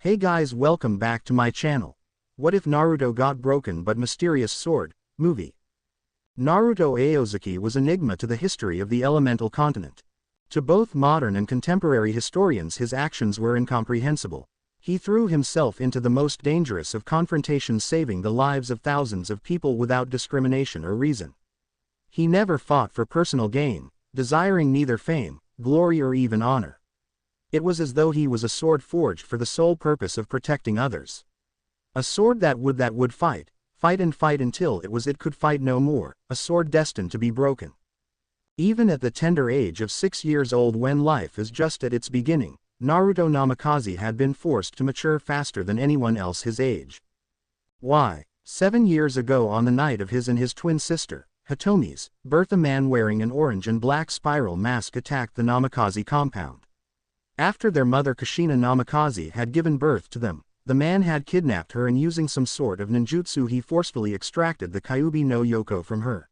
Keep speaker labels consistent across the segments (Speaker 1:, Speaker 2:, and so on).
Speaker 1: Hey guys, welcome back to my channel. What if Naruto got broken but mysterious sword? Movie. Naruto Aozuki was enigma to the history of the elemental continent. To both modern and contemporary historians his actions were incomprehensible. He threw himself into the most dangerous of confrontations, saving the lives of thousands of people without discrimination or reason. He never fought for personal gain, desiring neither fame, glory or even honor. It was as though he was a sword forged for the sole purpose of protecting others. A sword that would fight and fight until it could fight no more, a sword destined to be broken. Even at the tender age of 6 years old, when life is just at its beginning, Naruto Namikaze had been forced to mature faster than anyone else his age. Why? 7 years ago, on the night of his and his twin sister, Hitomi's birth, a man wearing an orange and black spiral mask attacked the Namikaze compound. After their mother Kushina Namikaze had given birth to them, the man had kidnapped her, and using some sort of ninjutsu he forcefully extracted the Kyuubi no Yoko from her.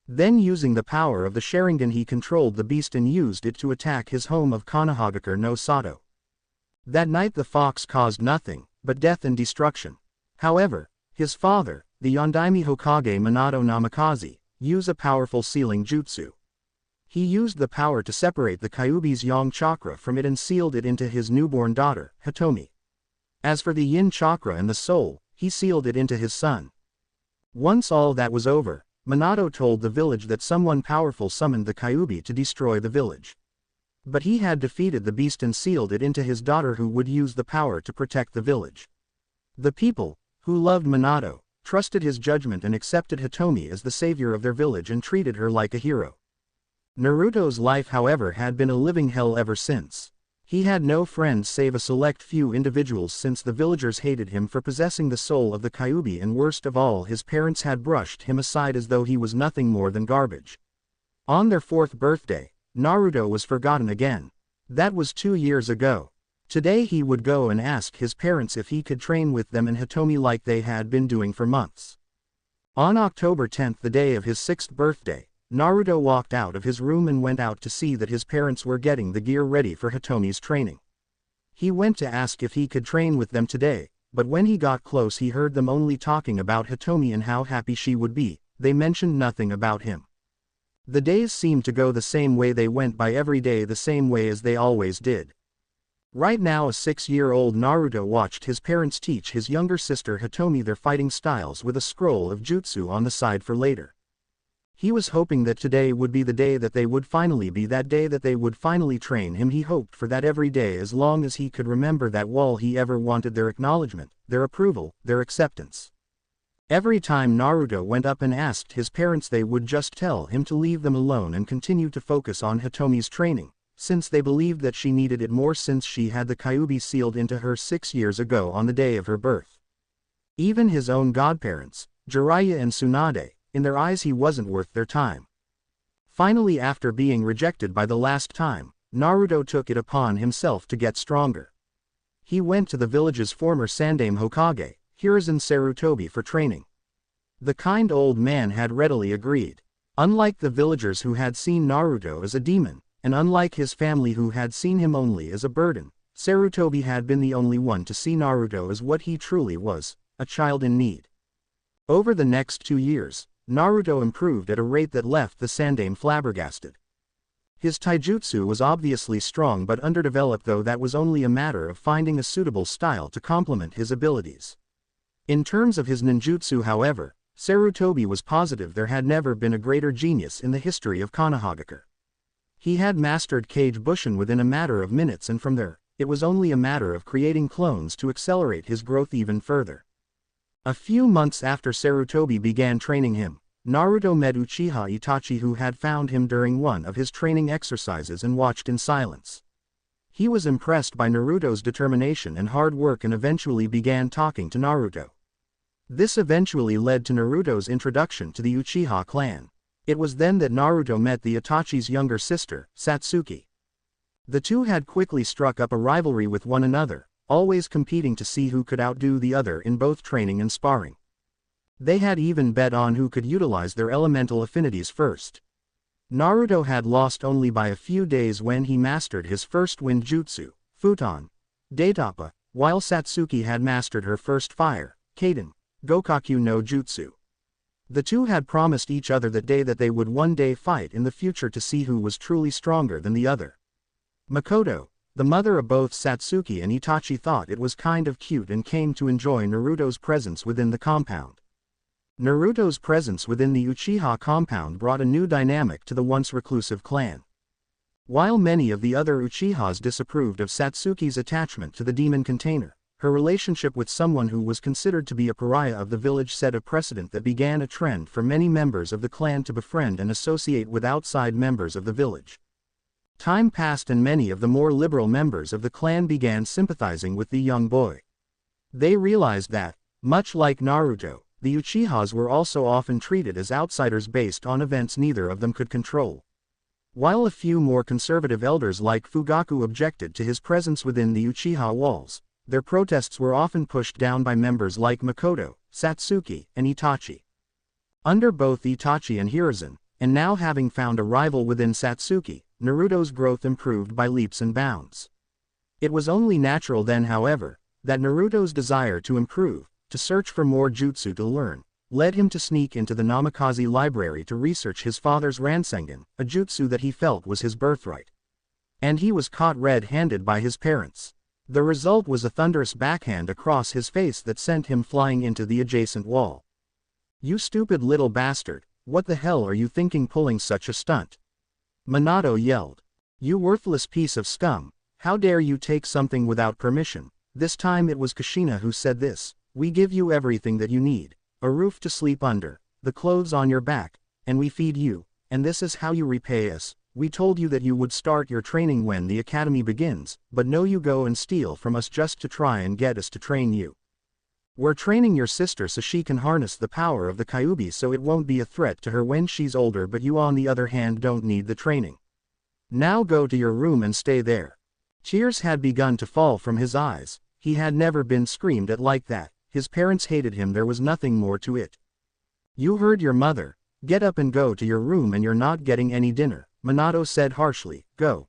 Speaker 1: Then, using the power of the Sharingan, he controlled the beast and used it to attack his home of Konohagakure no Sato. That night the fox caused nothing but death and destruction. However, his father, the Yondaime Hokage Minato Namikaze, used a powerful sealing jutsu. He used the power to separate the Kyuubi's yang chakra from it and sealed it into his newborn daughter, Hitomi. As for the yin chakra and the soul, he sealed it into his son. Once all that was over, Minato told the village that someone powerful summoned the Kyuubi to destroy the village. But he had defeated the beast and sealed it into his daughter, who would use the power to protect the village. The people, who loved Minato, trusted his judgment and accepted Hitomi as the savior of their village and treated her like a hero. Naruto's life, however, had been a living hell ever since. He had no friends save a select few individuals, since the villagers hated him for possessing the soul of the Kyuubi, and worst of all, his parents had brushed him aside as though he was nothing more than garbage. On their 4th birthday, Naruto was forgotten again. That was 2 years ago. Today he would go and ask his parents if he could train with them and Hitomi like they had been doing for months. On October 10th, the day of his 6th birthday, Naruto walked out of his room and went out to see that his parents were getting the gear ready for Hitomi's training. He went to ask if he could train with them today, but when he got close he heard them only talking about Hitomi and how happy she would be. They mentioned nothing about him. The days seemed to go the same way they went by, every day the same way as they always did. Right now, a 6-year-old Naruto watched his parents teach his younger sister Hitomi their fighting styles with a scroll of jutsu on the side for later. He was hoping that today would be the day that they would finally train him. He hoped for that every day as long as he could remember. That all he ever wanted: their acknowledgement, their approval, their acceptance. Every time Naruto went up and asked his parents, they would just tell him to leave them alone and continue to focus on Hitomi's training, since they believed that she needed it more, since she had the Kyuubi sealed into her 6 years ago on the day of her birth. Even his own godparents, Jiraiya and Tsunade, in their eyes he wasn't worth their time. Finally, after being rejected by the last time, Naruto took it upon himself to get stronger. He went to the village's former Sandaime Hokage, Hiruzen Sarutobi, for training. The kind old man had readily agreed. Unlike the villagers who had seen Naruto as a demon, and unlike his family who had seen him only as a burden, Sarutobi had been the only one to see Naruto as what he truly was, a child in need. Over the next 2 years, Naruto improved at a rate that left the Sandaime flabbergasted. His taijutsu was obviously strong but underdeveloped, though that was only a matter of finding a suitable style to complement his abilities. In terms of his ninjutsu, however, Sarutobi was positive there had never been a greater genius in the history of Konohagakure. He had mastered Kage Bushin within a matter of minutes, and from there, it was only a matter of creating clones to accelerate his growth even further. A few months after Sarutobi began training him, Naruto met Uchiha Itachi, who had found him during one of his training exercises and watched in silence. He was impressed by Naruto's determination and hard work and eventually began talking to Naruto. This eventually led to Naruto's introduction to the Uchiha clan. It was then that Naruto met the Itachi's younger sister, Satsuki. The two had quickly struck up a rivalry with one another, always competing to see who could outdo the other in both training and sparring. They had even bet on who could utilize their elemental affinities first. Naruto had lost only by a few days when he mastered his first wind jutsu, Futon Daitapa, while Satsuki had mastered her first fire, Kaden, Gokakyu no Jutsu. The two had promised each other that they would one day fight in the future to see who was truly stronger than the other. Makoto, the mother of both Satsuki and Itachi, thought it was kind of cute and came to enjoy Naruto's presence within the compound. Naruto's presence within the Uchiha compound brought a new dynamic to the once reclusive clan. While many of the other Uchihas disapproved of Satsuki's attachment to the demon container, her relationship with someone who was considered to be a pariah of the village set a precedent that began a trend for many members of the clan to befriend and associate with outside members of the village. Time passed and many of the more liberal members of the clan began sympathizing with the young boy. They realized that, much like Naruto, the Uchihas were also often treated as outsiders based on events neither of them could control. While a few more conservative elders like Fugaku objected to his presence within the Uchiha walls, their protests were often pushed down by members like Makoto, Satsuki, and Itachi. Under both Itachi and Hiruzen, and now having found a rival within Satsuki, Naruto's growth improved by leaps and bounds. It was only natural then, however, that Naruto's desire to improve, to search for more jutsu to learn, led him to sneak into the Namikaze library to research his father's Ransengan, a jutsu that he felt was his birthright. And he was caught red-handed by his parents. The result was a thunderous backhand across his face that sent him flying into the adjacent wall. "You stupid little bastard, what the hell are you thinking pulling such a stunt?" Minato yelled. "You worthless piece of scum, how dare you take something without permission?" This time it was Kushina who said this. "We give you everything that you need, a roof to sleep under, the clothes on your back, and we feed you, and this is how you repay us. We told you that you would start your training when the academy begins, but no, you go and steal from us just to try and get us to train you. We're training your sister so she can harness the power of the Kyuubi so it won't be a threat to her when she's older, but you on the other hand don't need the training. Now go to your room and stay there." Tears had begun to fall from his eyes. He had never been screamed at like that. His parents hated him, there was nothing more to it. "You heard your mother, get up and go to your room, and you're not getting any dinner," Minato said harshly. "Go."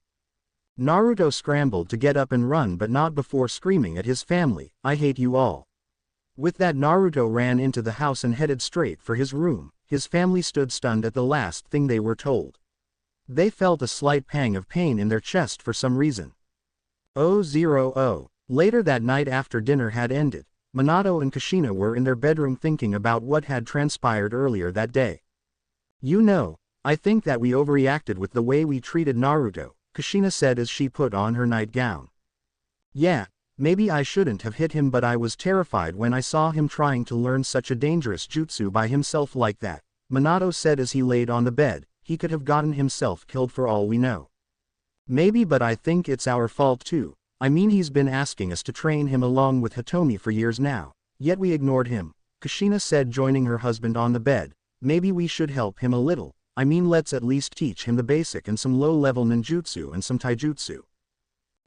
Speaker 1: Naruto scrambled to get up and run, but not before screaming at his family, "I hate you all." With that, Naruto ran into the house and headed straight for his room. His family stood stunned at the last thing they were told. They felt a slight pang of pain in their chest for some reason. 000. Later that night, after dinner had ended, Minato and Kushina were in their bedroom thinking about what had transpired earlier that day. "You know, I think that we overreacted with the way we treated Naruto," Kushina said as she put on her nightgown. "Yeah, maybe I shouldn't have hit him, but I was terrified when I saw him trying to learn such a dangerous jutsu by himself like that," Minato said as he laid on the bed. "He could have gotten himself killed for all we know." "Maybe, but I think it's our fault too. I mean, he's been asking us to train him along with Hitomi for years now, yet we ignored him," Kushina said, joining her husband on the bed. "Maybe we should help him a little. I mean, let's at least teach him the basic and some low-level ninjutsu and some taijutsu."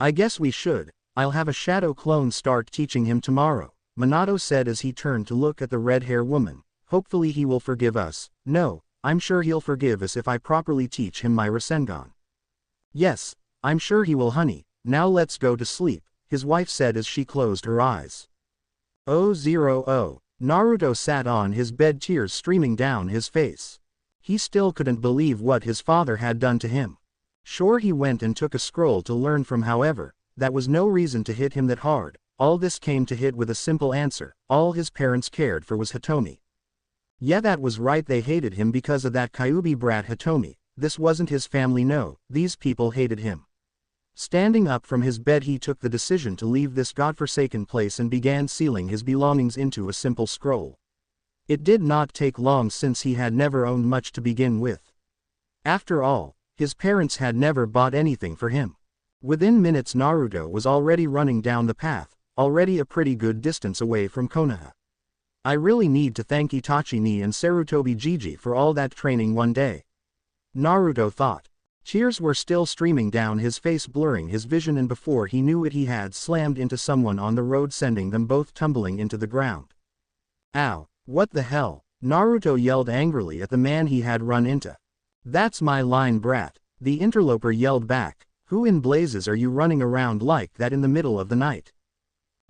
Speaker 1: "I guess we should. I'll have a shadow clone start teaching him tomorrow," Minato said as he turned to look at the red-haired woman. "Hopefully he will forgive us." "No, I'm sure he'll forgive us if I properly teach him my Rasengan." "Yes, I'm sure he will, honey. Now let's go to sleep," his wife said as she closed her eyes. 000. Naruto sat on his bed, tears streaming down his face. He still couldn't believe what his father had done to him. Sure, he went and took a scroll to learn from, however, that was no reason to hit him that hard. All this came to hit with a simple answer. All his parents cared for was Hitomi. Yeah, that was right, they hated him because of that Kyuubi brat Hitomi. This wasn't his family, no, these people hated him. Standing up from his bed, he took the decision to leave this godforsaken place and began sealing his belongings into a simple scroll. It did not take long, since he had never owned much to begin with. After all, his parents had never bought anything for him. Within minutes, Naruto was already running down the path, already a pretty good distance away from Konoha. I really need to thank Itachi ni and Sarutobi Gigi for all that training one day, Naruto thought. Tears were still streaming down his face, blurring his vision, and before he knew it, he had slammed into someone on the road, sending them both tumbling into the ground. Ow, what the hell? Naruto yelled angrily at the man he had run into. That's my line, brat, the interloper yelled back. Who in blazes are you running around like that in the middle of the night?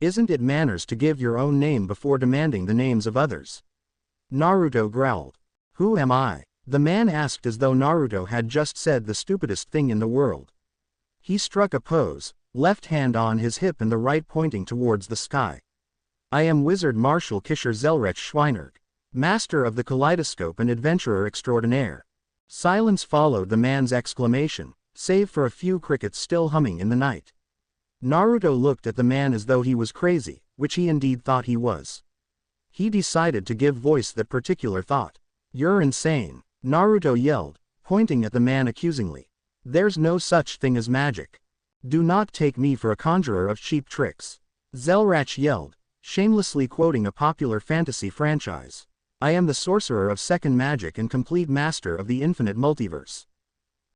Speaker 1: Isn't it manners to give your own name before demanding the names of others? Naruto growled. Who am I? The man asked as though Naruto had just said the stupidest thing in the world. He struck a pose, left hand on his hip and the right pointing towards the sky. I am Wizard Marshal Kisher Zelrech Schweinert, master of the kaleidoscope and adventurer extraordinaire. Silence followed the man's exclamation, save for a few crickets still humming in the night. Naruto looked at the man as though he was crazy, which he indeed thought he was. He decided to give voice that particular thought. You're insane, Naruto yelled, pointing at the man accusingly. There's no such thing as magic. Do not take me for a conjurer of cheap tricks. Zelrach yelled, shamelessly quoting a popular fantasy franchise. I am the sorcerer of second magic and complete master of the infinite multiverse.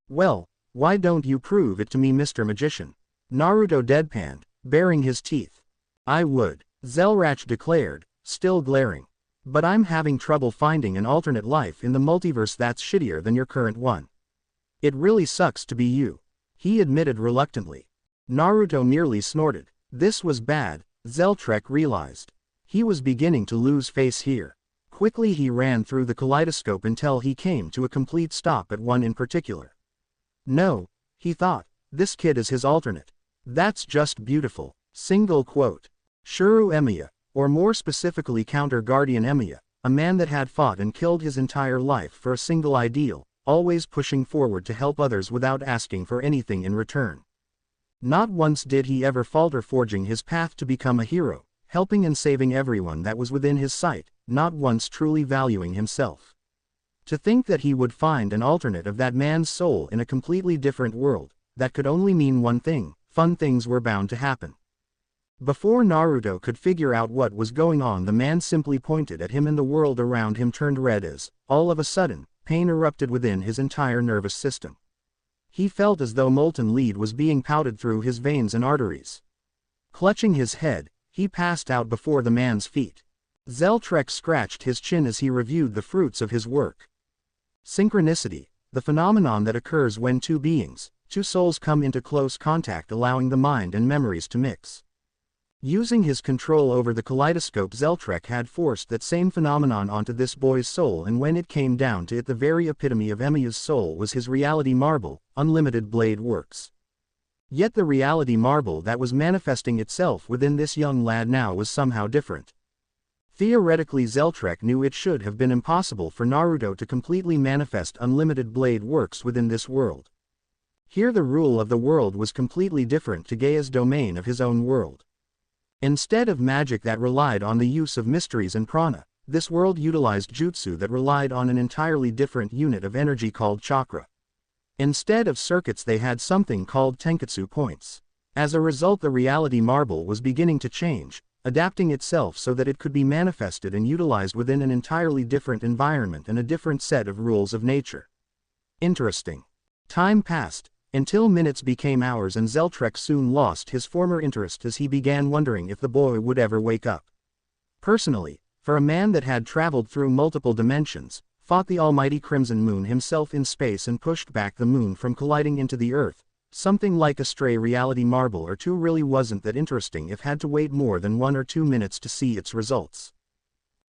Speaker 1: Well, why don't you prove it to me, Mr. Magician? Naruto deadpanned, baring his teeth. I would, Zelrach declared, still glaring. But I'm having trouble finding an alternate life in the multiverse that's shittier than your current one. It really sucks to be you, he admitted reluctantly. Naruto nearly snorted. This was bad, Zeltrek realized. He was beginning to lose face here. Quickly he ran through the kaleidoscope until he came to a complete stop at one in particular. No, he thought, this kid is his alternate. That's just beautiful. Single quote. Shuru Emiya, or more specifically Counter Guardian Emiya, a man that had fought and killed his entire life for a single ideal, always pushing forward to help others without asking for anything in return. Not once did he ever falter forging his path to become a hero, helping and saving everyone that was within his sight, not once truly valuing himself. To think that he would find an alternate of that man's soul in a completely different world, that could only mean one thing: fun things were bound to happen. Before Naruto could figure out what was going on, the man simply pointed at him and the world around him turned red as, all of a sudden, pain erupted within his entire nervous system. He felt as though molten lead was being pouted through his veins and arteries. Clutching his head, he passed out before the man's feet. Zeltrek scratched his chin as he reviewed the fruits of his work. Synchronicity, the phenomenon that occurs when two beings, two souls come into close contact, allowing the mind and memories to mix. Using his control over the kaleidoscope, Zeltrek had forced that same phenomenon onto this boy's soul, and when it came down to it, the very epitome of Emiya's soul was his reality marble, Unlimited Blade Works. Yet the reality marble that was manifesting itself within this young lad now was somehow different. Theoretically, Zeltrek knew it should have been impossible for Naruto to completely manifest Unlimited Blade Works within this world. Here the rule of the world was completely different to Gaia's domain of his own world. Instead of magic that relied on the use of mysteries and prana, this world utilized jutsu that relied on an entirely different unit of energy called chakra. Instead of circuits, they had something called tenketsu points. As a result, the reality marble was beginning to change, adapting itself so that it could be manifested and utilized within an entirely different environment and a different set of rules of nature. Interesting. Time passed, until minutes became hours, and Zeltrek soon lost his former interest as he began wondering if the boy would ever wake up. Personally, for a man that had traveled through multiple dimensions, fought the almighty Crimson Moon himself in space and pushed back the moon from colliding into the Earth, something like a stray reality marble or two really wasn't that interesting if had to wait more than 1 or 2 minutes to see its results.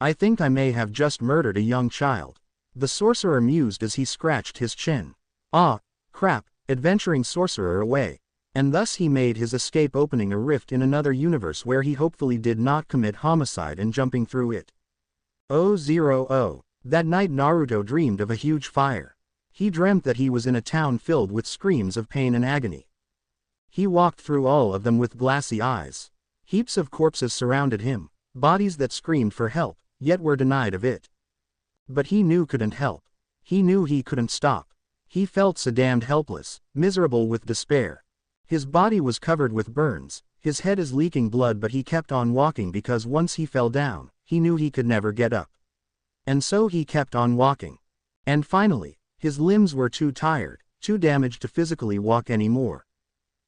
Speaker 1: I think I may have just murdered a young child, the sorcerer mused as he scratched his chin. Ah, crap. Adventuring sorcerer away. And thus he made his escape, opening a rift in another universe where he hopefully did not commit homicide and jumping through it. 000. That night Naruto dreamed of a huge fire. He dreamt that he was in a town filled with screams of pain and agony. He walked through all of them with glassy eyes. Heaps of corpses surrounded him, bodies that screamed for help, yet were denied of it. But he knew couldn't help. He knew he couldn't stop. He felt so damned helpless, miserable with despair. His body was covered with burns, his head is leaking blood, but he kept on walking because once he fell down, he knew he could never get up. And so he kept on walking. And finally, his limbs were too tired, too damaged to physically walk anymore.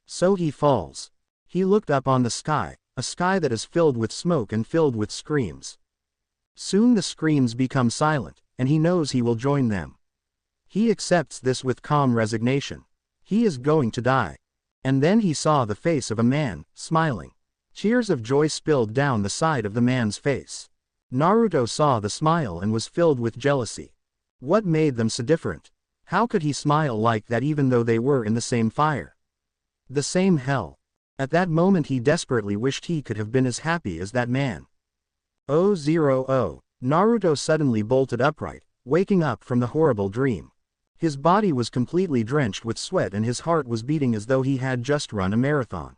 Speaker 1: So he falls. He looked up on the sky, a sky that is filled with smoke and filled with screams. Soon the screams become silent, and he knows he will join them. He accepts this with calm resignation. He is going to die. And then he saw the face of a man, smiling. Tears of joy spilled down the side of the man's face. Naruto saw the smile and was filled with jealousy. What made them so different? How could he smile like that even though they were in the same fire? The same hell. At that moment he desperately wished he could have been as happy as that man. 000. Naruto suddenly bolted upright, waking up from the horrible dream. His body was completely drenched with sweat and his heart was beating as though he had just run a marathon.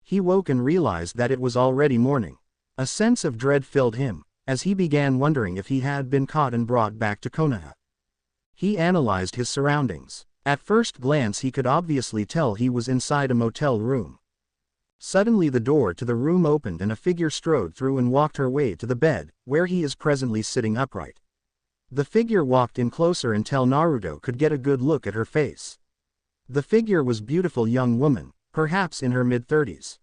Speaker 1: He woke and realized that it was already morning. A sense of dread filled him, as he began wondering if he had been caught and brought back to Konoha. He analyzed his surroundings. At first glance he could obviously tell he was inside a motel room. Suddenly the door to the room opened and a figure strode through and walked her way to the bed, where he is presently sitting upright. The figure walked in closer until Naruto could get a good look at her face. The figure was a beautiful young woman, perhaps in her mid-30s.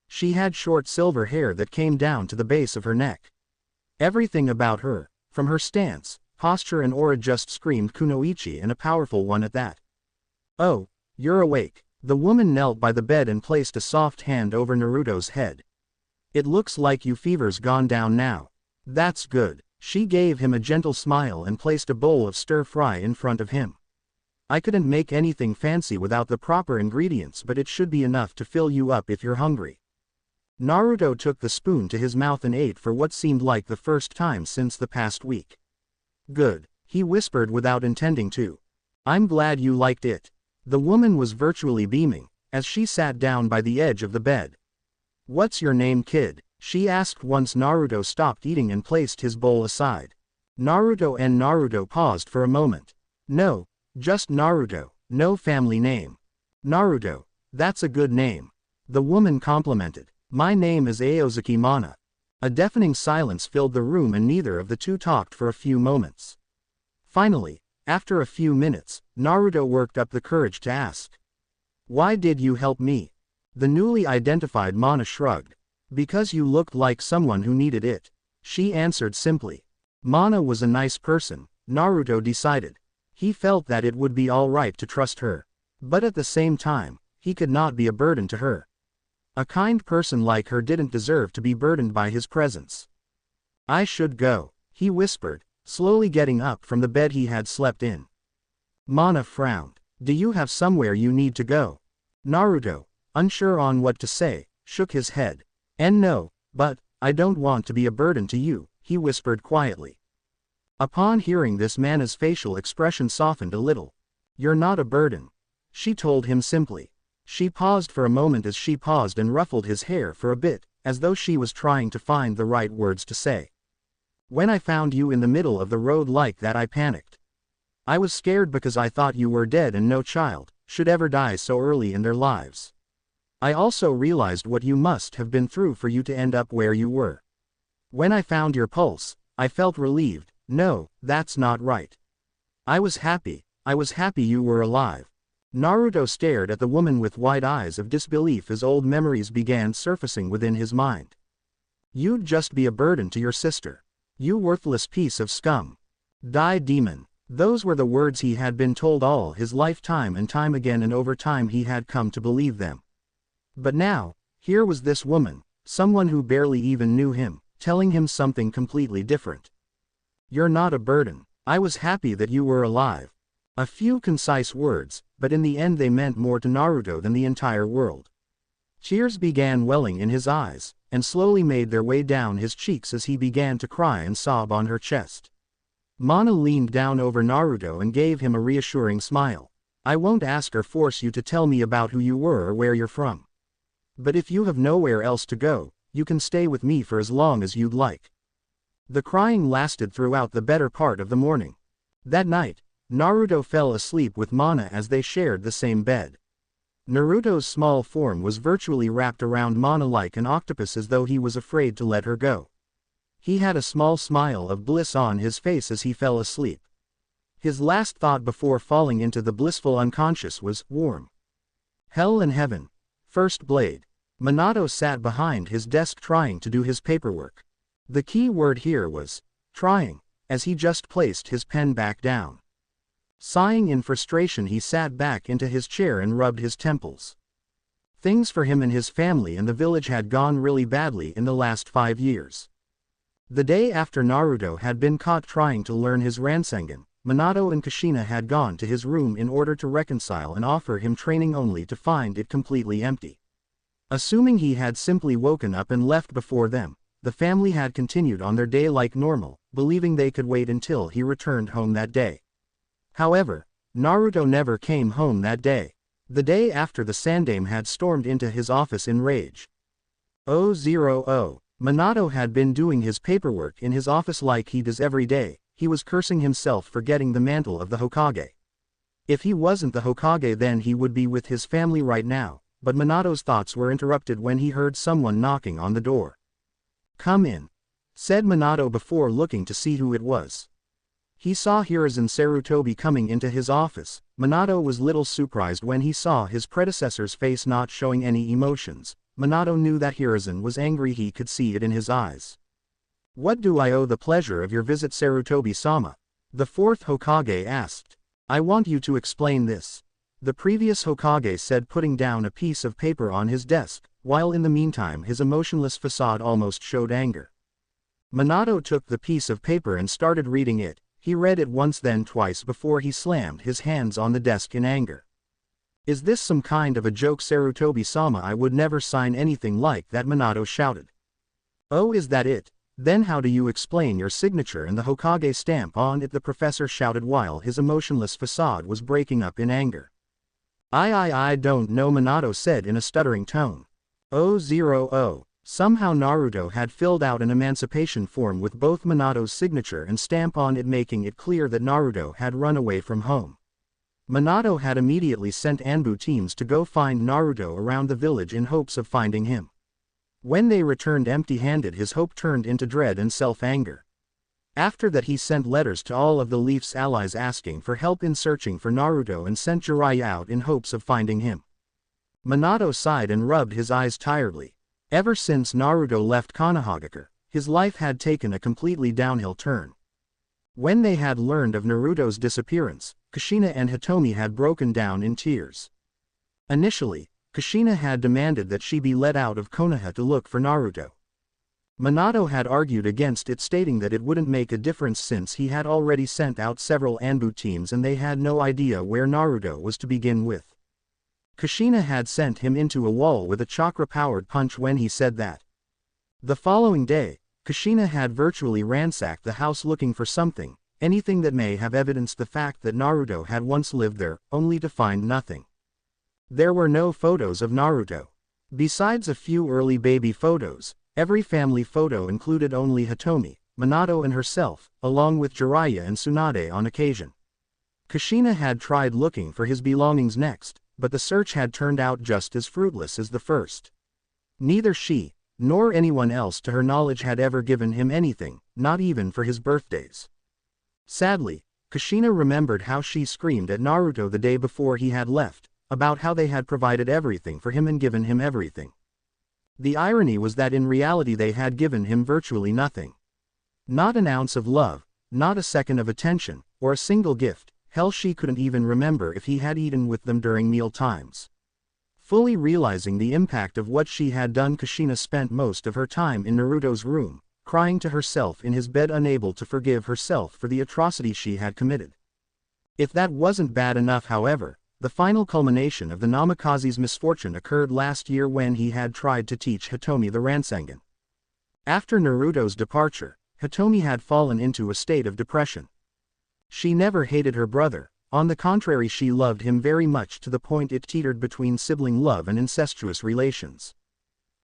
Speaker 1: She had short silver hair that came down to the base of her neck. Everything about her, from her stance, posture and aura just screamed kunoichi, and a powerful one at that. "Oh, you're awake." The woman knelt by the bed and placed a soft hand over Naruto's head. "It looks like your fever's gone down now. That's good." She gave him a gentle smile and placed a bowl of stir-fry in front of him. "I couldn't make anything fancy without the proper ingredients, but it should be enough to fill you up if you're hungry." Naruto took the spoon to his mouth and ate for what seemed like the first time since the past week. "Good," he whispered without intending to. "I'm glad you liked it." The woman was virtually beaming, as she sat down by the edge of the bed. "What's your name, kid?" she asked once Naruto stopped eating and placed his bowl aside. Naruto paused for a moment. "No, just Naruto, no family name." "Naruto, that's a good name." The woman complimented. "My name is Aozuki Mana." A deafening silence filled the room and neither of the two talked for a few moments. Finally, after a few minutes, Naruto worked up the courage to ask. "Why did you help me?" The newly identified Mana shrugged. "Because you looked like someone who needed it," she answered simply. Mana was a nice person, Naruto decided. He felt that it would be alright to trust her. But at the same time, he could not be a burden to her. A kind person like her didn't deserve to be burdened by his presence. "I should go," he whispered, slowly getting up from the bed he had slept in. Mana frowned. "Do you have somewhere you need to go?" Naruto, unsure on what to say, shook his head. No, but I don't want to be a burden to you," he whispered quietly. Upon hearing this, Mana's facial expression softened a little. "You're not a burden," she told him simply. She paused for a moment as she paused and ruffled his hair for a bit, as though she was trying to find the right words to say. "When I found you in the middle of the road like that, I panicked. I was scared because I thought you were dead and no child should ever die so early in their lives. I also realized what you must have been through for you to end up where you were. When I found your pulse, I felt relieved. No, that's not right. I was happy you were alive." Naruto stared at the woman with wide eyes of disbelief as old memories began surfacing within his mind. "You'd just be a burden to your sister. You worthless piece of scum. Die, demon." Those were the words he had been told all his lifetime and time again, and over time he had come to believe them. But now, here was this woman, someone who barely even knew him, telling him something completely different. "You're not a burden. I was happy that you were alive." A few concise words, but in the end they meant more to Naruto than the entire world. Tears began welling in his eyes, and slowly made their way down his cheeks as he began to cry and sob on her chest. Mana leaned down over Naruto and gave him a reassuring smile. "I won't ask or force you to tell me about who you were or where you're from. But if you have nowhere else to go, you can stay with me for as long as you'd like." The crying lasted throughout the better part of the morning. That night, Naruto fell asleep with Mana as they shared the same bed. Naruto's small form was virtually wrapped around Mana like an octopus, as though he was afraid to let her go. He had a small smile of bliss on his face as he fell asleep. His last thought before falling into the blissful unconscious was, "Warm. Hell and heaven. First blade." Minato sat behind his desk trying to do his paperwork. The key word here was, trying, as he just placed his pen back down. Sighing in frustration, he sat back into his chair and rubbed his temples. Things for him and his family and the village had gone really badly in the last 5 years. The day after Naruto had been caught trying to learn his Rasengan, Minato and Kushina had gone to his room in order to reconcile and offer him training only to find it completely empty. Assuming he had simply woken up and left before them, the family had continued on their day like normal, believing they could wait until he returned home that day. However, Naruto never came home that day. The day after, the Sandaime had stormed into his office in rage. 000. Minato had been doing his paperwork in his office like he does every day. He was cursing himself for getting the mantle of the Hokage. If he wasn't the Hokage, then he would be with his family right now, but Minato's thoughts were interrupted when he heard someone knocking on the door. "Come in," said Minato before looking to see who it was. He saw Hiruzen Sarutobi coming into his office. Minato was little surprised when he saw his predecessor's face not showing any emotions. Minato knew that Hiruzen was angry, he could see it in his eyes. "What do I owe the pleasure of your visit, Sarutobi-sama?" the fourth Hokage asked. "I want you to explain this," the previous Hokage said, putting down a piece of paper on his desk, while in the meantime his emotionless facade almost showed anger. Minato took the piece of paper and started reading it. He read it once then twice before he slammed his hands on the desk in anger. "Is this some kind of a joke, Sarutobi-sama? I would never sign anything like that," Minato shouted. "Oh, is that it? Then how do you explain your signature and the Hokage stamp on it?" the professor shouted while his emotionless facade was breaking up in anger. I don't know," Minato said in a stuttering tone. 000. Somehow Naruto had filled out an emancipation form with both Minato's signature and stamp on it, making it clear that Naruto had run away from home. Minato had immediately sent Anbu teams to go find Naruto around the village in hopes of finding him. When they returned empty-handed, his hope turned into dread and self-anger. After that, he sent letters to all of the Leaf's allies asking for help in searching for Naruto and sent Jiraiya out in hopes of finding him. Minato sighed and rubbed his eyes tiredly. Ever since Naruto left Konohagakure, his life had taken a completely downhill turn. When they had learned of Naruto's disappearance, Kushina and Hitomi had broken down in tears. Initially, Kushina had demanded that she be let out of Konoha to look for Naruto. Minato had argued against it, stating that it wouldn't make a difference since he had already sent out several Anbu teams and they had no idea where Naruto was to begin with. Kushina had sent him into a wall with a chakra-powered punch when he said that. The following day, Kushina had virtually ransacked the house looking for something, anything that may have evidenced the fact that Naruto had once lived there, only to find nothing. There were no photos of Naruto. Besides a few early baby photos, every family photo included only Hitomi, Minato and herself, along with Jiraiya and Tsunade on occasion. Kushina had tried looking for his belongings next, but the search had turned out just as fruitless as the first. Neither she, nor anyone else to her knowledge had ever given him anything, not even for his birthdays. Sadly, Kushina remembered how she screamed at Naruto the day before he had left, about how they had provided everything for him and given him everything. The irony was that in reality they had given him virtually nothing. Not an ounce of love, not a second of attention, or a single gift. Hell, she couldn't even remember if he had eaten with them during meal times. Fully realizing the impact of what she had done, Kushina spent most of her time in Naruto's room, crying to herself in his bed, unable to forgive herself for the atrocity she had committed. If that wasn't bad enough, however, the final culmination of the Namikaze's misfortune occurred last year when he had tried to teach Hitomi the Rasengan. After Naruto's departure, Hitomi had fallen into a state of depression. She never hated her brother, on the contrary she loved him very much, to the point it teetered between sibling love and incestuous relations.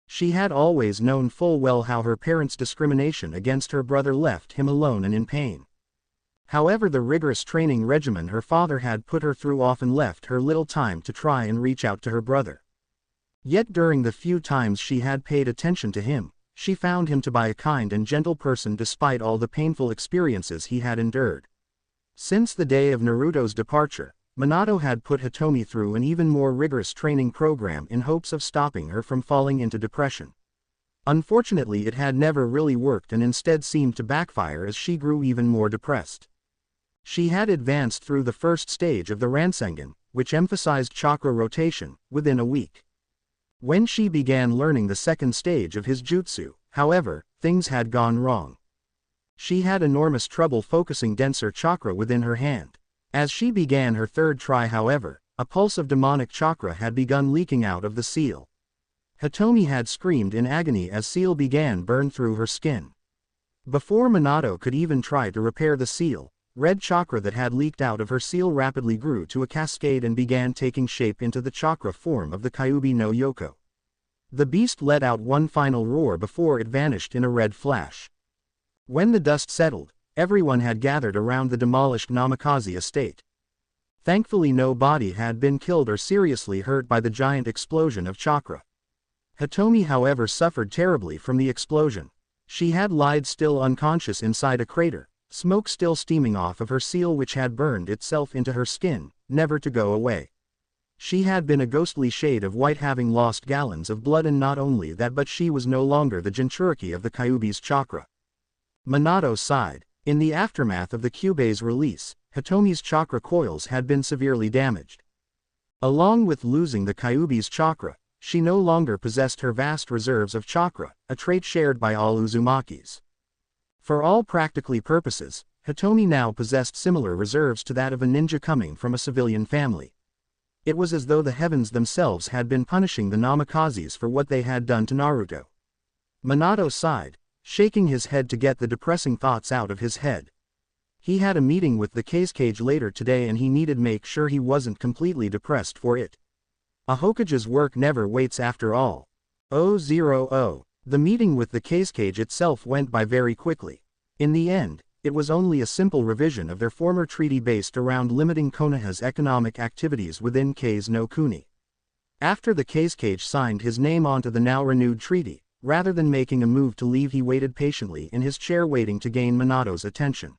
Speaker 1: She had always known full well how her parents' discrimination against her brother left him alone and in pain. However, the rigorous training regimen her father had put her through often left her little time to try and reach out to her brother. Yet during the few times she had paid attention to him, she found him to be a kind and gentle person despite all the painful experiences he had endured. Since the day of Naruto's departure, Minato had put Hitomi through an even more rigorous training program in hopes of stopping her from falling into depression. Unfortunately, it had never really worked and instead seemed to backfire as she grew even more depressed. She had advanced through the first stage of the Rasengan, which emphasized chakra rotation, within a week. When she began learning the second stage of his jutsu, however, things had gone wrong. She had enormous trouble focusing denser chakra within her hand. As she began her third try, however, a pulse of demonic chakra had begun leaking out of the seal. Hitomi had screamed in agony as seal began burn through her skin. Before Minato could even try to repair the seal, red chakra that had leaked out of her seal rapidly grew to a cascade and began taking shape into the chakra form of the Kyuubi no Yoko. The beast let out one final roar before it vanished in a red flash. When the dust settled, everyone had gathered around the demolished Namikaze estate. Thankfully no body had been killed or seriously hurt by the giant explosion of chakra. Hitomi, however, suffered terribly from the explosion. She had lied still unconscious inside a crater, smoke still steaming off of her seal which had burned itself into her skin, never to go away. She had been a ghostly shade of white, having lost gallons of blood, and not only that but she was no longer the Jinchuriki of the Kyuubi's chakra. Minato sighed. In the aftermath of the Kyuubi's release, Hitomi's chakra coils had been severely damaged. Along with losing the Kyuubi's chakra, she no longer possessed her vast reserves of chakra, a trait shared by all Uzumakis. For all practical purposes, Hitomi now possessed similar reserves to that of a ninja coming from a civilian family. It was as though the heavens themselves had been punishing the Namikazes for what they had done to Naruto. Minato sighed, shaking his head to get the depressing thoughts out of his head. He had a meeting with the Kazekage later today and he needed to make sure he wasn't completely depressed for it. A Hokage's work never waits after all. 000. The meeting with the Kazekage itself went by very quickly. In the end, it was only a simple revision of their former treaty based around limiting Konoha's economic activities within Kase no Kuni. After the Kazekage signed his name onto the now renewed treaty, rather than making a move to leave, he waited patiently in his chair waiting to gain Minato's attention.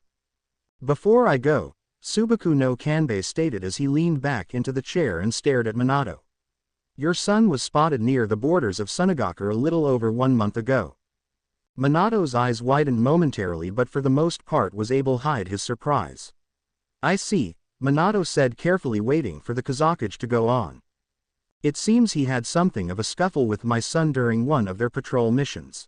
Speaker 1: "Before I go," Subaku no Kanbei stated as he leaned back into the chair and stared at Minato. "Your son was spotted near the borders of Sunagaku a little over 1 month ago." Minato's eyes widened momentarily but for the most part was able to hide his surprise. "I see," Minato said, carefully waiting for the Kazekage to go on. "It seems he had something of a scuffle with my son during one of their patrol missions."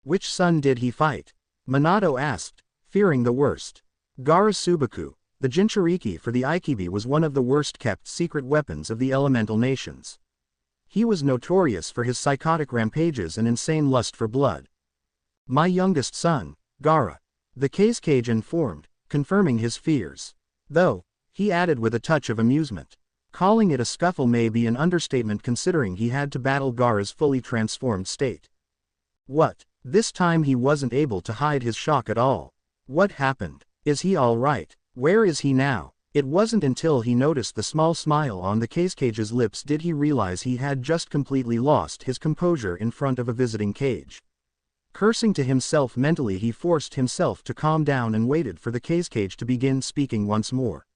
Speaker 1: "Which son did he fight?" Minato asked, fearing the worst. Gaara Subaku, the Jinchuriki for the Ikibi, was one of the worst kept secret weapons of the elemental nations. He was notorious for his psychotic rampages and insane lust for blood. "My youngest son, Gaara," the Kazekage informed, confirming his fears. Though, he added with a touch of amusement, calling it a scuffle may be an understatement considering he had to battle Gaara's fully transformed state. "What? This time he wasn't able to hide his shock at all. What happened? Is he all right? Where is he now?" It wasn't until he noticed the small smile on the Kazecage's lips did he realize he had just completely lost his composure in front of a visiting cage. Cursing to himself mentally, he forced himself to calm down and waited for the Kazekage to begin speaking once more.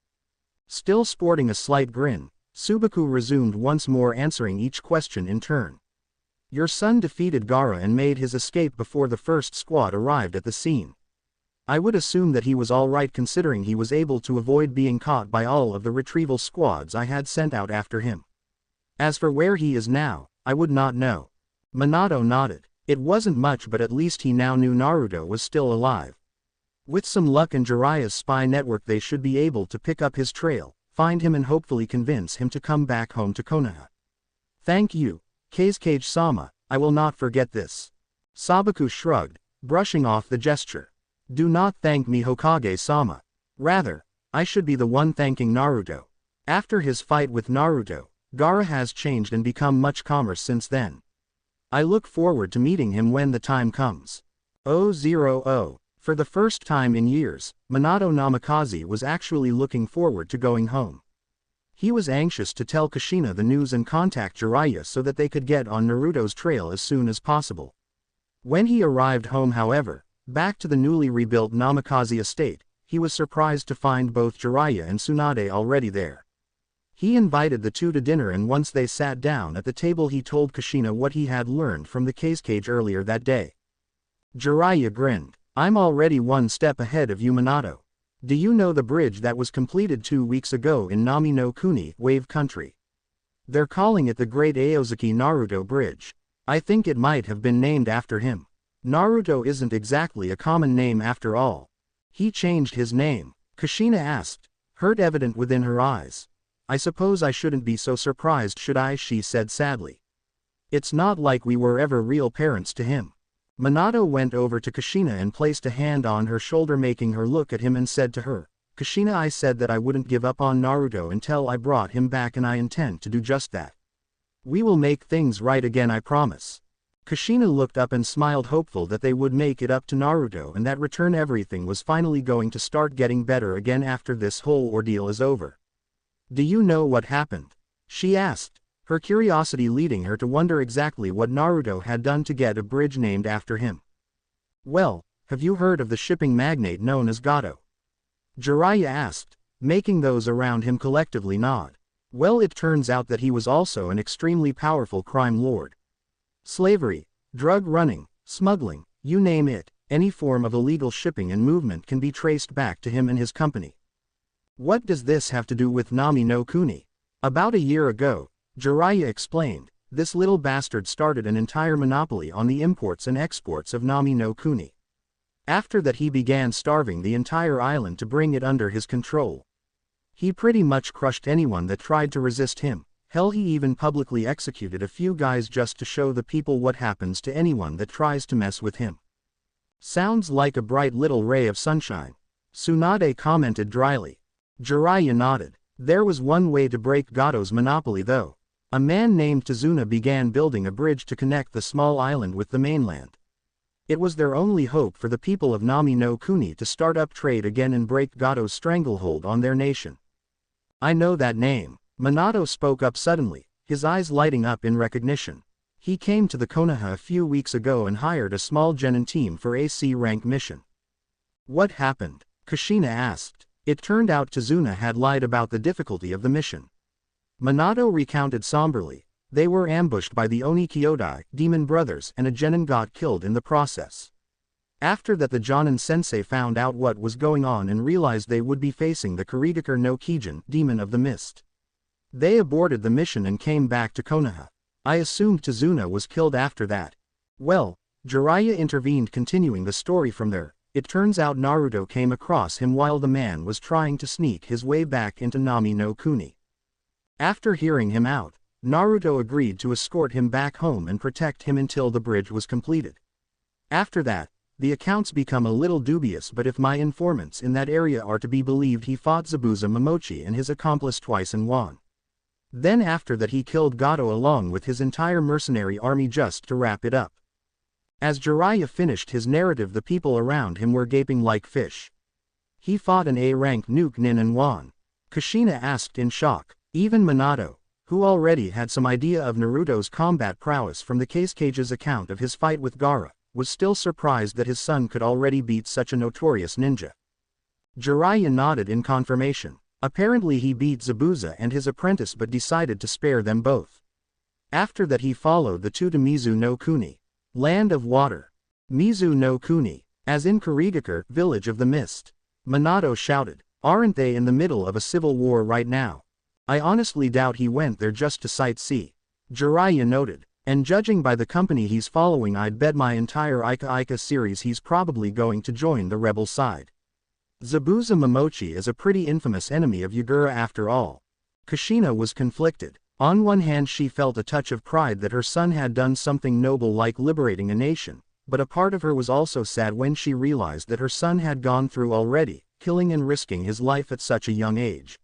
Speaker 1: Still sporting a slight grin, Subaku resumed once more, answering each question in turn. "Your son defeated Gaara and made his escape before the first squad arrived at the scene. I would assume that he was alright considering he was able to avoid being caught by all of the retrieval squads I had sent out after him. As for where he is now, I would not know." Minato nodded. It wasn't much, but at least he now knew Naruto was still alive. With some luck and Jiraiya's spy network they should be able to pick up his trail, find him and hopefully convince him to come back home to Konoha. "Thank you, Kazekage-sama, I will not forget this." Sabaku shrugged, brushing off the gesture. "Do not thank me, Hokage-sama. Rather, I should be the one thanking Naruto. After his fight with Naruto, Gaara has changed and become much calmer since then. I look forward to meeting him when the time comes." 000. For the first time in years, Minato Namikaze was actually looking forward to going home. He was anxious to tell Kushina the news and contact Jiraiya so that they could get on Naruto's trail as soon as possible. When he arrived home, however, back to the newly rebuilt Namikaze estate, he was surprised to find both Jiraiya and Tsunade already there. He invited the two to dinner and once they sat down at the table he told Kushina what he had learned from the Kazekage earlier that day. Jiraiya grinned. "I'm already one step ahead of you, Minato. Do you know the bridge that was completed 2 weeks ago in Nami no Kuni, Wave Country?" They're calling it the Great Aozuki Naruto Bridge. I think it might have been named after him. Naruto isn't exactly a common name after all. He changed his name, Kushina asked, hurt evident within her eyes. I suppose I shouldn't be so surprised, should I? She said sadly. It's not like we were ever real parents to him. Minato went over to Kushina and placed a hand on her shoulder, making her look at him, and said to her, Kushina, I said that I wouldn't give up on Naruto until I brought him back, and I intend to do just that. We will make things right again, I promise. Kushina looked up and smiled, hopeful that they would make it up to Naruto and that return everything was finally going to start getting better again after this whole ordeal is over. Do you know what happened? She asked, her curiosity leading her to wonder exactly what Naruto had done to get a bridge named after him. Well, have you heard of the shipping magnate known as Gato? Jiraiya asked, making those around him collectively nod. Well, it turns out that he was also an extremely powerful crime lord. Slavery, drug running, smuggling, you name it, any form of illegal shipping and movement can be traced back to him and his company. What does this have to do with Nami no Kuni? About a year ago, Jiraiya explained, this little bastard started an entire monopoly on the imports and exports of Nami no Kuni. After that, he began starving the entire island to bring it under his control. He pretty much crushed anyone that tried to resist him. Hell, he even publicly executed a few guys just to show the people what happens to anyone that tries to mess with him. Sounds like a bright little ray of sunshine, Tsunade commented dryly. Jiraiya nodded. There was one way to break Gato's monopoly though. A man named Tazuna began building a bridge to connect the small island with the mainland. It was their only hope for the people of Nami no Kuni to start up trade again and break Gato's stranglehold on their nation. I know that name. Minato spoke up suddenly, his eyes lighting up in recognition. He came to the Konoha a few weeks ago and hired a small genin team for a C-rank mission. What happened? Kushina asked. It turned out Tazuna had lied about the difficulty of the mission. Minato recounted somberly. They were ambushed by the Oni Kyodai, demon brothers, and a genin got killed in the process. After that, the Jonin sensei found out what was going on and realized they would be facing the Kurigakure no Kijin, demon of the mist. They aborted the mission and came back to Konoha. I assumed Tazuna was killed after that. Well, Jiraiya intervened, continuing the story from there. It turns out Naruto came across him while the man was trying to sneak his way back into Nami no Kuni. After hearing him out, Naruto agreed to escort him back home and protect him until the bridge was completed. After that, the accounts become a little dubious, but if my informants in that area are to be believed, he fought Zabuza Momochi and his accomplice twice and won. Then after that, he killed Gato along with his entire mercenary army. Just to wrap it up. As Jiraiya finished his narrative, the people around him were gaping like fish. He fought an A-rank nuke nin and won? Kushina asked in shock. Even Minato, who already had some idea of Naruto's combat prowess from the Kage's account of his fight with Gaara, was still surprised that his son could already beat such a notorious ninja. Jiraiya nodded in confirmation. Apparently he beat Zabuza and his apprentice but decided to spare them both. After that, he followed the two to Mizu no Kuni, land of water. Mizu no Kuni, as in Kurigakure, village of the mist. Minato shouted, aren't they in the middle of a civil war right now? I honestly doubt he went there just to sightsee. Jiraiya noted, and judging by the company he's following, I'd bet my entire Ika series he's probably going to join the rebel side. Zabuza Momochi is a pretty infamous enemy of Yagura after all. Kushina was conflicted. On one hand, she felt a touch of pride that her son had done something noble like liberating a nation, but a part of her was also sad when she realized that her son had gone through already, killing and risking his life at such a young age.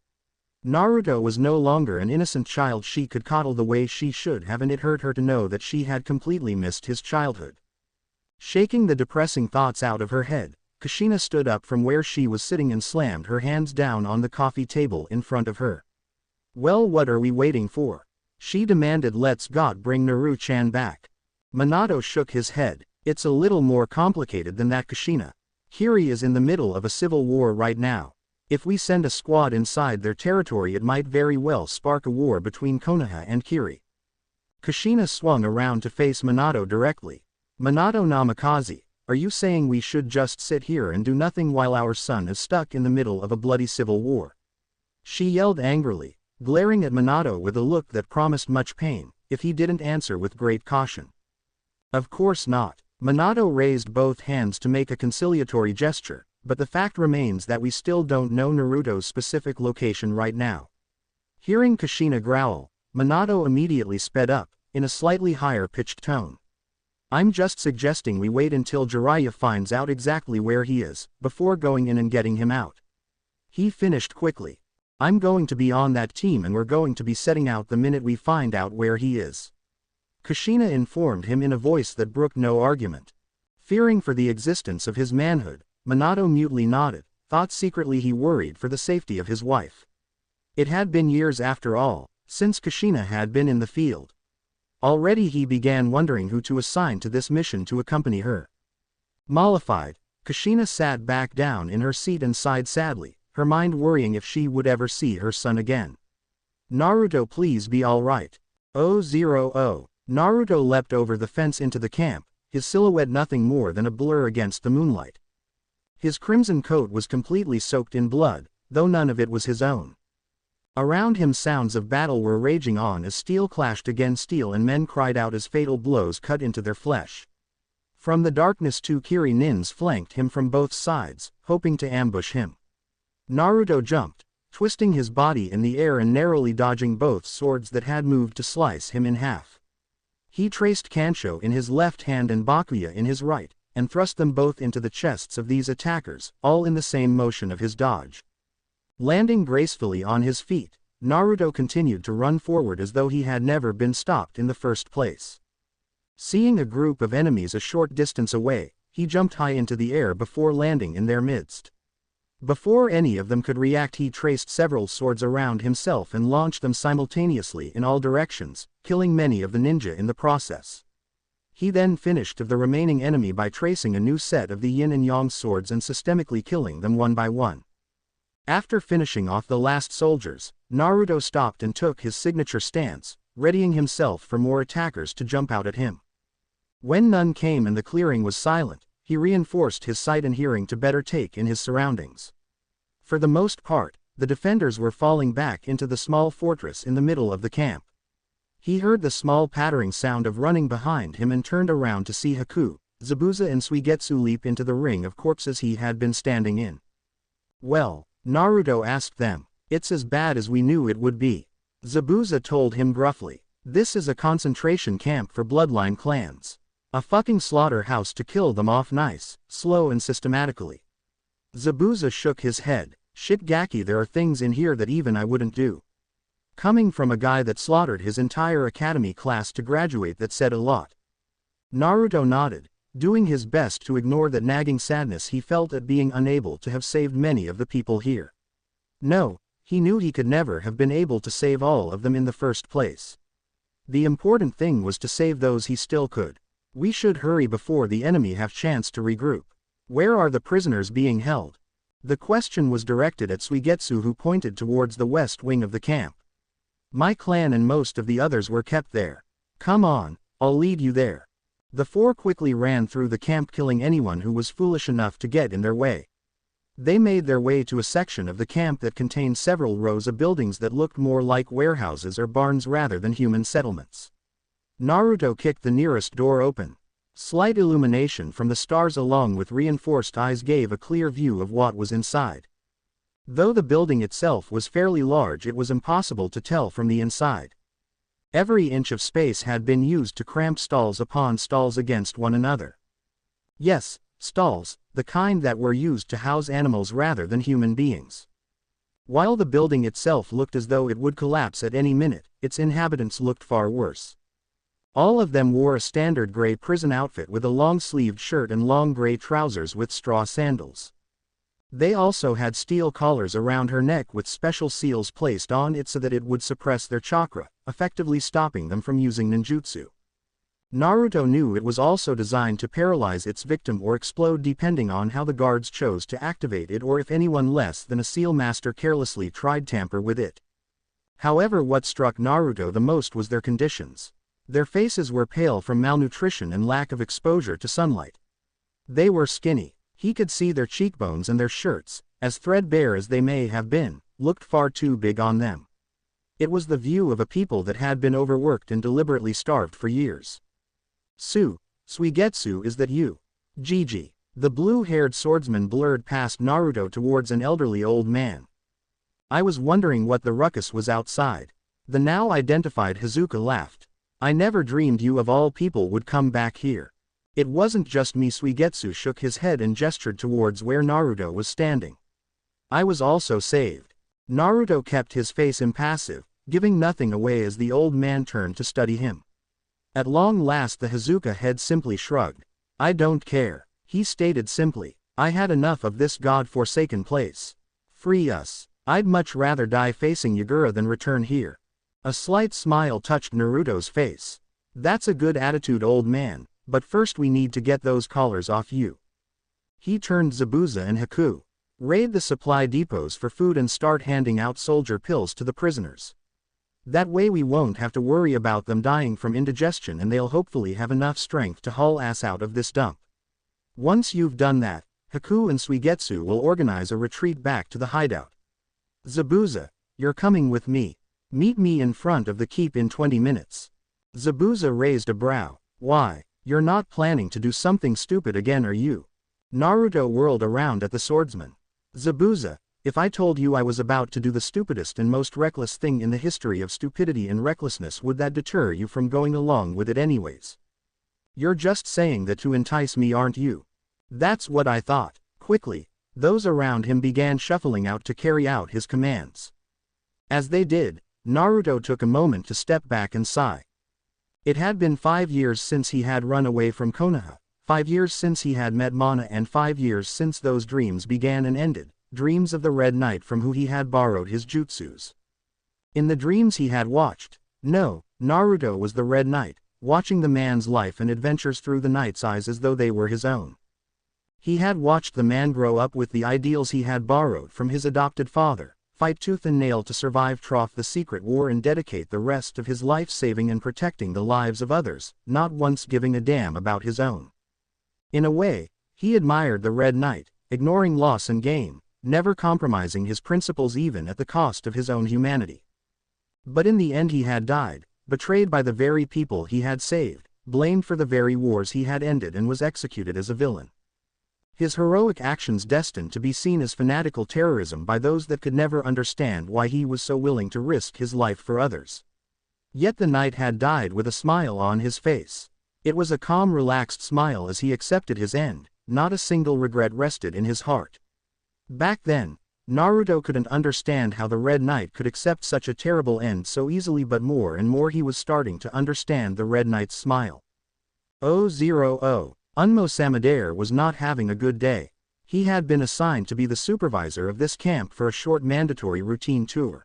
Speaker 1: Naruto was no longer an innocent child she could coddle the way she should have, and it hurt her to know that she had completely missed his childhood. Shaking the depressing thoughts out of her head, Kushina stood up from where she was sitting and slammed her hands down on the coffee table in front of her. Well, what are we waiting for? She demanded. Let's God bring Naru-chan back. Minato shook his head. It's a little more complicated than that, Kushina. Kiri is in the middle of a civil war right now. If we send a squad inside their territory, it might very well spark a war between Konoha and Kiri. Kushina swung around to face Minato directly. Minato Namikaze, are you saying we should just sit here and do nothing while our son is stuck in the middle of a bloody civil war? She yelled angrily. glaring at Minato with a look that promised much pain, if he didn't answer with great caution. Of course not. Minato raised both hands to make a conciliatory gesture, but the fact remains that we still don't know Naruto's specific location right now. Hearing Kushina growl, Minato immediately sped up, in a slightly higher-pitched tone. I'm just suggesting we wait until Jiraiya finds out exactly where he is, before going in and getting him out. He finished quickly. I'm going to be on that team and we're going to be setting out the minute we find out where he is. Kushina informed him in a voice that brooked no argument. Fearing for the existence of his manhood, Minato mutely nodded, thought secretly he worried for the safety of his wife. It had been years after all, since Kushina had been in the field. Already he began wondering who to assign to this mission to accompany her. Mollified, Kushina sat back down in her seat and sighed sadly, her mind worrying if she would ever see her son again. Naruto, please be alright. 000. Naruto leapt over the fence into the camp, his silhouette nothing more than a blur against the moonlight. His crimson coat was completely soaked in blood, though none of it was his own. Around him sounds of battle were raging on as steel clashed against steel and men cried out as fatal blows cut into their flesh. From the darkness two Kirinins flanked him from both sides, hoping to ambush him. Naruto jumped, twisting his body in the air and narrowly dodging both swords that had moved to slice him in half. He traced Kansho in his left hand and Bakuya in his right, and thrust them both into the chests of these attackers, all in the same motion of his dodge. Landing gracefully on his feet, Naruto continued to run forward as though he had never been stopped in the first place. Seeing a group of enemies a short distance away, he jumped high into the air before landing in their midst. Before any of them could react, he traced several swords around himself and launched them simultaneously in all directions, killing many of the ninja in the process. He then finished of the remaining enemy by tracing a new set of the yin and yang swords and systemically killing them one by one. After finishing off the last soldiers, Naruto stopped and took his signature stance, readying himself for more attackers to jump out at him. When none came and the clearing was silent, he reinforced his sight and hearing to better take in his surroundings. For the most part, the defenders were falling back into the small fortress in the middle of the camp. He heard the small pattering sound of running behind him and turned around to see Haku, Zabuza and Suigetsu leap into the ring of corpses he had been standing in. Well, Naruto asked them, it's as bad as we knew it would be. Zabuza told him gruffly, this is a concentration camp for bloodline clans. A fucking slaughterhouse to kill them off nice, slow and systematically. Zabuza shook his head, shit Gaki, there are things in here that even I wouldn't do. Coming from a guy that slaughtered his entire academy class to graduate, that said a lot. Naruto nodded, doing his best to ignore that nagging sadness he felt at being unable to have saved many of the people here. No, he knew he could never have been able to save all of them in the first place. The important thing was to save those he still could. We should hurry before the enemy have chance to regroup. Where are the prisoners being held? The question was directed at Suigetsu, who pointed towards the west wing of the camp. My clan and most of the others were kept there. Come on, I'll lead you there. The four quickly ran through the camp, killing anyone who was foolish enough to get in their way. They made their way to a section of the camp that contained several rows of buildings that looked more like warehouses or barns rather than human settlements. Naruto kicked the nearest door open. Slight illumination from the stars along with reinforced eyes gave a clear view of what was inside. Though the building itself was fairly large, it was impossible to tell from the inside. Every inch of space had been used to cramp stalls upon stalls against one another. Yes, stalls, the kind that were used to house animals rather than human beings. While the building itself looked as though it would collapse at any minute, its inhabitants looked far worse. All of them wore a standard gray prison outfit with a long-sleeved shirt and long gray trousers with straw sandals. They also had steel collars around her neck with special seals placed on it so that it would suppress their chakra, effectively stopping them from using ninjutsu. Naruto knew it was also designed to paralyze its victim or explode depending on how the guards chose to activate it, or if anyone less than a seal master carelessly tried tamper with it. However, what struck Naruto the most was their conditions. Their faces were pale from malnutrition and lack of exposure to sunlight. They were skinny. He could see their cheekbones, and their shirts, as threadbare as they may have been, looked far too big on them. It was the view of a people that had been overworked and deliberately starved for years. Suigetsu, is that you? Gigi. The blue-haired swordsman blurred past Naruto towards an elderly old man. I was wondering what the ruckus was outside. The now identified Hazuka laughed. I never dreamed you of all people would come back here. It wasn't just me. Suigetsu shook his head and gestured towards where Naruto was standing. I was also saved. Naruto kept his face impassive, giving nothing away as the old man turned to study him. At long last the Hazuka head simply shrugged. I don't care, he stated simply. I had enough of this god-forsaken place. Free us. I'd much rather die facing Yagura than return here. A slight smile touched Naruto's face. That's a good attitude, old man, but first we need to get those collars off you. He turned Zabuza and Haku. Raid the supply depots for food and start handing out soldier pills to the prisoners. That way we won't have to worry about them dying from indigestion and they'll hopefully have enough strength to haul ass out of this dump. Once you've done that, Haku and Suigetsu will organize a retreat back to the hideout. Zabuza, you're coming with me. Meet me in front of the keep in 20 minutes. Zabuza raised a brow. Why, you're not planning to do something stupid again, are you? Naruto whirled around at the swordsman. Zabuza, if I told you I was about to do the stupidest and most reckless thing in the history of stupidity and recklessness, would that deter you from going along with it anyways? You're just saying that to entice me, aren't you? That's what I thought. Quickly, those around him began shuffling out to carry out his commands. As they did, Naruto took a moment to step back and sigh. It had been 5 years since he had run away from Konoha, 5 years since he had met Mana, and 5 years since those dreams began and ended, dreams of the Red Knight from who he had borrowed his jutsus. In the dreams he had watched, no, Naruto was the Red Knight, watching the man's life and adventures through the knight's eyes as though they were his own. He had watched the man grow up with the ideals he had borrowed from his adopted father, fight tooth and nail to survive the secret war, and dedicate the rest of his life saving and protecting the lives of others, not once giving a damn about his own. In a way, he admired the Red Knight, ignoring loss and gain, never compromising his principles even at the cost of his own humanity. But in the end he had died, betrayed by the very people he had saved, blamed for the very wars he had ended, and was executed as a villain. His heroic actions destined to be seen as fanatical terrorism by those that could never understand why he was so willing to risk his life for others. Yet the knight had died with a smile on his face. It was a calm, relaxed smile as he accepted his end, not a single regret rested in his heart. Back then, Naruto couldn't understand how the Red Knight could accept such a terrible end so easily, but more and more he was starting to understand the Red Knight's smile. 0-0. Unmo Samadare was not having a good day. He had been assigned to be the supervisor of this camp for a short mandatory routine tour.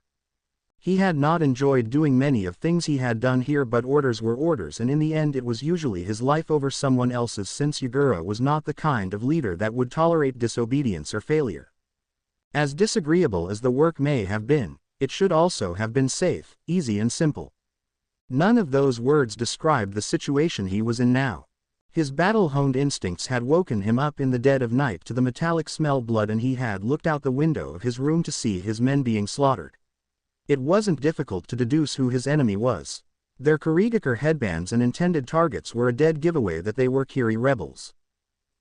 Speaker 1: He had not enjoyed doing many of things he had done here, but orders were orders, and in the end it was usually his life over someone else's, since Yagura was not the kind of leader that would tolerate disobedience or failure. As disagreeable as the work may have been, it should also have been safe, easy and simple. None of those words described the situation he was in now. His battle-honed instincts had woken him up in the dead of night to the metallic smell blood, and he had looked out the window of his room to see his men being slaughtered. It wasn't difficult to deduce who his enemy was. Their Kurigakure headbands and intended targets were a dead giveaway that they were Kiri rebels.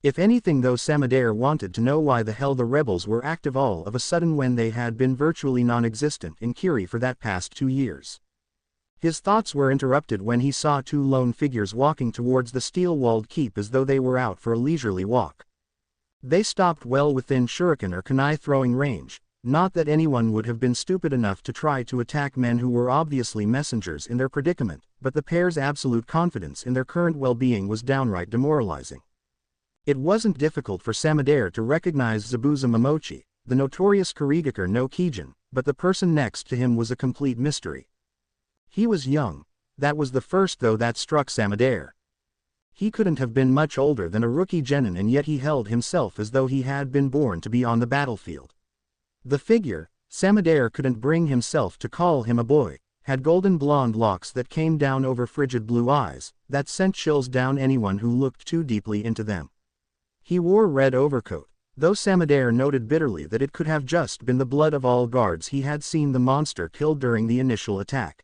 Speaker 1: If anything though, Samadare wanted to know why the hell the rebels were active all of a sudden when they had been virtually non-existent in Kiri for that past 2 years. His thoughts were interrupted when he saw 2 lone figures walking towards the steel-walled keep as though they were out for a leisurely walk. They stopped well within shuriken or kunai throwing range, not that anyone would have been stupid enough to try to attack men who were obviously messengers in their predicament, but the pair's absolute confidence in their current well-being was downright demoralizing. It wasn't difficult for Samadare to recognize Zabuza Momochi, the notorious Kurigakure no Kijin, but the person next to him was a complete mystery. He was young. That was the first though that struck Samadare. He couldn't have been much older than a rookie genin, and yet he held himself as though he had been born to be on the battlefield. The figure, Samadare couldn't bring himself to call him a boy, had golden blonde locks that came down over frigid blue eyes, that sent chills down anyone who looked too deeply into them. He wore red overcoat, though Samadare noted bitterly that it could have just been the blood of all guards he had seen the monster killed during the initial attack.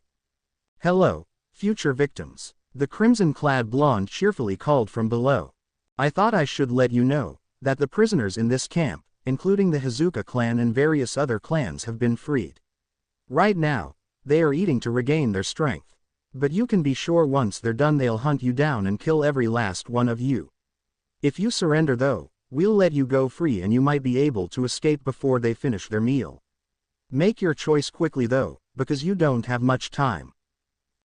Speaker 1: "Hello, future victims," the crimson-clad blonde cheerfully called from below. "I thought I should let you know that the prisoners in this camp, including the Hazuka clan and various other clans, have been freed. Right now, they are eating to regain their strength. But you can be sure once they're done they'll hunt you down and kill every last one of you. If you surrender though, we'll let you go free and you might be able to escape before they finish their meal. Make your choice quickly though, because you don't have much time."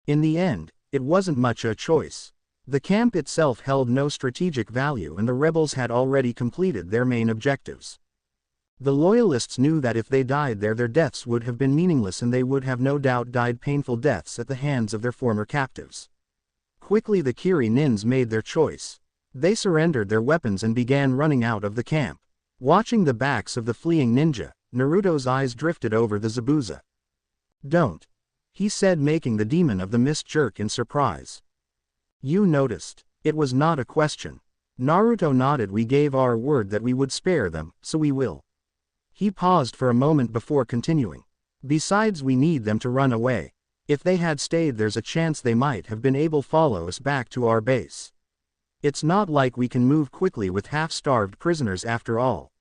Speaker 1: In the end, it wasn't much a choice. The camp itself held no strategic value and the rebels had already completed their main objectives. The loyalists knew that if they died there their deaths would have been meaningless and they would have no doubt died painful deaths at the hands of their former captives. Quickly the Kiri nins made their choice. They surrendered their weapons and began running out of the camp. Watching the backs of the fleeing ninja, Naruto's eyes drifted over the Zabuza. "Don't," he said, making the demon of the mist jerk in surprise. "You noticed." It was not a question. Naruto nodded. "We gave our word that we would spare them, so we will." He paused for a moment before continuing. "Besides, we need them to run away. If they had stayed there's a chance they might have been able to follow us back to our base. It's not like we can move quickly with half-starved prisoners after all.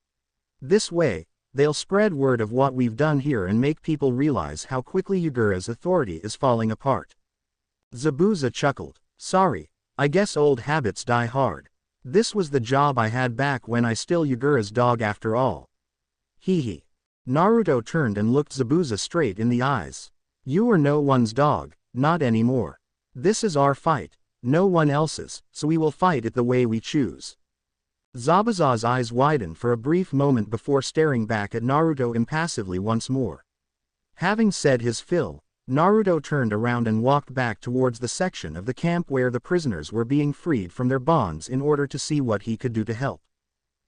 Speaker 1: This way, they'll spread word of what we've done here and make people realize how quickly Yagura's authority is falling apart." Zabuza chuckled. "Sorry, I guess old habits die hard. This was the job I had back when I still Yagura's dog after all." Hee. Naruto turned and looked Zabuza straight in the eyes. "You are no one's dog, not anymore. This is our fight, no one else's, so we will fight it the way we choose." Zabuza's eyes widened for a brief moment before staring back at Naruto impassively once more. Having said his fill, Naruto turned around and walked back towards the section of the camp where the prisoners were being freed from their bonds in order to see what he could do to help.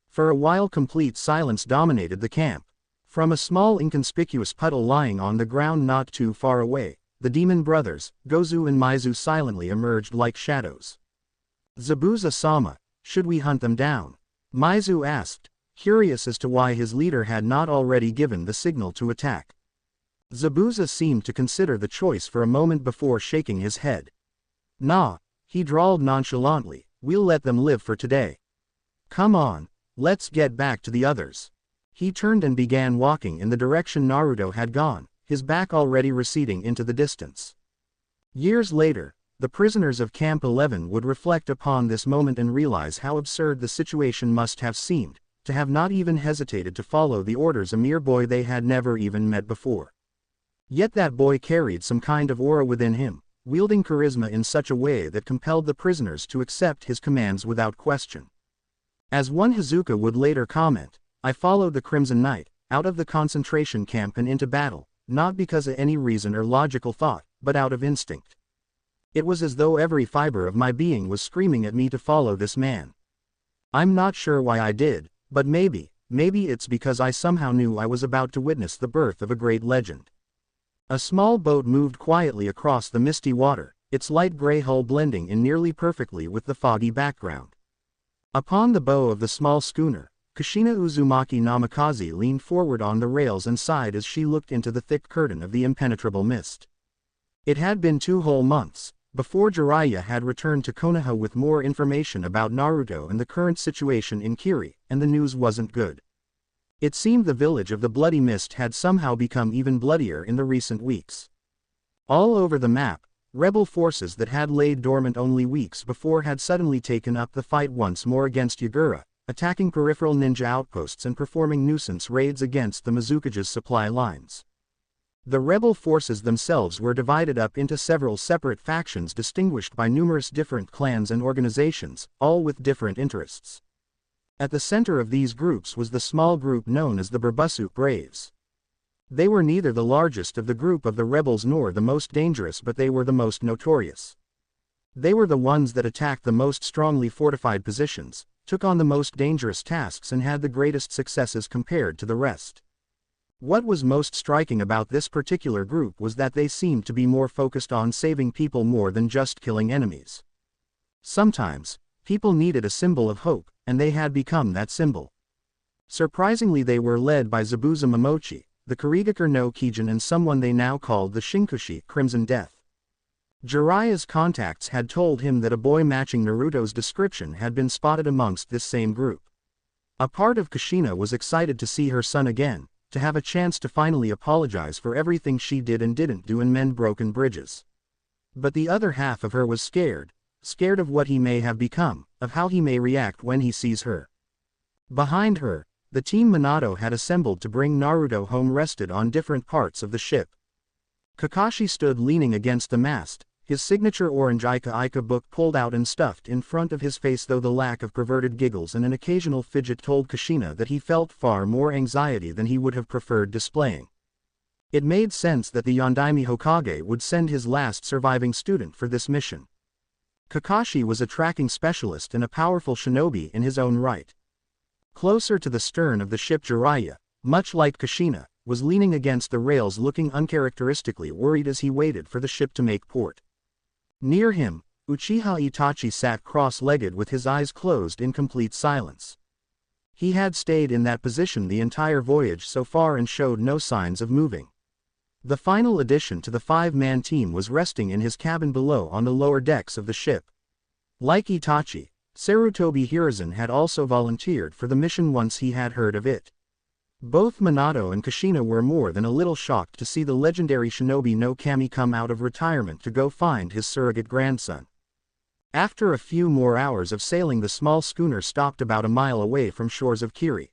Speaker 1: For a while complete silence dominated the camp. From a small inconspicuous puddle lying on the ground not too far away, the demon brothers, Gozu and Maizu, silently emerged like shadows. "Zabuza-sama, should we hunt them down?" Maizu asked, curious as to why his leader had not already given the signal to attack. Zabuza seemed to consider the choice for a moment before shaking his head. "Nah," he drawled nonchalantly, "we'll let them live for today. Come on, let's get back to the others." He turned and began walking in the direction Naruto had gone, his back already receding into the distance. Years later, the prisoners of Camp 11 would reflect upon this moment and realize how absurd the situation must have seemed, to have not even hesitated to follow the orders a mere boy they had never even met before. Yet that boy carried some kind of aura within him, wielding charisma in such a way that compelled the prisoners to accept his commands without question. As one Hazuka would later comment, "I followed the Crimson Knight, out of the concentration camp and into battle, not because of any reason or logical thought, but out of instinct. It was as though every fiber of my being was screaming at me to follow this man. I'm not sure why I did, but maybe it's because I somehow knew I was about to witness the birth of a great legend." A small boat moved quietly across the misty water, its light gray hull blending in nearly perfectly with the foggy background. Upon the bow of the small schooner, Kushina Uzumaki Namikaze leaned forward on the rails and sighed as she looked into the thick curtain of the impenetrable mist. It had been 2 whole months before Jiraiya had returned to Konoha with more information about Naruto and the current situation in Kiri, and the news wasn't good. It seemed the village of the Bloody Mist had somehow become even bloodier in the recent weeks. All over the map, rebel forces that had laid dormant only weeks before had suddenly taken up the fight once more against Yagura, attacking peripheral ninja outposts and performing nuisance raids against the Mizukage's supply lines. The rebel forces themselves were divided up into several separate factions distinguished by numerous different clans and organizations, all with different interests. At the center of these groups was the small group known as the Burbusu Braves. They were neither the largest of the group of the rebels nor the most dangerous, but they were the most notorious. They were the ones that attacked the most strongly fortified positions, took on the most dangerous tasks and had the greatest successes compared to the rest. What was most striking about this particular group was that they seemed to be more focused on saving people more than just killing enemies. Sometimes, people needed a symbol of hope, and they had become that symbol. Surprisingly, they were led by Zabuza Momochi, the Kurigakure no Kijin, and someone they now called the Shinkushi, Crimson Death. Jiraiya's contacts had told him that a boy matching Naruto's description had been spotted amongst this same group. A part of Kushina was excited to see her son again, to have a chance to finally apologize for everything she did and didn't do and mend broken bridges. But the other half of her was scared of what he may have become, of how he may react when he sees her. Behind her, the team Minato had assembled to bring Naruto home rested on different parts of the ship. Kakashi stood leaning against the mast, his signature orange Ika book pulled out and stuffed in front of his face, though the lack of perverted giggles and an occasional fidget told Kushina that he felt far more anxiety than he would have preferred displaying. It made sense that the Yondaime Hokage would send his last surviving student for this mission. Kakashi was a tracking specialist and a powerful shinobi in his own right. Closer to the stern of the ship, Jiraiya, much like Kushina, was leaning against the rails, looking uncharacteristically worried as he waited for the ship to make port. Near him, Uchiha Itachi sat cross-legged with his eyes closed in complete silence. He had stayed in that position the entire voyage so far and showed no signs of moving. The final addition to the 5-man team was resting in his cabin below on the lower decks of the ship. Like Itachi, Sarutobi Hiruzen had also volunteered for the mission once he had heard of it. Both Minato and Kushina were more than a little shocked to see the legendary shinobi no Kami come out of retirement to go find his surrogate grandson. After a few more hours of sailing, the small schooner stopped about a mile away from shores of Kiri.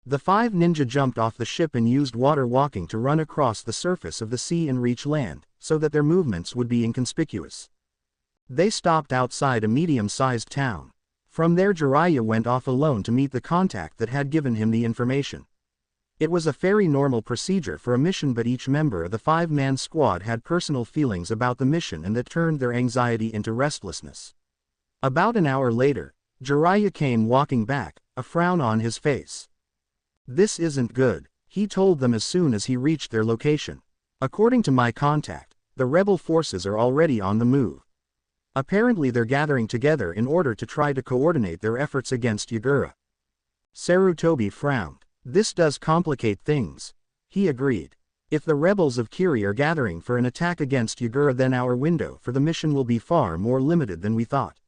Speaker 1: The 5 ninja jumped off the ship and used water walking to run across the surface of the sea and reach land, so that their movements would be inconspicuous. They stopped outside a medium-sized town. From there, Jiraiya went off alone to meet the contact that had given him the information. It was a very normal procedure for a mission, but each member of the 5-man squad had personal feelings about the mission and that turned their anxiety into restlessness. About an hour later, Jiraiya came walking back, a frown on his face. "This isn't good," he told them as soon as he reached their location. "According to my contact, the rebel forces are already on the move. Apparently they're gathering together in order to try to coordinate their efforts against Yagura." Sarutobi frowned. "This does complicate things," he agreed. "If the rebels of Kiri are gathering for an attack against Yagura, then our window for the mission will be far more limited than we thought.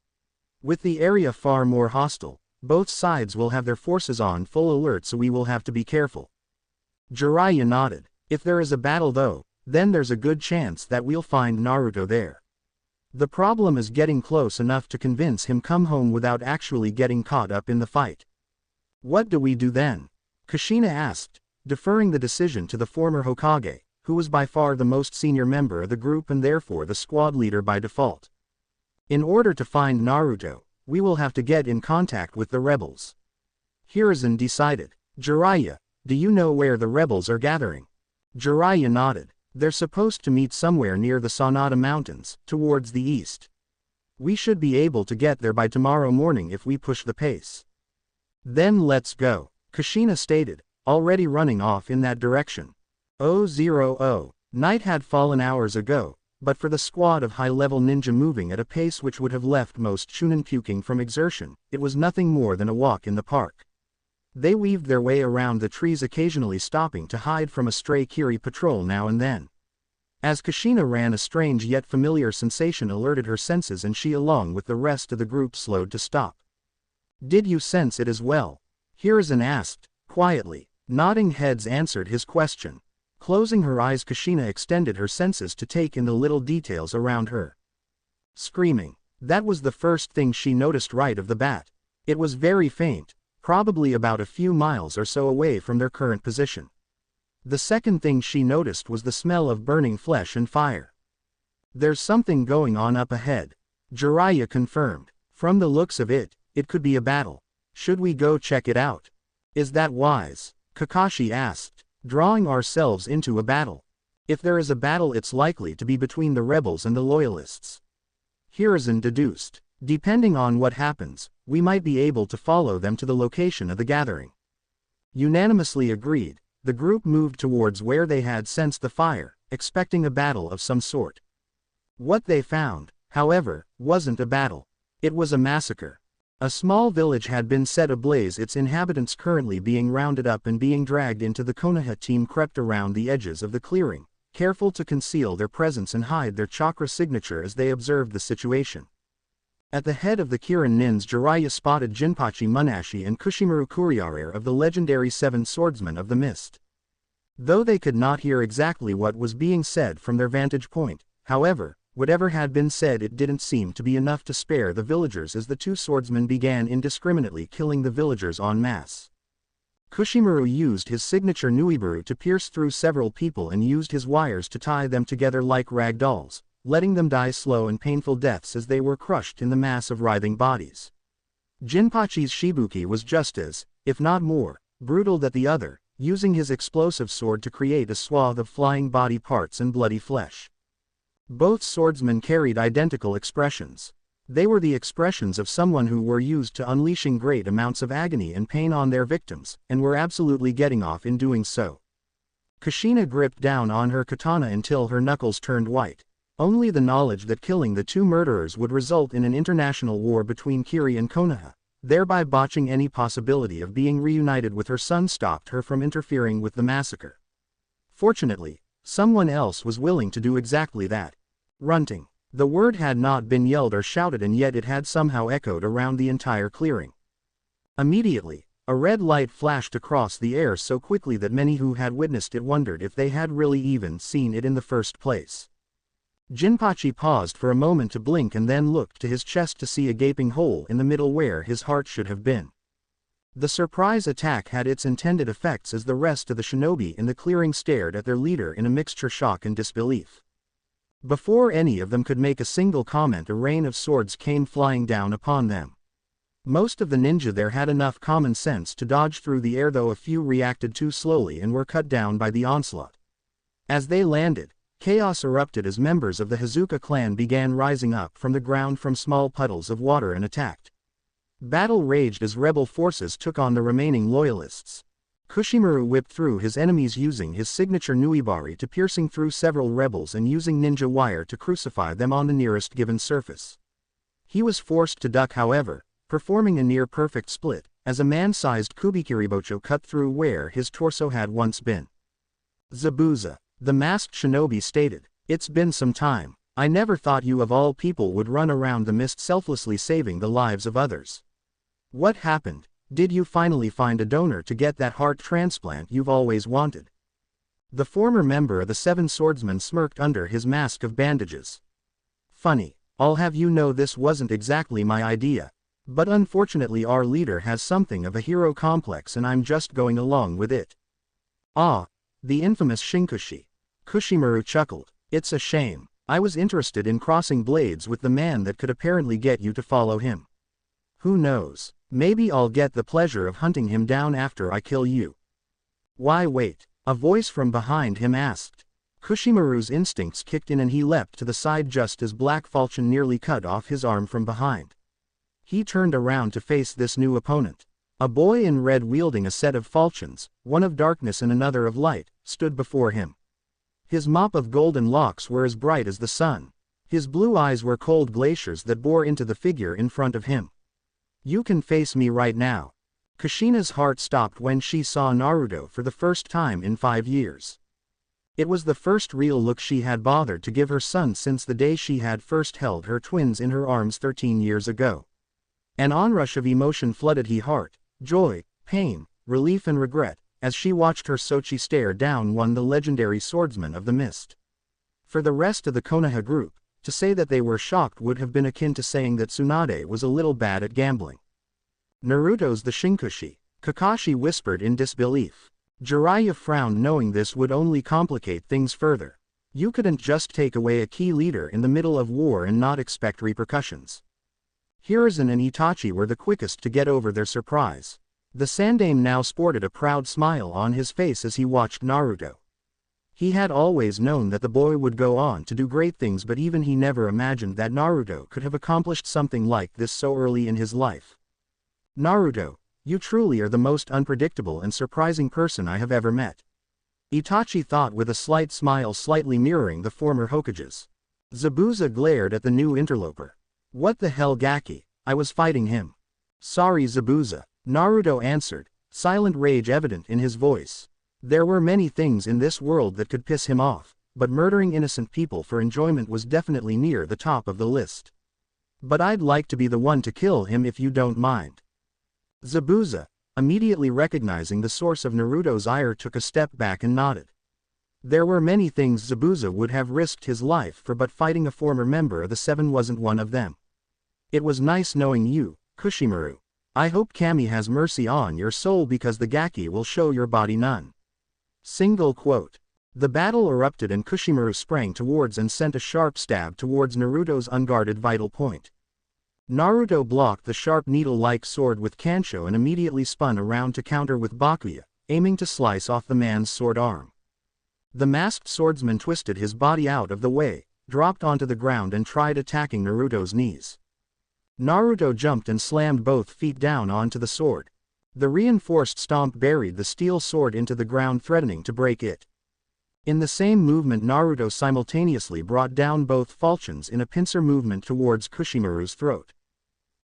Speaker 1: With the area far more hostile, both sides will have their forces on full alert, so we will have to be careful." Jiraiya nodded. "If there is a battle though, then there's a good chance that we'll find Naruto there. The problem is getting close enough to convince him come home without actually getting caught up in the fight." "What do we do then?" Kushina asked, deferring the decision to the former Hokage, who was by far the most senior member of the group and therefore the squad leader by default. "In order to find Naruto, we will have to get in contact with the rebels." Hiruzen decided. "Jiraiya, do you know where the rebels are gathering?" Jiraiya nodded. "They're supposed to meet somewhere near the Sanada Mountains, towards the east. We should be able to get there by tomorrow morning if we push the pace." "Then let's go," Kushina stated, already running off in that direction. 000. Night had fallen hours ago, but for the squad of high-level ninja moving at a pace which would have left most Chunin puking from exertion, it was nothing more than a walk in the park. They weaved their way around the trees, occasionally stopping to hide from a stray Kiri patrol now and then. As Kushina ran, a strange yet familiar sensation alerted her senses, and she along with the rest of the group slowed to stop. "Did you sense it as well?" Hiruzen asked, quietly. Nodding heads answered his question. Closing her eyes, Kushina extended her senses to take in the little details around her. Screaming. That was the first thing she noticed right of the bat. It was very faint, probably about a few miles or so away from their current position. The second thing she noticed was the smell of burning flesh and fire. "There's something going on up ahead," Jiraiya confirmed. "From the looks of it, it could be a battle. Should we go check it out?" "Is that wise?" Kakashi asked. "Drawing ourselves into a battle. If there is a battle, it's likely to be between the rebels and the loyalists." Hiruzen deduced. "Depending on what happens, we might be able to follow them to the location of the gathering." Unanimously agreed, the group moved towards where they had sensed the fire, expecting a battle of some sort. What they found, however, wasn't a battle. It was a massacre. A small village had been set ablaze, its inhabitants currently being rounded up and being dragged into the Konoha team crept around the edges of the clearing, careful to conceal their presence and hide their chakra signature as they observed the situation. At the head of the Kirin Nins, Jiraiya spotted Jinpachi Munashi and Kushimaru Kuriare of the legendary Seven Swordsmen of the Mist. Though they could not hear exactly what was being said from their vantage point, however, whatever had been said, it didn't seem to be enough to spare the villagers as the two swordsmen began indiscriminately killing the villagers en masse. Kushimaru used his signature Nuibaru to pierce through several people and used his wires to tie them together like rag dolls, letting them die slow and painful deaths as they were crushed in the mass of writhing bodies. Jinpachi's Shibuki was just as, if not more, brutal than the other, using his explosive sword to create a swath of flying body parts and bloody flesh. Both swordsmen carried identical expressions. They were the expressions of someone who were used to unleashing great amounts of agony and pain on their victims, and were absolutely getting off in doing so. Kushina gripped down on her katana until her knuckles turned white. Only the knowledge that killing the two murderers would result in an international war between Kiri and Konoha, thereby botching any possibility of being reunited with her son, stopped her from interfering with the massacre. Fortunately, someone else was willing to do exactly that. Runting. The word had not been yelled or shouted, and yet it had somehow echoed around the entire clearing. Immediately, a red light flashed across the air so quickly that many who had witnessed it wondered if they had really even seen it in the first place. Jinpachi paused for a moment to blink and then looked to his chest to see a gaping hole in the middle where his heart should have been. The surprise attack had its intended effects as the rest of the shinobi in the clearing stared at their leader in a mixture shock and disbelief. Before any of them could make a single comment, a rain of swords came flying down upon them. Most of the ninja there had enough common sense to dodge through the air, though a few reacted too slowly and were cut down by the onslaught. As they landed, chaos erupted as members of the Hazuka clan began rising up from the ground from small puddles of water and attacked. Battle raged as rebel forces took on the remaining loyalists. Kushimaru whipped through his enemies using his signature Nuibari to piercing through several rebels and using ninja wire to crucify them on the nearest given surface. He was forced to duck, however, performing a near-perfect split, as a man-sized Kubikiribocho cut through where his torso had once been. Zabuza, the masked shinobi stated, "It's been some time. I never thought you of all people would run around the mist selflessly saving the lives of others. What happened? Did you finally find a donor to get that heart transplant you've always wanted?" The former member of the Seven Swordsmen smirked under his mask of bandages. "Funny, I'll have you know this wasn't exactly my idea. But unfortunately our leader has something of a hero complex and I'm just going along with it." "Ah, the infamous Shinkushi." Kushimaru chuckled. "It's a shame. I was interested in crossing blades with the man that could apparently get you to follow him. Who knows? Maybe I'll get the pleasure of hunting him down after I kill you." "Why wait?" a voice from behind him asked. Kushimaru's instincts kicked in and he leapt to the side just as Black Falchion nearly cut off his arm from behind. He turned around to face this new opponent. A boy in red wielding a set of falchions, one of darkness and another of light, stood before him. His mop of golden locks were as bright as the sun. His blue eyes were cold glaciers that bore into the figure in front of him. "You can face me right now." Kushina's heart stopped when she saw Naruto for the first time in 5 years. It was the first real look she had bothered to give her son since the day she had first held her twins in her arms 13 years ago. An onrush of emotion flooded her heart, joy, pain, relief and regret, as she watched her Sochi stare down the legendary swordsman of the mist. For the rest of the Konoha group, to say that they were shocked would have been akin to saying that Tsunade was a little bad at gambling. "Naruto's the Shinkushi," Kakashi whispered in disbelief. Jiraiya frowned, knowing this would only complicate things further. You couldn't just take away a key leader in the middle of war and not expect repercussions. Hiruzen and Itachi were the quickest to get over their surprise. The Sandaime now sported a proud smile on his face as he watched Naruto. He had always known that the boy would go on to do great things, but even he never imagined that Naruto could have accomplished something like this so early in his life. "Naruto, you truly are the most unpredictable and surprising person I have ever met," Itachi thought with a slight smile slightly mirroring the former Hokage's. Zabuza glared at the new interloper. "What the hell, Gaki? I was fighting him." Sorry Zabuza, Naruto answered, silent rage evident in his voice. There were many things in this world that could piss him off, but murdering innocent people for enjoyment was definitely near the top of the list. But I'd like to be the one to kill him if you don't mind. Zabuza, immediately recognizing the source of Naruto's ire, took a step back and nodded. There were many things Zabuza would have risked his life for, but fighting a former member of the Seven wasn't one of them. It was nice knowing you, Kushimaru. I hope Kami has mercy on your soul because the Gaki will show your body none. Single quote. The battle erupted and Kushimaru sprang towards and sent a sharp stab towards Naruto's unguarded vital point. Naruto blocked the sharp needle-like sword with Kansho and immediately spun around to counter with Bakuya, aiming to slice off the man's sword arm. The masked swordsman twisted his body out of the way, dropped onto the ground and tried attacking Naruto's knees. Naruto jumped and slammed both feet down onto the sword. The reinforced stomp buried the steel sword into the ground, threatening to break it. In the same movement, Naruto simultaneously brought down both falchions in a pincer movement towards Kushimaru's throat.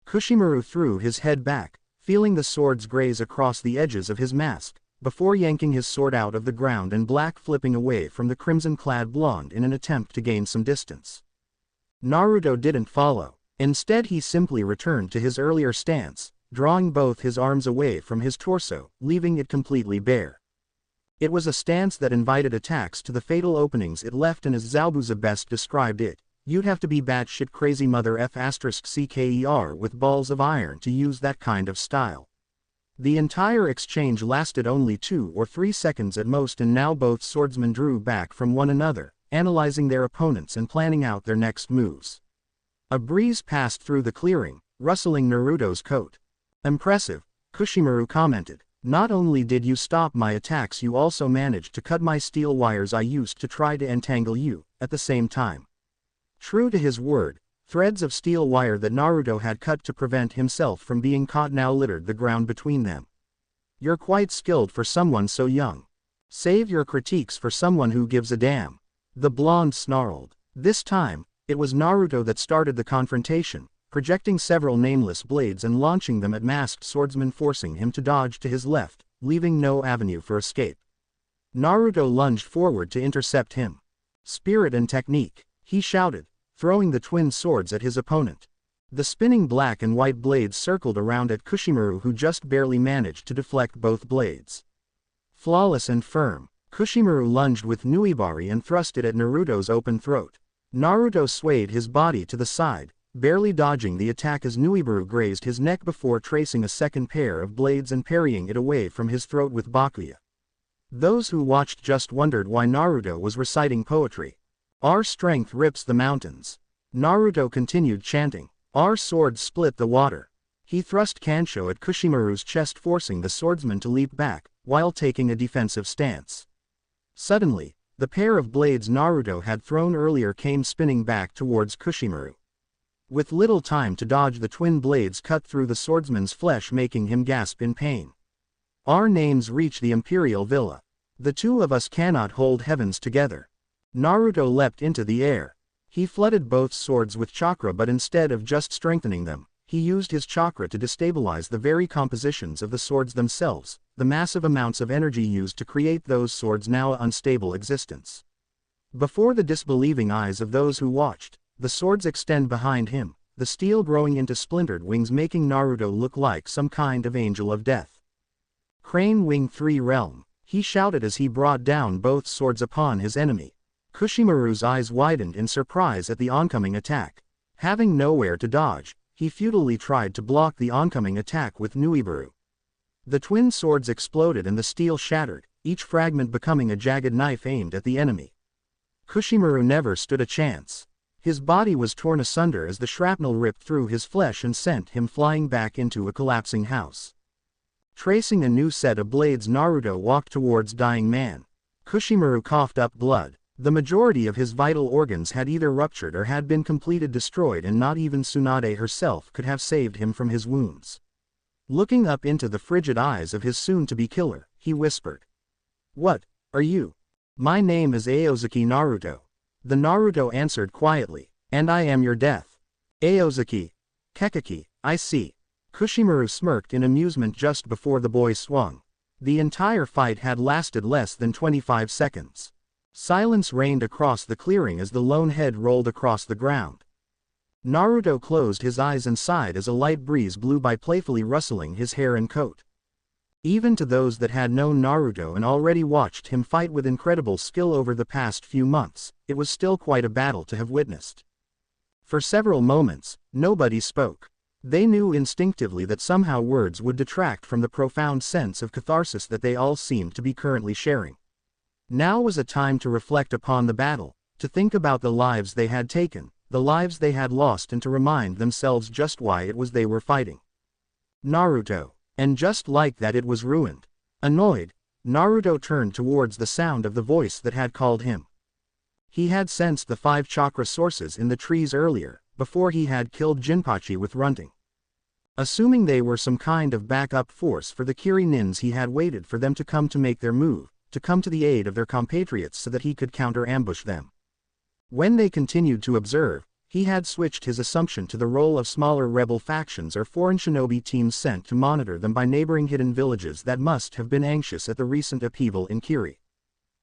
Speaker 1: Kushimaru threw his head back, feeling the swords graze across the edges of his mask, before yanking his sword out of the ground and black flipping away from the crimson-clad blonde in an attempt to gain some distance. Naruto didn't follow. Instead, he simply returned to his earlier stance, drawing both his arms away from his torso, leaving it completely bare. It was a stance that invited attacks to the fatal openings it left, and as Zabuza best described it, you'd have to be batshit crazy mother f***cker with balls of iron to use that kind of style. The entire exchange lasted only 2 or 3 seconds at most, and now both swordsmen drew back from one another, analyzing their opponents and planning out their next moves. A breeze passed through the clearing, rustling Naruto's coat. Impressive, Kushimaru commented. Not only did you stop my attacks, you also managed to cut my steel wires I used to try to entangle you, at the same time. True to his word, threads of steel wire that Naruto had cut to prevent himself from being caught now littered the ground between them. You're quite skilled for someone so young. Save your critiques for someone who gives a damn. The blonde snarled. This time, it was Naruto that started the confrontation, projecting several nameless blades and launching them at masked swordsman, forcing him to dodge to his left, leaving no avenue for escape. Naruto lunged forward to intercept him. Spirit and technique, he shouted, throwing the twin swords at his opponent. The spinning black and white blades circled around at Kushimaru, who just barely managed to deflect both blades. Flawless and firm, Kushimaru lunged with Nuibari and thrust it at Naruto's open throat. Naruto swayed his body to the side, barely dodging the attack as Nuibari grazed his neck before tracing a second pair of blades and parrying it away from his throat with Bakuya. Those who watched just wondered why Naruto was reciting poetry. Our strength rips the mountains. Naruto continued chanting. Our swords split the water. He thrust Kansho at Kushimaru's chest, forcing the swordsman to leap back, while taking a defensive stance. Suddenly, the pair of blades Naruto had thrown earlier came spinning back towards Kushimaru. With little time to dodge, the twin blades cut through the swordsman's flesh, making him gasp in pain. Our names reach the Imperial Villa. The two of us cannot hold heavens together. Naruto leapt into the air. He flooded both swords with chakra, but instead of just strengthening them, he used his chakra to destabilize the very compositions of the swords themselves, the massive amounts of energy used to create those swords' now unstable existence. Before the disbelieving eyes of those who watched, the swords extend behind him, the steel growing into splintered wings, making Naruto look like some kind of angel of death. Crane Wing 3 Realm, he shouted as he brought down both swords upon his enemy. Kushimaru's eyes widened in surprise at the oncoming attack. Having nowhere to dodge, he futilely tried to block the oncoming attack with Nuibari. The twin swords exploded and the steel shattered, each fragment becoming a jagged knife aimed at the enemy. Kushimaru never stood a chance. His body was torn asunder as the shrapnel ripped through his flesh and sent him flying back into a collapsing house. Tracing a new set of blades, Naruto walked towards dying man. Kushimaru coughed up blood. The majority of his vital organs had either ruptured or had been completely destroyed, and not even Tsunade herself could have saved him from his wounds. Looking up into the frigid eyes of his soon-to-be killer, he whispered. What are you? My name is Aozuki Naruto. The Naruto answered quietly. And I am your death. Aozuki. Kekiki, I see. Kushimaru smirked in amusement just before the boy swung. The entire fight had lasted less than 25 seconds. Silence reigned across the clearing as the lone head rolled across the ground. Naruto closed his eyes and sighed as a light breeze blew by, playfully rustling his hair and coat. Even to those that had known Naruto and already watched him fight with incredible skill over the past few months, it was still quite a battle to have witnessed. For several moments, nobody spoke. They knew instinctively that somehow words would detract from the profound sense of catharsis that they all seemed to be currently sharing. Now was a time to reflect upon the battle, to think about the lives they had taken, the lives they had lost, and to remind themselves just why it was they were fighting. Naruto. And just like that it was ruined. Annoyed, Naruto turned towards the sound of the voice that had called him. He had sensed the 5 chakra sources in the trees earlier, before he had killed Jinpachi with runting. Assuming they were some kind of backup force for the Kirinins, he had waited for them to come to make their move, to come to the aid of their compatriots so that he could counter-ambush them. When they continued to observe, he had switched his assumption to the role of smaller rebel factions or foreign shinobi teams sent to monitor them by neighboring hidden villages that must have been anxious at the recent upheaval in Kiri.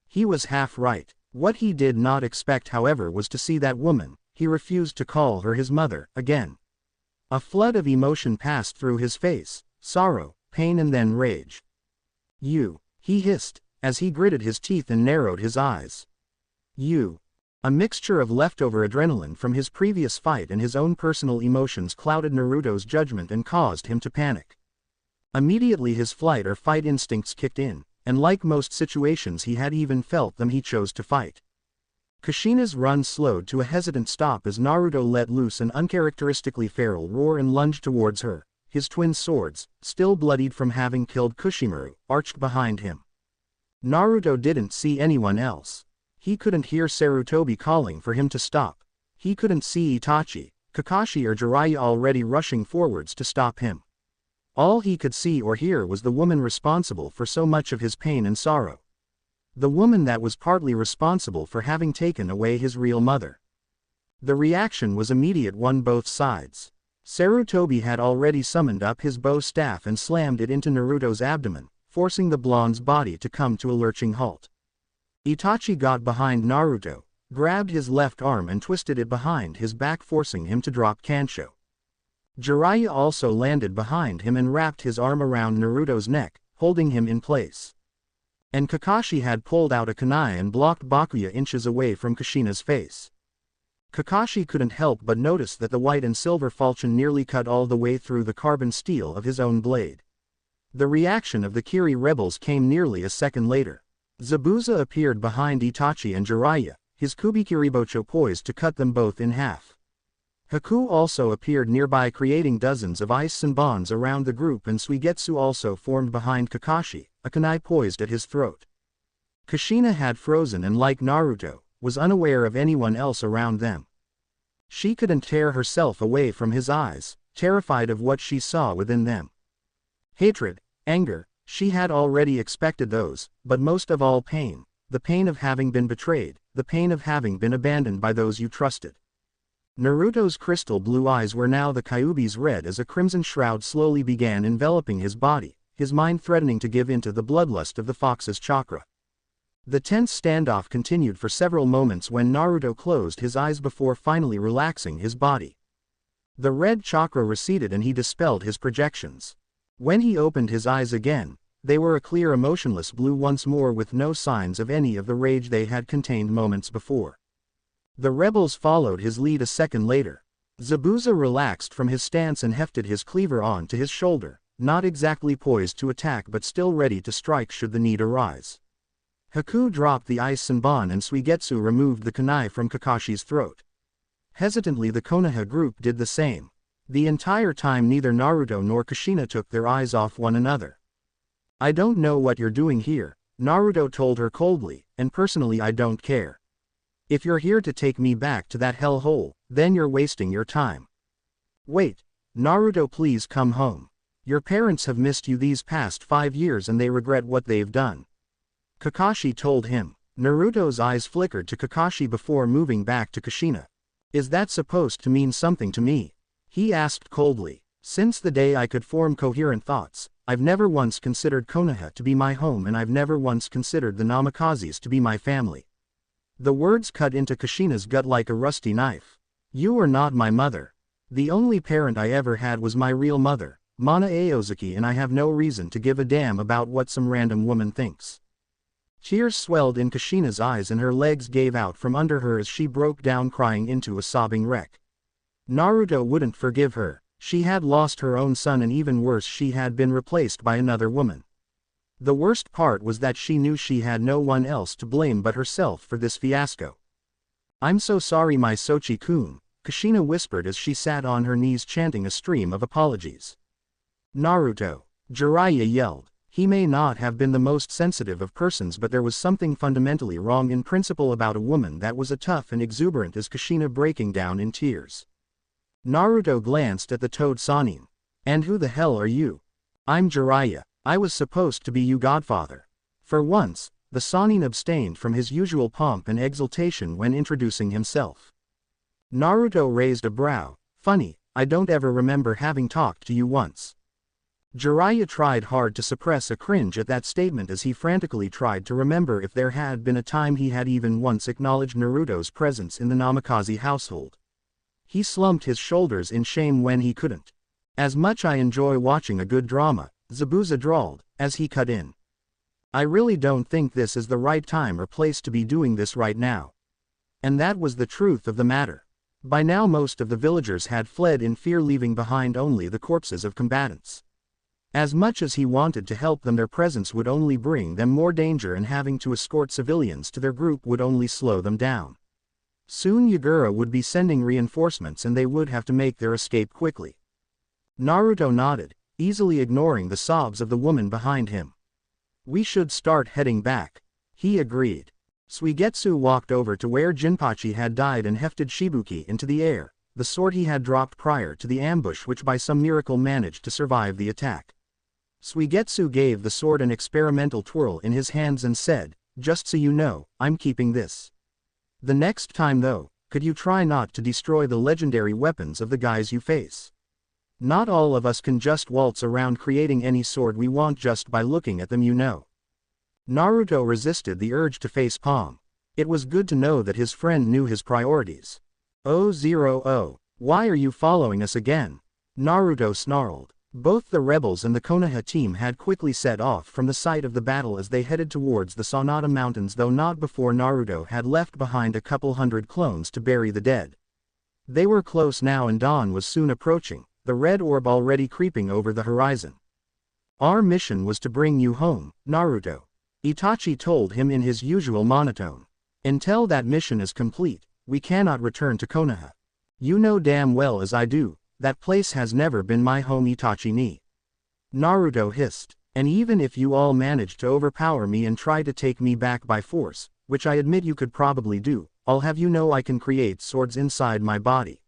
Speaker 1: He was half right. What he did not expect, however, was to see that woman. He refused to call her his mother, again. A flood of emotion passed through his face, sorrow, pain, and then rage. "You," he hissed, as he gritted his teeth and narrowed his eyes. "You." A mixture of leftover adrenaline from his previous fight and his own personal emotions clouded Naruto's judgment and caused him to panic. Immediately his flight or fight instincts kicked in, and like most situations he had even felt them, he chose to fight. Kushina's run slowed to a hesitant stop as Naruto let loose an uncharacteristically feral roar and lunged towards her, his twin swords, still bloodied from having killed Kushimaru, arched behind him. Naruto didn't see anyone else. He couldn't hear Sarutobi calling for him to stop. He couldn't see Itachi, Kakashi, or Jiraiya already rushing forwards to stop him. All he could see or hear was the woman responsible for so much of his pain and sorrow. The woman that was partly responsible for having taken away his real mother. The reaction was immediate on both sides. Sarutobi had already summoned up his bow staff and slammed it into Naruto's abdomen, forcing the blonde's body to come to a lurching halt. Itachi got behind Naruto, grabbed his left arm and twisted it behind his back, forcing him to drop Kansho. Jiraiya also landed behind him and wrapped his arm around Naruto's neck, holding him in place. And Kakashi had pulled out a kunai and blocked Bakuya inches away from Kushina's face. Kakashi couldn't help but notice that the white and silver falchion nearly cut all the way through the carbon steel of his own blade. The reaction of the Kiri rebels came nearly a second later. Zabuza appeared behind Itachi and Jiraiya, his Kubikiribocho poised to cut them both in half. Haku also appeared nearby, creating dozens of ice senbons around the group, and Suigetsu also formed behind Kakashi, a kunai poised at his throat. Kushina had frozen and, like Naruto, was unaware of anyone else around them. She couldn't tear herself away from his eyes, terrified of what she saw within them. Hatred, anger, she had already expected those, but most of all pain, the pain of having been betrayed, the pain of having been abandoned by those you trusted. Naruto's crystal blue eyes were now the Kyuubi's red as a crimson shroud slowly began enveloping his body, his mind threatening to give in to the bloodlust of the fox's chakra. The tense standoff continued for several moments when Naruto closed his eyes before finally relaxing his body. The red chakra receded and he dispelled his projections. When he opened his eyes again, they were a clear emotionless blue once more, with no signs of any of the rage they had contained moments before. The rebels followed his lead a second later. Zabuza relaxed from his stance and hefted his cleaver on to his shoulder, not exactly poised to attack but still ready to strike should the need arise. Haku dropped the ice senbon and Suigetsu removed the kunai from Kakashi's throat. Hesitantly the Konoha group did the same. The entire time neither Naruto nor Kushina took their eyes off one another. "I don't know what you're doing here," Naruto told her coldly, "and personally I don't care. If you're here to take me back to that hellhole, then you're wasting your time. Wait, Naruto, please come home. Your parents have missed you these past 5 years and they regret what they've done," Kakashi told him. Naruto's eyes flickered to Kakashi before moving back to Kushina. "Is that supposed to mean something to me?" he asked coldly. Since the day I could form coherent thoughts, I've never once considered Konoha to be my home, and I've never once considered the Namakazes to be my family. The words cut into Kushina's gut like a rusty knife. You are not my mother. The only parent I ever had was my real mother, Mana Aozuki, and I have no reason to give a damn about what some random woman thinks. Tears swelled in Kushina's eyes and her legs gave out from under her as she broke down crying into a sobbing wreck. Naruto wouldn't forgive her. She had lost her own son, and even worse, she had been replaced by another woman. The worst part was that she knew she had no one else to blame but herself for this fiasco. I'm so sorry, my Sochi-kun, Kushina whispered as she sat on her knees chanting a stream of apologies. Naruto, Jiraiya yelled. He may not have been the most sensitive of persons, but there was something fundamentally wrong in principle about a woman that was as tough and exuberant as Kushina, breaking down in tears. Naruto glanced at the toad Sannin. And who the hell are you? I'm Jiraiya. I was supposed to be your godfather. For once, the Sannin abstained from his usual pomp and exultation when introducing himself. Naruto raised a brow. Funny, I don't ever remember having talked to you once. Jiraiya tried hard to suppress a cringe at that statement as he frantically tried to remember if there had been a time he had even once acknowledged Naruto's presence in the Namikaze household. He slumped his shoulders in shame when he couldn't. As much I enjoy watching a good drama, Zabuza drawled, as he cut in. I really don't think this is the right time or place to be doing this right now. And that was the truth of the matter. By now most of the villagers had fled in fear, leaving behind only the corpses of combatants. As much as he wanted to help them, their presence would only bring them more danger, and having to escort civilians to their group would only slow them down. Soon Yagura would be sending reinforcements and they would have to make their escape quickly. Naruto nodded, easily ignoring the sobs of the woman behind him. We should start heading back. He agreed. Suigetsu walked over to where Jinpachi had died and hefted Shibuki into the air, the sword he had dropped prior to the ambush, which by some miracle managed to survive the attack. Suigetsu gave the sword an experimental twirl in his hands and said, just so you know, I'm keeping this. The next time though, could you try not to destroy the legendary weapons of the guys you face? Not all of us can just waltz around creating any sword we want just by looking at them, you know. Naruto resisted the urge to face palm. It was good to know that his friend knew his priorities. Oh, why are you following us again? Naruto snarled. Both the rebels and the Konoha team had quickly set off from the site of the battle as they headed towards the Sonata Mountains, though not before Naruto had left behind a couple hundred clones to bury the dead. They were close now and dawn was soon approaching, the red orb already creeping over the horizon. Our mission was to bring you home, Naruto, Itachi told him in his usual monotone. Until that mission is complete, we cannot return to Konoha. You know damn well as I do, that place has never been my home, Itachi ni. Naruto hissed. And even if you all manage to overpower me and try to take me back by force, which I admit you could probably do, I'll have you know I can create swords inside my body.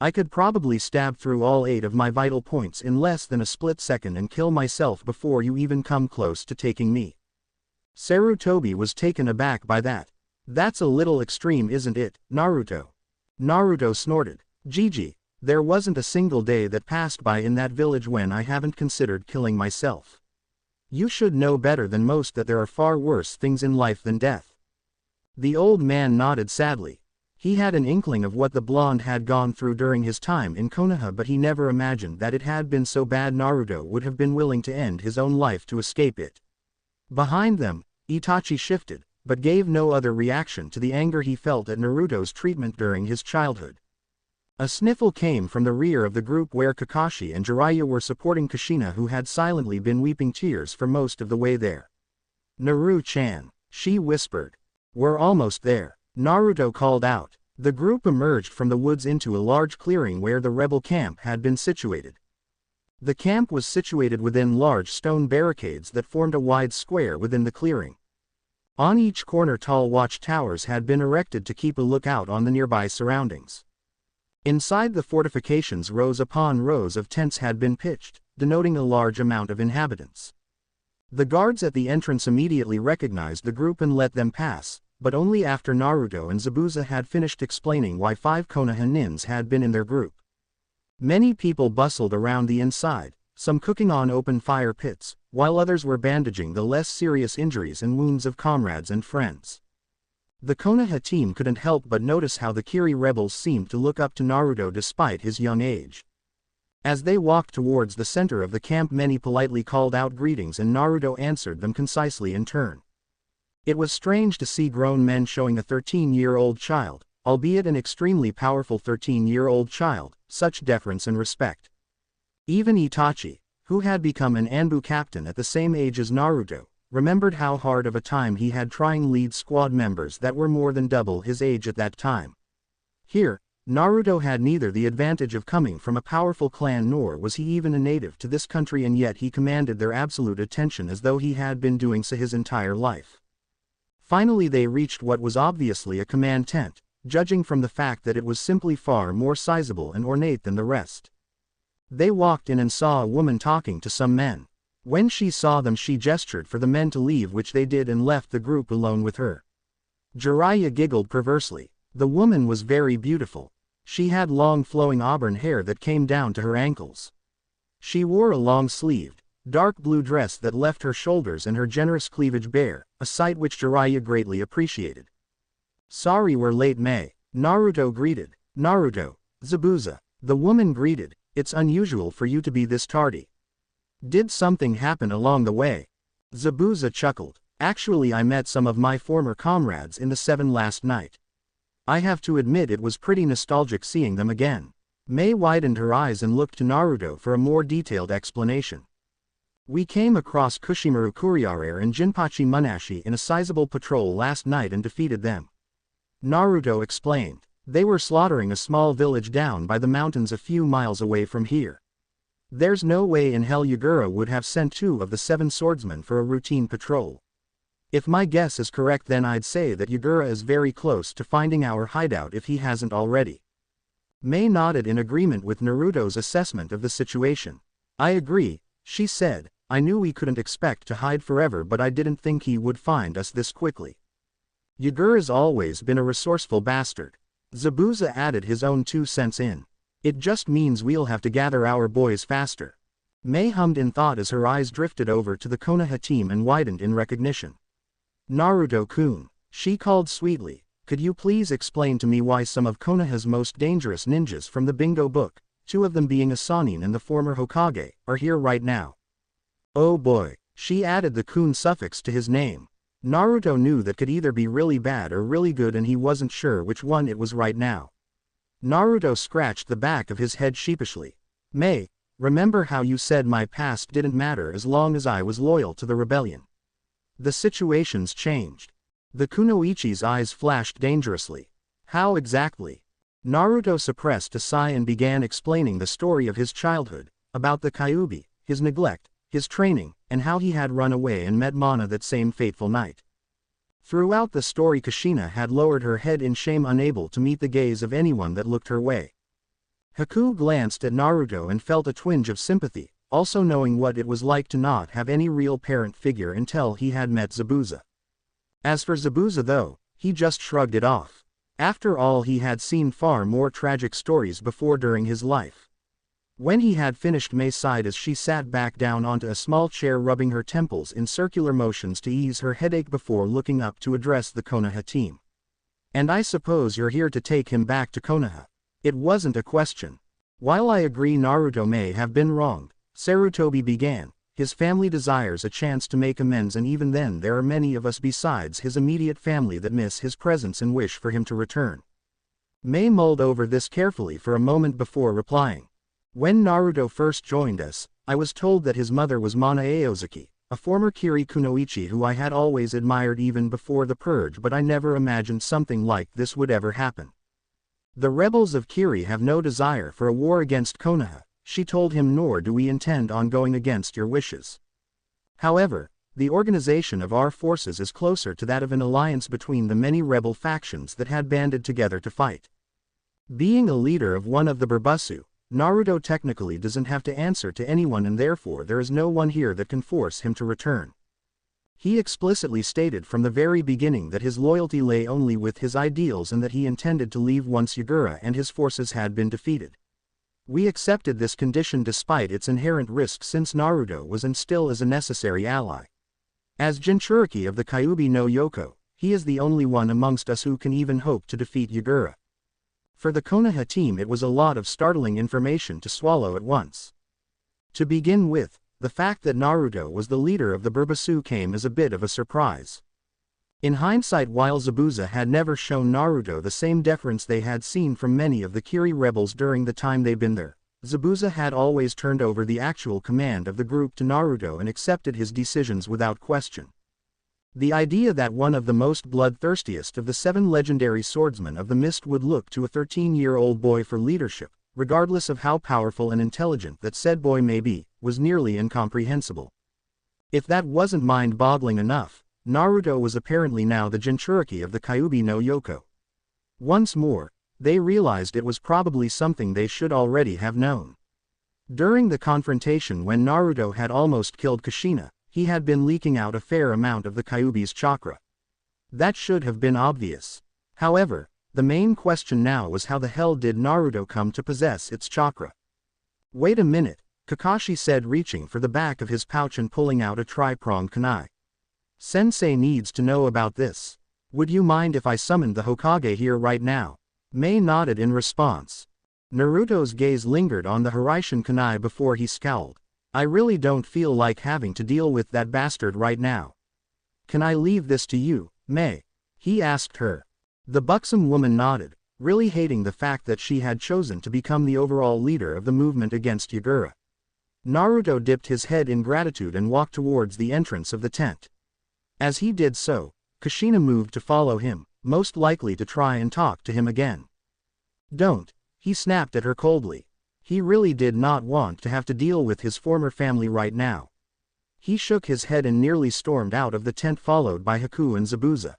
Speaker 1: I could probably stab through all 8 of my vital points in less than a split second and kill myself before you even come close to taking me. Sarutobi was taken aback by that. That's a little extreme, isn't it, Naruto? Naruto snorted. Gigi, there wasn't a single day that passed by in that village when I haven't considered killing myself. You should know better than most that there are far worse things in life than death. The old man nodded sadly. He had an inkling of what the blonde had gone through during his time in Konoha, but he never imagined that it had been so bad Naruto would have been willing to end his own life to escape it. Behind them, Itachi shifted, but gave no other reaction to the anger he felt at Naruto's treatment during his childhood. A sniffle came from the rear of the group where Kakashi and Jiraiya were supporting Kushina, who had silently been weeping tears for most of the way there. Naru-chan, she whispered. We're almost there, Naruto called out. The group emerged from the woods into a large clearing where the rebel camp had been situated. The camp was situated within large stone barricades that formed a wide square within the clearing. On each corner tall watchtowers had been erected to keep a lookout on the nearby surroundings. Inside the fortifications rows upon rows of tents had been pitched, denoting a large amount of inhabitants. The guards at the entrance immediately recognized the group and let them pass, but only after Naruto and Zabuza had finished explaining why 5 Konoha nins had been in their group. Many people bustled around the inside, some cooking on open fire pits, while others were bandaging the less serious injuries and wounds of comrades and friends. The Konoha team couldn't help but notice how the Kiri rebels seemed to look up to Naruto despite his young age. As they walked towards the center of the camp, many politely called out greetings and Naruto answered them concisely in turn. It was strange to see grown men showing a 13-year-old child, albeit an extremely powerful 13-year-old child, such deference and respect. Even Itachi, who had become an Anbu captain at the same age as Naruto, remembered how hard of a time he had trying lead squad members that were more than double his age at that time. Here, Naruto had neither the advantage of coming from a powerful clan nor was he even a native to this country, and yet he commanded their absolute attention as though he had been doing so his entire life. Finally they reached what was obviously a command tent, judging from the fact that it was simply far more sizable and ornate than the rest. They walked in and saw a woman talking to some men. When she saw them she gestured for the men to leave, which they did, and left the group alone with her. Jiraiya giggled perversely. The woman was very beautiful. She had long flowing auburn hair that came down to her ankles. She wore a long-sleeved, dark blue dress that left her shoulders and her generous cleavage bare, a sight which Jiraiya greatly appreciated. "Sorry we're late, May," Naruto greeted. "Naruto, Zabuza," the woman greeted, "it's unusual for you to be this tardy. Did something happen along the way?" Zabuza chuckled. "Actually I met some of my former comrades in the 7 last night. I have to admit it was pretty nostalgic seeing them again." May widened her eyes and looked to Naruto for a more detailed explanation. "We came across Kushimaru Kuriare and Jinpachi Munashi in a sizable patrol last night and defeated them," Naruto explained. "They were slaughtering a small village down by the mountains a few miles away from here. There's no way in hell Yagura would have sent 2 of the 7 swordsmen for a routine patrol. If my guess is correct, then I'd say that Yagura is very close to finding our hideout if he hasn't already." May nodded in agreement with Naruto's assessment of the situation. "I agree," she said. "I knew we couldn't expect to hide forever, but I didn't think he would find us this quickly. Yagura's always been a resourceful bastard." Zabuza added his own 2 cents in. "It just means we'll have to gather our boys faster." May hummed in thought as her eyes drifted over to the Konoha team and widened in recognition. "Naruto-kun," she called sweetly, "could you please explain to me why some of Konoha's most dangerous ninjas from the bingo book, 2 of them being a Sannin and the former Hokage, are here right now?" "Oh boy," she added the kun suffix to his name. Naruto knew that could either be really bad or really good, and he wasn't sure which one it was right now. Naruto scratched the back of his head sheepishly. "May, remember how you said my past didn't matter as long as I was loyal to the rebellion? The situation's changed." The kunoichi's eyes flashed dangerously. "How exactly?" Naruto suppressed a sigh and began explaining the story of his childhood, about the Kyuubi, his neglect, his training, and how he had run away and met Mana that same fateful night. Throughout the story Kushina had lowered her head in shame, unable to meet the gaze of anyone that looked her way. Haku glanced at Naruto and felt a twinge of sympathy, also knowing what it was like to not have any real parent figure until he had met Zabuza. As for Zabuza though, he just shrugged it off. After all, he had seen far more tragic stories before during his life. When he had finished, May sighed as she sat back down onto a small chair, rubbing her temples in circular motions to ease her headache before looking up to address the Konoha team. "And I suppose you're here to take him back to Konoha?" It wasn't a question. "While I agree Naruto may have been wronged," Sarutobi began, "his family desires a chance to make amends, and even then there are many of us besides his immediate family that miss his presence and wish for him to return." May mulled over this carefully for a moment before replying. "When Naruto first joined us, I was told that his mother was Mana Aozuki, a former Kiri kunoichi who I had always admired even before the purge, but I never imagined something like this would ever happen. The rebels of Kiri have no desire for a war against Konoha," she told him, "nor do we intend on going against your wishes. However, the organization of our forces is closer to that of an alliance between the many rebel factions that had banded together to fight. Being a leader of one of the Burbusu, Naruto technically doesn't have to answer to anyone, and therefore there is no one here that can force him to return. He explicitly stated from the very beginning that his loyalty lay only with his ideals and that he intended to leave once Yagura and his forces had been defeated. We accepted this condition despite its inherent risk since Naruto was and still is a necessary ally. As Jinchuriki of the Kyuubi no Yoko, he is the only one amongst us who can even hope to defeat Yagura. For the Konoha team it was a lot of startling information to swallow at once. To begin with, the fact that Naruto was the leader of the Burbasu came as a bit of a surprise. In hindsight, while Zabuza had never shown Naruto the same deference they had seen from many of the Kiri rebels during the time they'd been there, Zabuza had always turned over the actual command of the group to Naruto and accepted his decisions without question. The idea that one of the most bloodthirstiest of the 7 legendary swordsmen of the mist would look to a 13-year-old boy for leadership, regardless of how powerful and intelligent that said boy may be, was nearly incomprehensible. If that wasn't mind-boggling enough, Naruto was apparently now the Jinchuriki of the Kyuubi no Yoko. Once more, they realized it was probably something they should already have known. During the confrontation when Naruto had almost killed Kushina, he had been leaking out a fair amount of the Kyuubi's chakra. That should have been obvious. However, the main question now was how the hell did Naruto come to possess its chakra? Wait a minute, Kakashi said, reaching for the back of his pouch and pulling out a tri-pronged kunai. Sensei needs to know about this. Would you mind if I summoned the Hokage here right now? Mei nodded in response. Naruto's gaze lingered on the Hiraishin kunai before he scowled. I really don't feel like having to deal with that bastard right now. Can I leave this to you, Mei? He asked her. The buxom woman nodded, really hating the fact that she had chosen to become the overall leader of the movement against Yagura. Naruto dipped his head in gratitude and walked towards the entrance of the tent. As he did so, Kushina moved to follow him, most likely to try and talk to him again. Don't, he snapped at her coldly. He really did not want to have to deal with his former family right now. He shook his head and nearly stormed out of the tent, followed by Haku and Zabuza.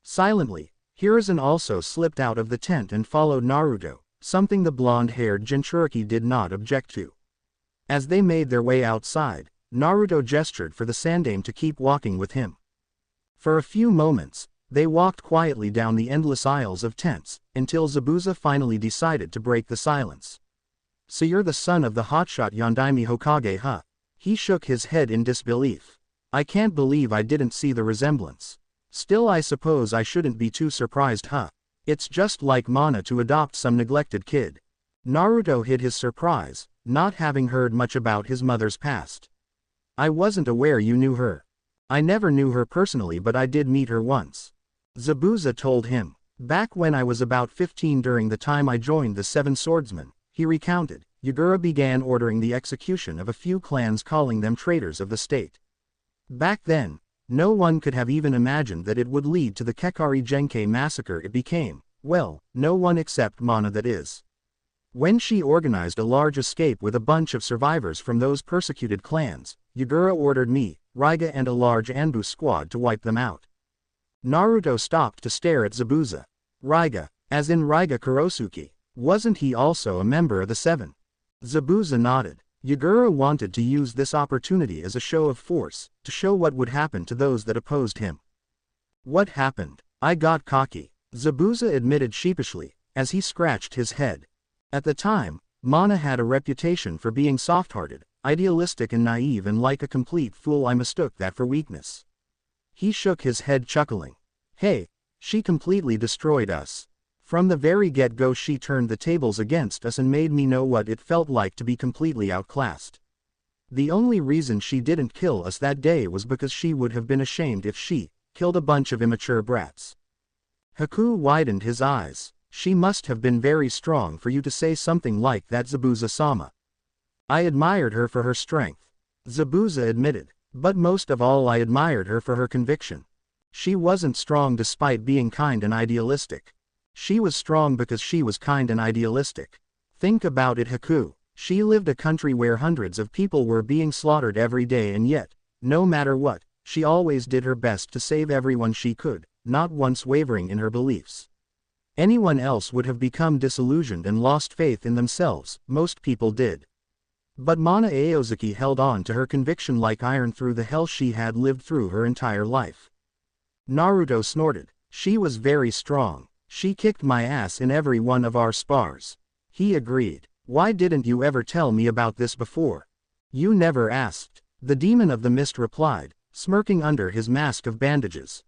Speaker 1: Silently, Hiruzen also slipped out of the tent and followed Naruto, something the blonde-haired Jinchuriki did not object to. As they made their way outside, Naruto gestured for the Sandaime to keep walking with him. For a few moments, they walked quietly down the endless aisles of tents, until Zabuza finally decided to break the silence. So you're the son of the hotshot Yondaime Hokage, huh? He shook his head in disbelief. I can't believe I didn't see the resemblance. Still, I suppose I shouldn't be too surprised, huh? It's just like Mana to adopt some neglected kid. Naruto hid his surprise, not having heard much about his mother's past. I wasn't aware you knew her. I never knew her personally, but I did meet her once. Zabuza told him. Back when I was about 15, during the time I joined the 7 Swordsmen, he recounted, Yagura began ordering the execution of a few clans, calling them traitors of the state. Back then, no one could have even imagined that it would lead to the Kekari Genkei massacre it became. Well, no one except Mana, that is. When she organized a large escape with a bunch of survivors from those persecuted clans, Yagura ordered me, Raiga and a large Anbu squad to wipe them out. Naruto stopped to stare at Zabuza. Raiga, as in Raiga Kurosuke, wasn't he also a member of the 7? Zabuza nodded. Yagura wanted to use this opportunity as a show of force, to show what would happen to those that opposed him. What happened? I got cocky, Zabuza admitted sheepishly, as he scratched his head. At the time, Mana had a reputation for being soft-hearted, idealistic and naive, and like a complete fool I mistook that for weakness. He shook his head, chuckling. Hey, she completely destroyed us. From the very get-go she turned the tables against us and made me know what it felt like to be completely outclassed. The only reason she didn't kill us that day was because she would have been ashamed if she killed a bunch of immature brats. Haku widened his eyes. She must have been very strong for you to say something like that, Zabuza-sama. I admired her for her strength, Zabuza admitted, but most of all I admired her for her conviction. She wasn't strong despite being kind and idealistic. She was strong because she was kind and idealistic. Think about it, Haku. She lived a country where hundreds of people were being slaughtered every day, and yet, no matter what, she always did her best to save everyone she could, not once wavering in her beliefs. Anyone else would have become disillusioned and lost faith in themselves, most people did. But Mana Aozuki held on to her conviction like iron through the hell she had lived through her entire life. Naruto snorted. She was very strong. She kicked my ass in every one of our spars. He agreed. Why didn't you ever tell me about this before? You never asked. The demon of the mist replied, smirking under his mask of bandages.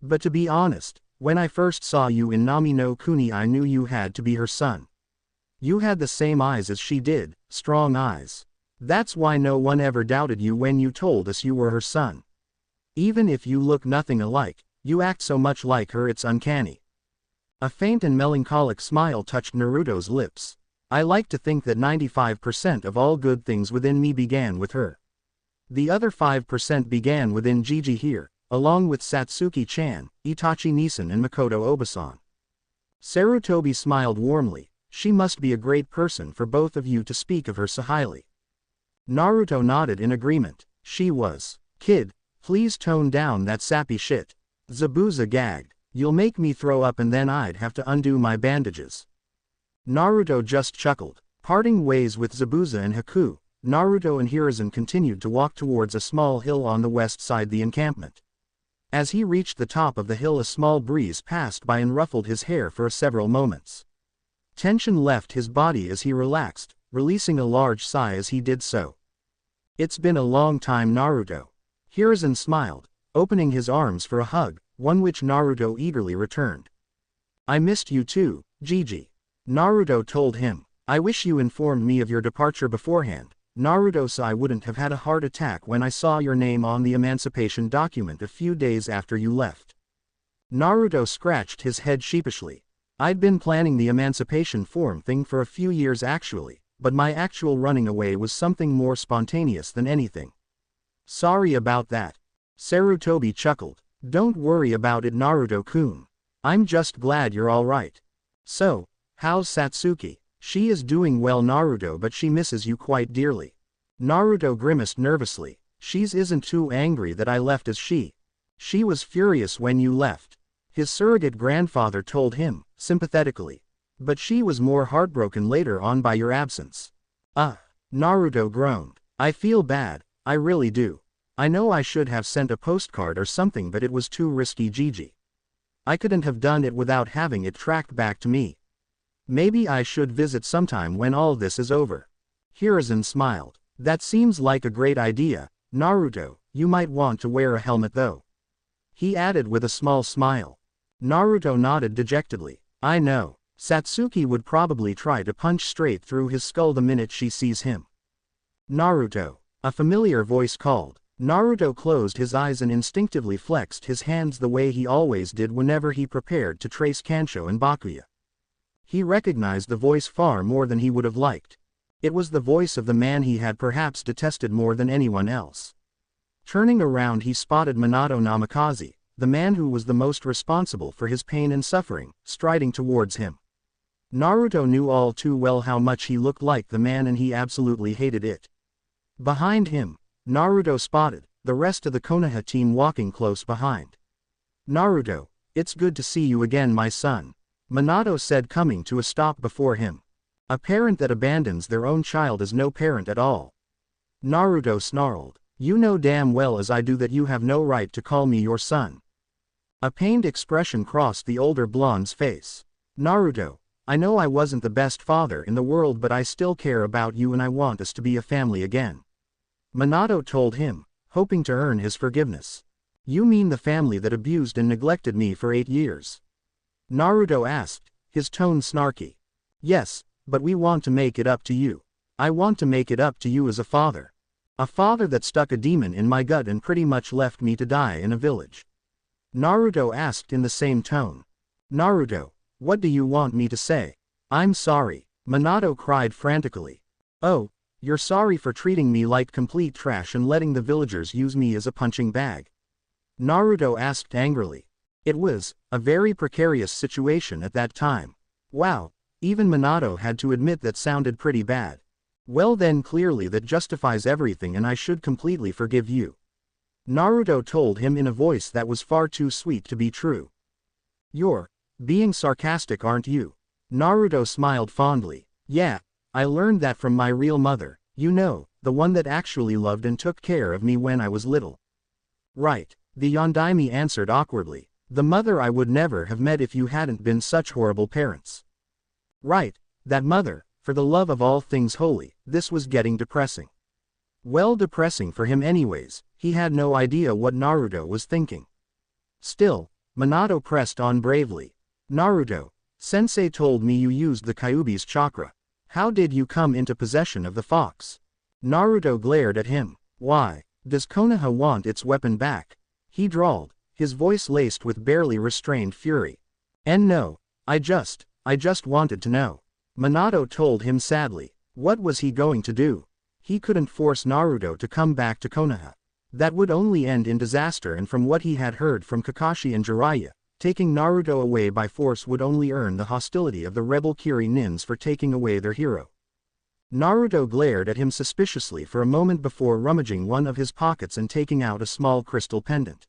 Speaker 1: But to be honest, when I first saw you in Nami no Kuni I knew you had to be her son. You had the same eyes as she did, strong eyes. That's why no one ever doubted you when you told us you were her son. Even if you look nothing alike, you act so much like her it's uncanny. A faint and melancholic smile touched Naruto's lips. I like to think that 95% of all good things within me began with her. The other 5% began within Gigi here, along with Satsuki-chan, Itachi-Nisan and Makoto Obasan. Sarutobi smiled warmly. She must be a great person for both of you to speak of her so highly. Naruto nodded in agreement. She was. Kid, please tone down that sappy shit. Zabuza gagged. You'll make me throw up and then I'd have to undo my bandages. Naruto just chuckled. Parting ways with Zabuza and Haku, Naruto and Hiruzen continued to walk towards a small hill on the west side the encampment. As he reached the top of the hill a small breeze passed by and ruffled his hair for several moments. Tension left his body as he relaxed, releasing a large sigh as he did so. It's been a long time Naruto. Hiruzen smiled, opening his arms for a hug, one which Naruto eagerly returned. I missed you too, Gigi. Naruto told him. I wish you informed me of your departure beforehand, Naruto, so I wouldn't have had a heart attack when I saw your name on the emancipation document a few days after you left. Naruto scratched his head sheepishly. I'd been planning the emancipation form thing for a few years actually, but my actual running away was something more spontaneous than anything. Sorry about that. Sarutobi chuckled. Don't worry about it Naruto-kun. I'm just glad you're alright. So, how's Satsuki? She is doing well Naruto, but she misses you quite dearly. Naruto grimaced nervously. She's isn't too angry that I left as she. She was furious when you left. His surrogate grandfather told him, sympathetically. But she was more heartbroken later on by your absence. Naruto groaned. I feel bad, I really do. I know I should have sent a postcard or something but it was too risky Gigi. I couldn't have done it without having it tracked back to me. Maybe I should visit sometime when all this is over. Hiruzen smiled. That seems like a great idea, Naruto, you might want to wear a helmet though. He added with a small smile. Naruto nodded dejectedly. I know. Satsuki would probably try to punch straight through his skull the minute she sees him. Naruto. A familiar voice called. Naruto closed his eyes and instinctively flexed his hands the way he always did whenever he prepared to trace Kancho and Bakuya. He recognized the voice far more than he would have liked. It was the voice of the man he had perhaps detested more than anyone else. Turning around he spotted Minato Namikaze, the man who was the most responsible for his pain and suffering, striding towards him. Naruto knew all too well how much he looked like the man and he absolutely hated it. Behind him, Naruto spotted the rest of the Konoha team walking close behind. Naruto, it's good to see you again my son, Minato said coming to a stop before him. A parent that abandons their own child is no parent at all. Naruto snarled. You know damn well as I do that you have no right to call me your son. A pained expression crossed the older blonde's face. Naruto, I know I wasn't the best father in the world but I still care about you and I want us to be a family again. Minato told him, hoping to earn his forgiveness. You mean the family that abused and neglected me for 8 years? Naruto asked, his tone snarky. Yes, but we want to make it up to you. I want to make it up to you as a father. A father that stuck a demon in my gut and pretty much left me to die in a village. Naruto asked in the same tone. Naruto, what do you want me to say? I'm sorry, Minato cried frantically. Oh, you're sorry for treating me like complete trash and letting the villagers use me as a punching bag? Naruto asked angrily. It was a very precarious situation at that time. Wow, even Minato had to admit that sounded pretty bad. Well then clearly that justifies everything and I should completely forgive you. Naruto told him in a voice that was far too sweet to be true. You're being sarcastic aren't you? Naruto smiled fondly. Yeah, I learned that from my real mother, you know, the one that actually loved and took care of me when I was little. Right, the Yondaime answered awkwardly. The mother I would never have met if you hadn't been such horrible parents. Right, that mother, for the love of all things holy, this was getting depressing. Well, depressing for him anyways, he had no idea what Naruto was thinking. Still, Minato pressed on bravely. Naruto, sensei told me you used the Kyuubi's chakra. How did you come into possession of the fox? Naruto glared at him. Why, does Konoha want its weapon back? He drawled, his voice laced with barely restrained fury. And no, I just wanted to know. Minato told him sadly. What was he going to do? He couldn't force Naruto to come back to Konoha. That would only end in disaster, and from what he had heard from Kakashi and Jiraiya, taking Naruto away by force would only earn the hostility of the rebel Kirinins for taking away their hero. Naruto glared at him suspiciously for a moment before rummaging one of his pockets and taking out a small crystal pendant.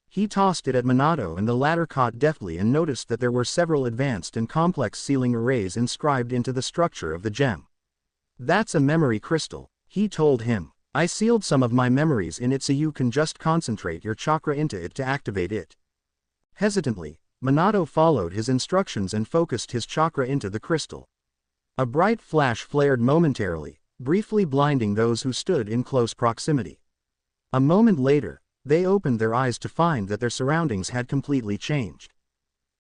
Speaker 1: He tossed it at Minato, and the latter caught deftly and noticed that there were several advanced and complex sealing arrays inscribed into the structure of the gem. That's a memory crystal, he told him. I sealed some of my memories in it so you can just concentrate your chakra into it to activate it. Hesitantly, Minato followed his instructions and focused his chakra into the crystal. A bright flash flared momentarily, briefly blinding those who stood in close proximity. A moment later, they opened their eyes to find that their surroundings had completely changed.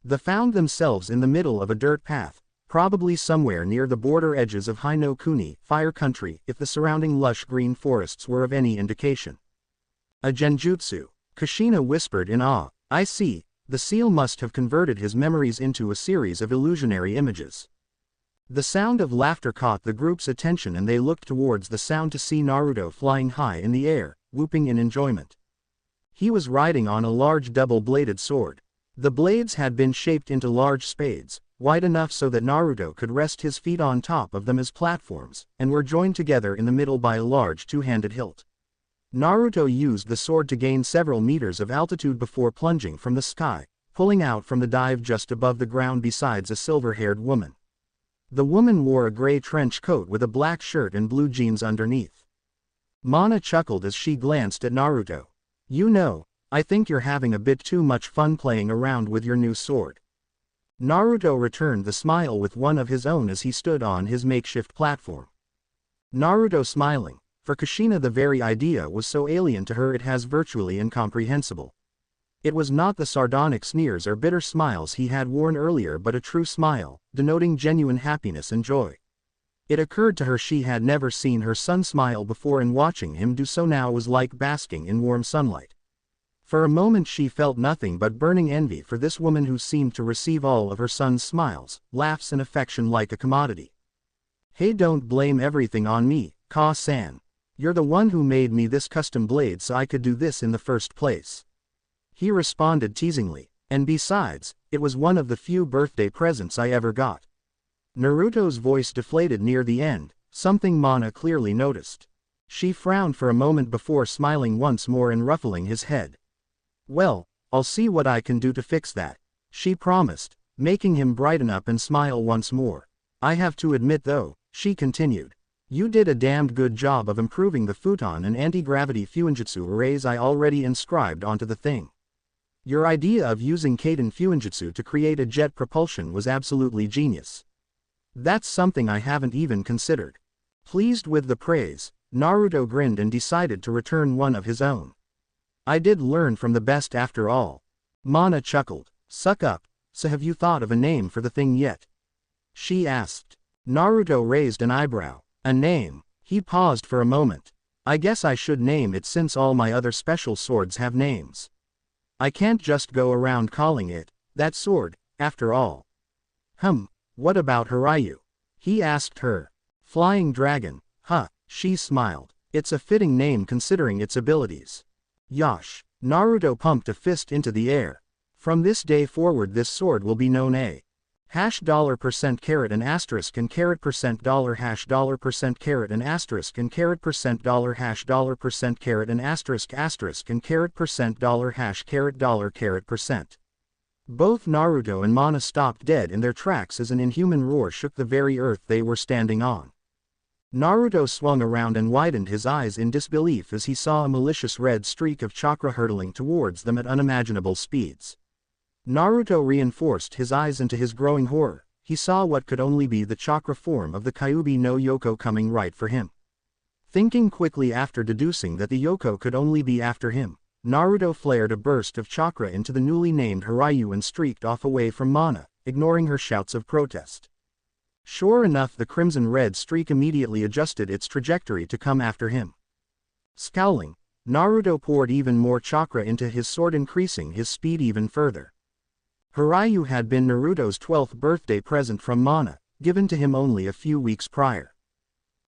Speaker 1: They found themselves in the middle of a dirt path, probably somewhere near the border edges of Hino Kuni, Fire Country, if the surrounding lush green forests were of any indication. A genjutsu, Kushina whispered in awe. I see, the seal must have converted his memories into a series of illusionary images. The sound of laughter caught the group's attention, and they looked towards the sound to see Naruto flying high in the air, whooping in enjoyment. He was riding on a large double-bladed sword. The blades had been shaped into large spades, wide enough so that Naruto could rest his feet on top of them as platforms, and were joined together in the middle by a large two-handed hilt. Naruto used the sword to gain several meters of altitude before plunging from the sky, pulling out from the dive just above the ground besides a silver-haired woman. The woman wore a gray trench coat with a black shirt and blue jeans underneath. Mana chuckled as she glanced at Naruto. You know, I think you're having a bit too much fun playing around with your new sword. Naruto returned the smile with one of his own as he stood on his makeshift platform. Naruto smiling, for Kushina the very idea was so alien to her it was virtually incomprehensible. It was not the sardonic sneers or bitter smiles he had worn earlier, but a true smile, denoting genuine happiness and joy. It occurred to her she had never seen her son smile before, and watching him do so now was like basking in warm sunlight. For a moment she felt nothing but burning envy for this woman who seemed to receive all of her son's smiles, laughs and affection like a commodity. Hey, don't blame everything on me, Ka-san. You're the one who made me this custom blade so I could do this in the first place. He responded teasingly, and besides, it was one of the few birthday presents I ever got. Naruto's voice deflated near the end, something Mana clearly noticed. She frowned for a moment before smiling once more and ruffling his head. Well, I'll see what I can do to fix that, she promised, making him brighten up and smile once more. I have to admit though, she continued, you did a damned good job of improving the futon and anti-gravity fuinjutsu arrays I already inscribed onto the thing. Your idea of using Kaiden fuinjutsu to create a jet propulsion was absolutely genius. That's something I haven't even considered. Pleased with the praise, Naruto grinned and decided to return one of his own. I did learn from the best after all. Mana chuckled. Suck up, so have you thought of a name for the thing yet? She asked. Naruto raised an eyebrow. A name? He paused for a moment. I guess I should name it since all my other special swords have names. I can't just go around calling it that sword, after all. What about Hiryu? He asked her. Flying Dragon, huh, she smiled. It's a fitting name considering its abilities. Yosh. Naruto pumped a fist into the air. From this day forward this sword will be known a $% and asterisk and $% and asterisk and $% and asterisk and $%. Both Naruto and Mana stopped dead in their tracks as an inhuman roar shook the very earth they were standing on. Naruto swung around and widened his eyes in disbelief as he saw a malicious red streak of chakra hurtling towards them at unimaginable speeds. Naruto reinforced his eyes, and to his growing horror, he he saw what could only be the chakra form of the Kyuubi no Yoko coming right for him. Thinking quickly after deducing that the Yoko could only be after him, Naruto flared a burst of chakra into the newly named Hiryu and streaked off away from Mana, ignoring her shouts of protest. Sure enough, the crimson-red streak immediately adjusted its trajectory to come after him. Scowling, Naruto poured even more chakra into his sword, increasing his speed even further. Hiryu had been Naruto's 12th birthday present from Mana, given to him only a few weeks prior.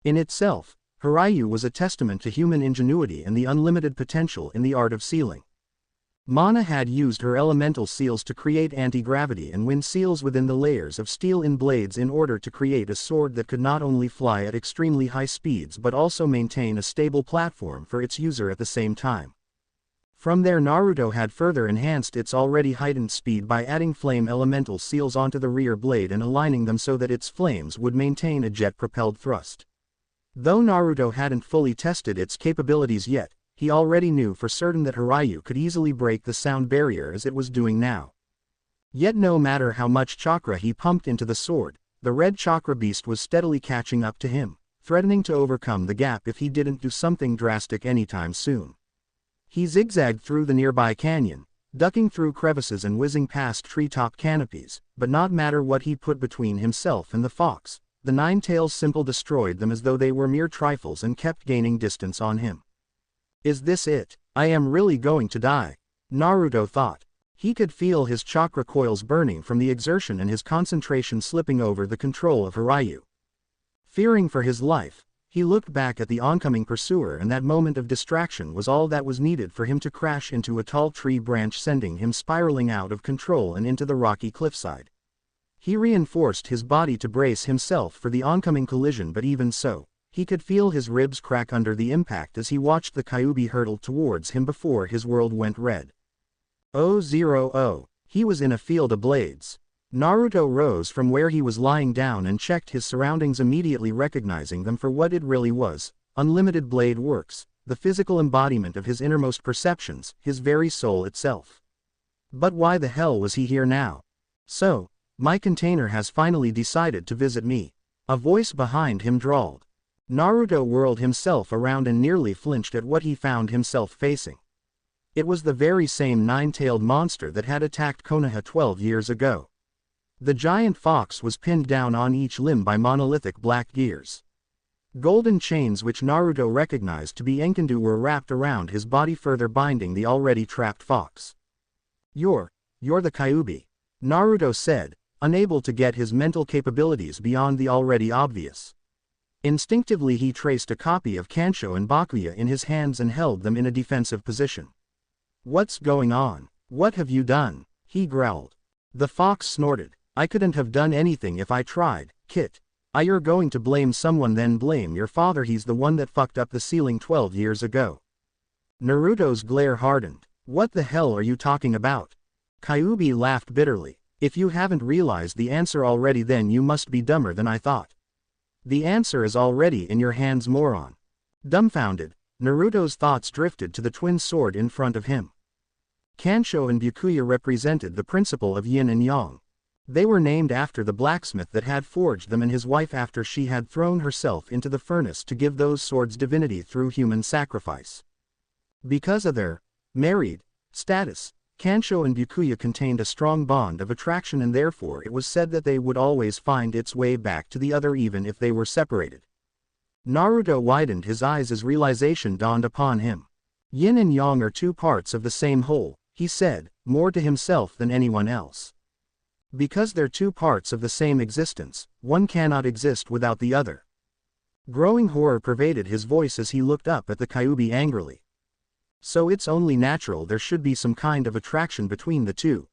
Speaker 1: In itself, Hiryu was a testament to human ingenuity and the unlimited potential in the art of sealing. Mana had used her elemental seals to create anti-gravity and wind seals within the layers of steel in blades in order to create a sword that could not only fly at extremely high speeds but also maintain a stable platform for its user at the same time. From there, Naruto had further enhanced its already heightened speed by adding flame elemental seals onto the rear blade and aligning them so that its flames would maintain a jet-propelled thrust. Though Naruto hadn't fully tested its capabilities yet, he already knew for certain that Hiryu could easily break the sound barrier as it was doing now. Yet no matter how much chakra he pumped into the sword, the red chakra beast was steadily catching up to him, threatening to overcome the gap if he didn't do something drastic anytime soon. He zigzagged through the nearby canyon, ducking through crevices and whizzing past treetop canopies, but not matter what he put between himself and the fox, the Nine Tails simply destroyed them as though they were mere trifles and kept gaining distance on him. Is this it? I am really going to die, Naruto thought. He could feel his chakra coils burning from the exertion and his concentration slipping over the control of Hiryu. Fearing for his life, he looked back at the oncoming pursuer, and that moment of distraction was all that was needed for him to crash into a tall tree branch, sending him spiraling out of control and into the rocky cliffside. He reinforced his body to brace himself for the oncoming collision, but even so, he could feel his ribs crack under the impact as he watched the Kyuubi hurtle towards him before his world went red. 0-0, he was in a field of blades. Naruto rose from where he was lying down and checked his surroundings, immediately recognizing them for what it really was: unlimited blade works, the physical embodiment of his innermost perceptions, his very soul itself. But why the hell was he here now? So, my container has finally decided to visit me, a voice behind him drawled. Naruto whirled himself around and nearly flinched at what he found himself facing. It was the very same nine-tailed monster that had attacked Konoha 12 years ago. The giant fox was pinned down on each limb by monolithic black gears. Golden chains which Naruto recognized to be Enkindu were wrapped around his body, further binding the already trapped fox. You're the Kyuubi, Naruto said, unable to get his mental capabilities beyond the already obvious. Instinctively he traced a copy of Kansho and Bakuya in his hands and held them in a defensive position. What's going on? What have you done? He growled. The fox snorted. I couldn't have done anything if I tried, Kit. You're going to blame someone, then blame your father. He's the one that fucked up the ceiling 12 years ago. Naruto's glare hardened. What the hell are you talking about? Kyuubi laughed bitterly. If you haven't realized the answer already, then you must be dumber than I thought. The answer is already in your hands, moron. Dumbfounded, Naruto's thoughts drifted to the twin sword in front of him. Kansho and Bakuya represented the principle of yin and yang. They were named after the blacksmith that had forged them and his wife after she had thrown herself into the furnace to give those swords divinity through human sacrifice. Because of their married status, Kansho and Bakuya contained a strong bond of attraction, and therefore it was said that they would always find its way back to the other even if they were separated. Naruto widened his eyes as realization dawned upon him. Yin and yang are two parts of the same whole, he said, more to himself than anyone else. Because they're two parts of the same existence, one cannot exist without the other. Growing horror pervaded his voice as he looked up at the Kyuubi angrily. So it's only natural there should be some kind of attraction between the two.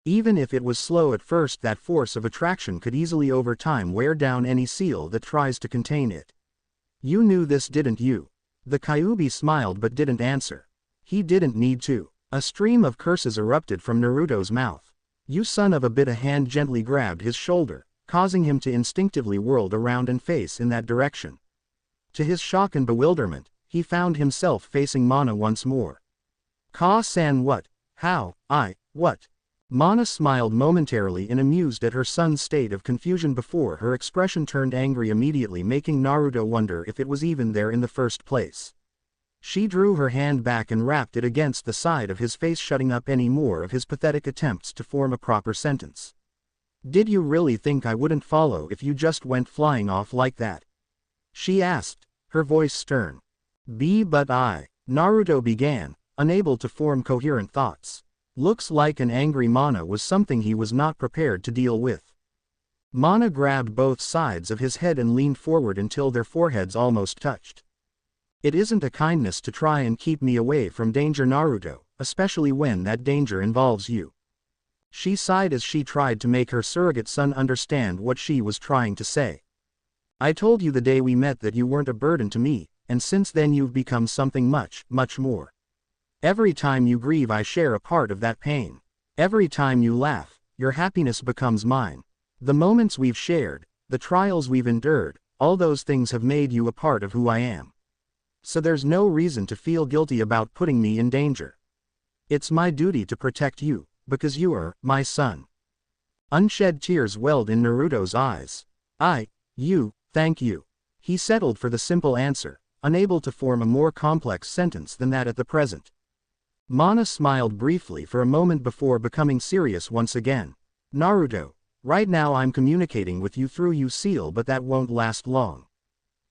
Speaker 1: Even if it was slow at first, that force of attraction could easily over time wear down any seal that tries to contain it. You knew this, didn't you? The Kyuubi smiled but didn't answer. He didn't need to. A stream of curses erupted from Naruto's mouth. You son of a bitch! A hand gently grabbed his shoulder, causing him to instinctively whirl around and face in that direction. To his shock and bewilderment, he found himself facing Mana once more. Ka-san, what? How? What? Mana smiled momentarily and amused at her son's state of confusion before her expression turned angry immediately, making Naruto wonder if it was even there in the first place. She drew her hand back and rapped it against the side of his face, shutting up any more of his pathetic attempts to form a proper sentence. "Did you really think I wouldn't follow if you just went flying off like that?" she asked, her voice stern. But Naruto began, unable to form coherent thoughts. Looks like an angry Mana was something he was not prepared to deal with. Mana grabbed both sides of his head and leaned forward until their foreheads almost touched. "It isn't a kindness to try and keep me away from danger, Naruto, especially when that danger involves you." She sighed as she tried to make her surrogate son understand what she was trying to say. "I told you the day we met that you weren't a burden to me, and since then you've become something much, much more. Every time you grieve I share a part of that pain. Every time you laugh, your happiness becomes mine. The moments we've shared, the trials we've endured, all those things have made you a part of who I am. So there's no reason to feel guilty about putting me in danger. It's my duty to protect you, because you are my son." Unshed tears welled in Naruto's eyes. Thank you." He settled for the simple answer, unable to form a more complex sentence than that at the present. Mana smiled briefly for a moment before becoming serious once again. "Naruto, right now I'm communicating with you through your seal, but that won't last long.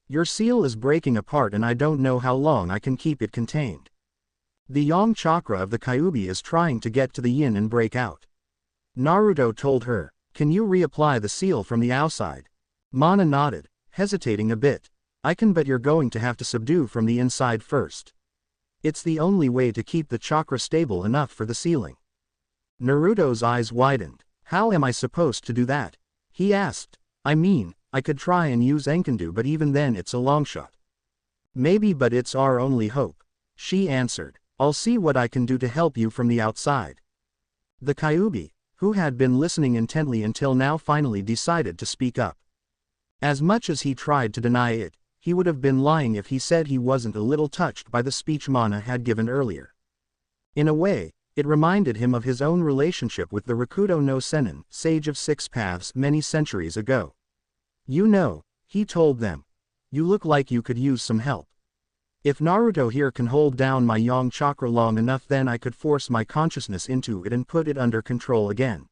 Speaker 1: Your seal is breaking apart and I don't know how long I can keep it contained. The yang chakra of the Kyuubi is trying to get to the yin and break out." Naruto told her. "Can you reapply the seal from the outside?" Mana nodded, hesitating a bit. "I can, but you're going to have to subdue from the inside first. It's the only way to keep the chakra stable enough for the sealing." Naruto's eyes widened. "How am I supposed to do that?" he asked. "I mean, I could try and use Enkindu, but even then it's a long shot." "Maybe, but it's our only hope," she answered. "I'll see what I can do to help you from the outside." The Kyuubi, who had been listening intently until now, finally decided to speak up. As much as he tried to deny it, he would have been lying if he said he wasn't a little touched by the speech Mana had given earlier. In a way, it reminded him of his own relationship with the Rakuto no Sennin, sage of 6 paths, many centuries ago. "You know," he told them, "you look like you could use some help. If Naruto here can hold down my yang chakra long enough, then I could force my consciousness into it and put it under control again.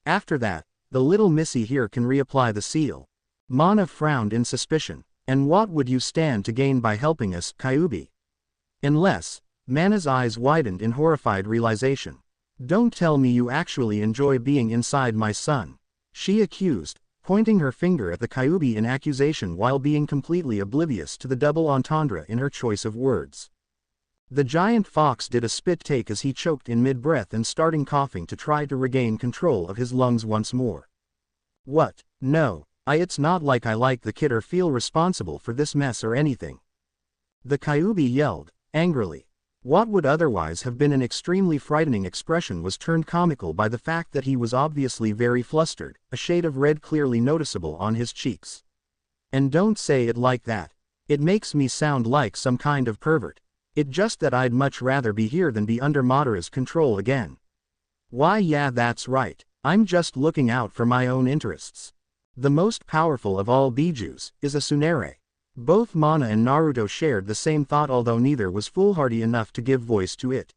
Speaker 1: After that, the little missy here can reapply the seal." Mana frowned in suspicion. "And what would you stand to gain by helping us, Kyuubi?" "Unless," Mana's eyes widened in horrified realization. "Don't tell me you actually enjoy being inside my son," she accused, pointing her finger at the Kyuubi in accusation while being completely oblivious to the double entendre in her choice of words. The giant fox did a spit take as he choked in mid-breath and starting coughing to try to regain control of his lungs once more. "What? No. It's not like I like the kid or feel responsible for this mess or anything," the Kyuubi yelled, angrily. What would otherwise have been an extremely frightening expression was turned comical by the fact that he was obviously very flustered, a shade of red clearly noticeable on his cheeks. "And don't say it like that. It makes me sound like some kind of pervert. It's just that I'd much rather be here than be under Madara's control again." "Why, yeah, that's right. I'm just looking out for my own interests. The most powerful of all bijus is a tsunere." Both Mana and Naruto shared the same thought, although neither was foolhardy enough to give voice to it.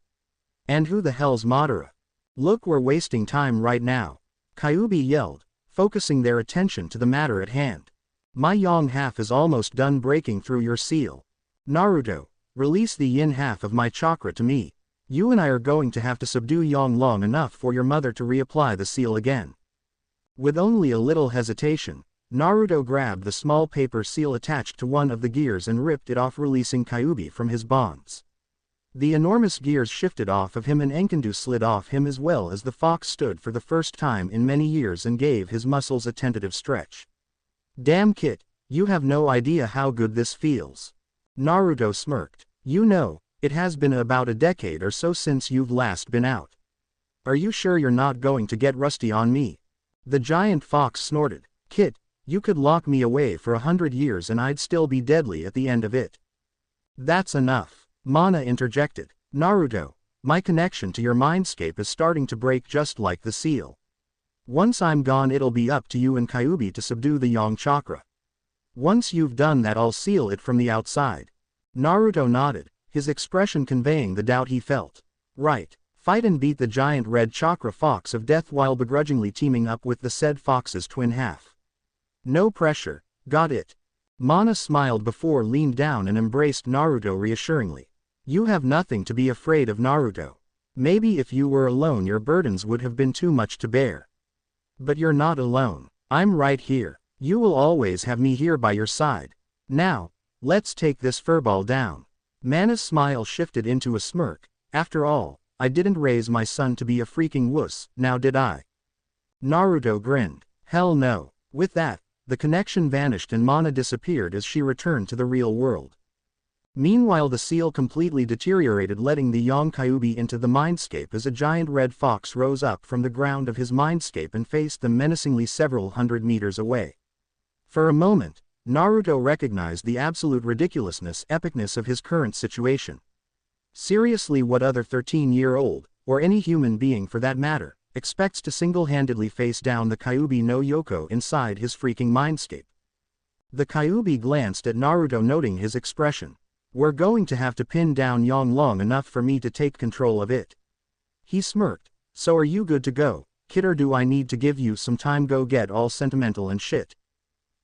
Speaker 1: "And who the hell's Madara?" "Look, we're wasting time right now," Kyuubi yelled, focusing their attention to the matter at hand. "My yang half is almost done breaking through your seal. Naruto, release the yin half of my chakra to me. You and I are going to have to subdue yang long enough for your mother to reapply the seal again." With only a little hesitation, Naruto grabbed the small paper seal attached to one of the gears and ripped it off, releasing Kyuubi from his bonds. The enormous gears shifted off of him and Enkindu slid off him, as well as the fox stood for the first time in many years and gave his muscles a tentative stretch. "Damn Kit, you have no idea how good this feels." Naruto smirked. "You know, it has been about a decade or so since you've last been out. Are you sure you're not going to get rusty on me?" The giant fox snorted. "Kit, you could lock me away for 100 years and I'd still be deadly at the end of it." "That's enough," Mana interjected. "Naruto, My connection to your mindscape is starting to break just like the seal. Once I'm gone it'll be up to you and Kyuubi to subdue the Yang chakra. Once you've done that I'll seal it from the outside. Naruto nodded, his expression conveying the doubt he felt. Right. Fight and beat the giant red chakra fox of death while begrudgingly teaming up with the said fox's twin half. No pressure, got it. Mana smiled before leaned down and embraced Naruto reassuringly. You have nothing to be afraid of, Naruto. Maybe if you were alone your burdens would have been too much to bear. But you're not alone. I'm right here. You will always have me here by your side. Now, let's take this furball down. Mana's smile shifted into a smirk. After all, I didn't raise my son to be a freaking wuss, now did I? Naruto grinned. Hell no. With that, the connection vanished and Mana disappeared as she returned to the real world. Meanwhile the seal completely deteriorated, letting the young Kyuubi into the mindscape as a giant red fox rose up from the ground of his mindscape and faced them menacingly several hundred meters away. For a moment, Naruto recognized the absolute ridiculousness, epicness of his current situation. Seriously, what other 13-year-old, or any human being for that matter, expects to single-handedly face down the Kyuubi no Yoko inside his freaking mindscape? The Kyuubi glanced at Naruto, noting his expression. We're going to have to pin down Yang long enough for me to take control of it. He smirked. So are you good to go, kid, or do I need to give you some time? Go get all sentimental and shit.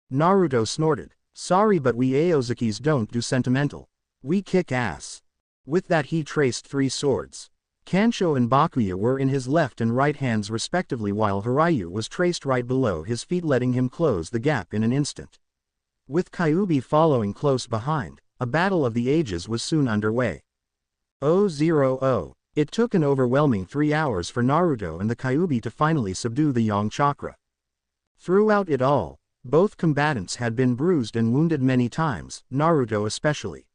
Speaker 1: Naruto snorted. Sorry, but we Aozukis don't do sentimental. We kick ass. With that he traced 3 swords. Kansho and Bakuya were in his left and right hands respectively, while Hiryu was traced right below his feet, letting him close the gap in an instant. With Kyuubi following close behind, a battle of the ages was soon underway. 0-0. It took an overwhelming 3 hours for Naruto and the Kyuubi to finally subdue the Yang chakra. Throughout it all, both combatants had been bruised and wounded many times, Naruto especially.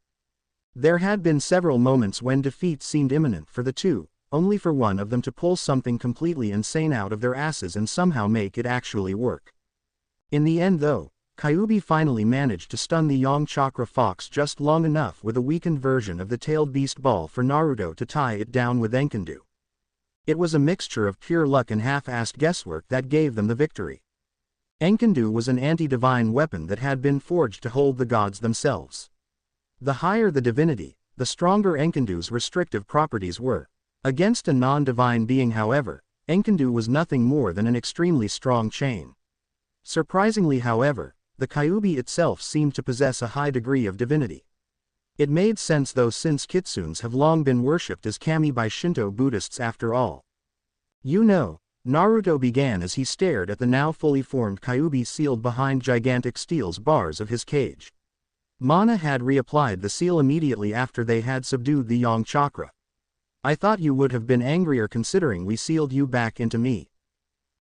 Speaker 1: There had been several moments when defeat seemed imminent for the two, only for one of them to pull something completely insane out of their asses and somehow make it actually work. In the end though, Kyuubi finally managed to stun the Yang chakra fox just long enough with a weakened version of the tailed beast ball for Naruto to tie it down with Enkindu. It was a mixture of pure luck and half-assed guesswork that gave them the victory. Enkindu was an anti-divine weapon that had been forged to hold the gods themselves. The higher the divinity, the stronger Enkindu's restrictive properties were. Against a non-divine being, however, Enkindu was nothing more than an extremely strong chain. Surprisingly, however, the Kyuubi itself seemed to possess a high degree of divinity. It made sense though, since kitsunes have long been worshipped as kami by Shinto Buddhists after all. You know, Naruto began as he stared at the now fully formed Kyuubi sealed behind gigantic steel bars of his cage. Mana had reapplied the seal immediately after they had subdued the Yang chakra. I thought you would have been angrier considering we sealed you back into me.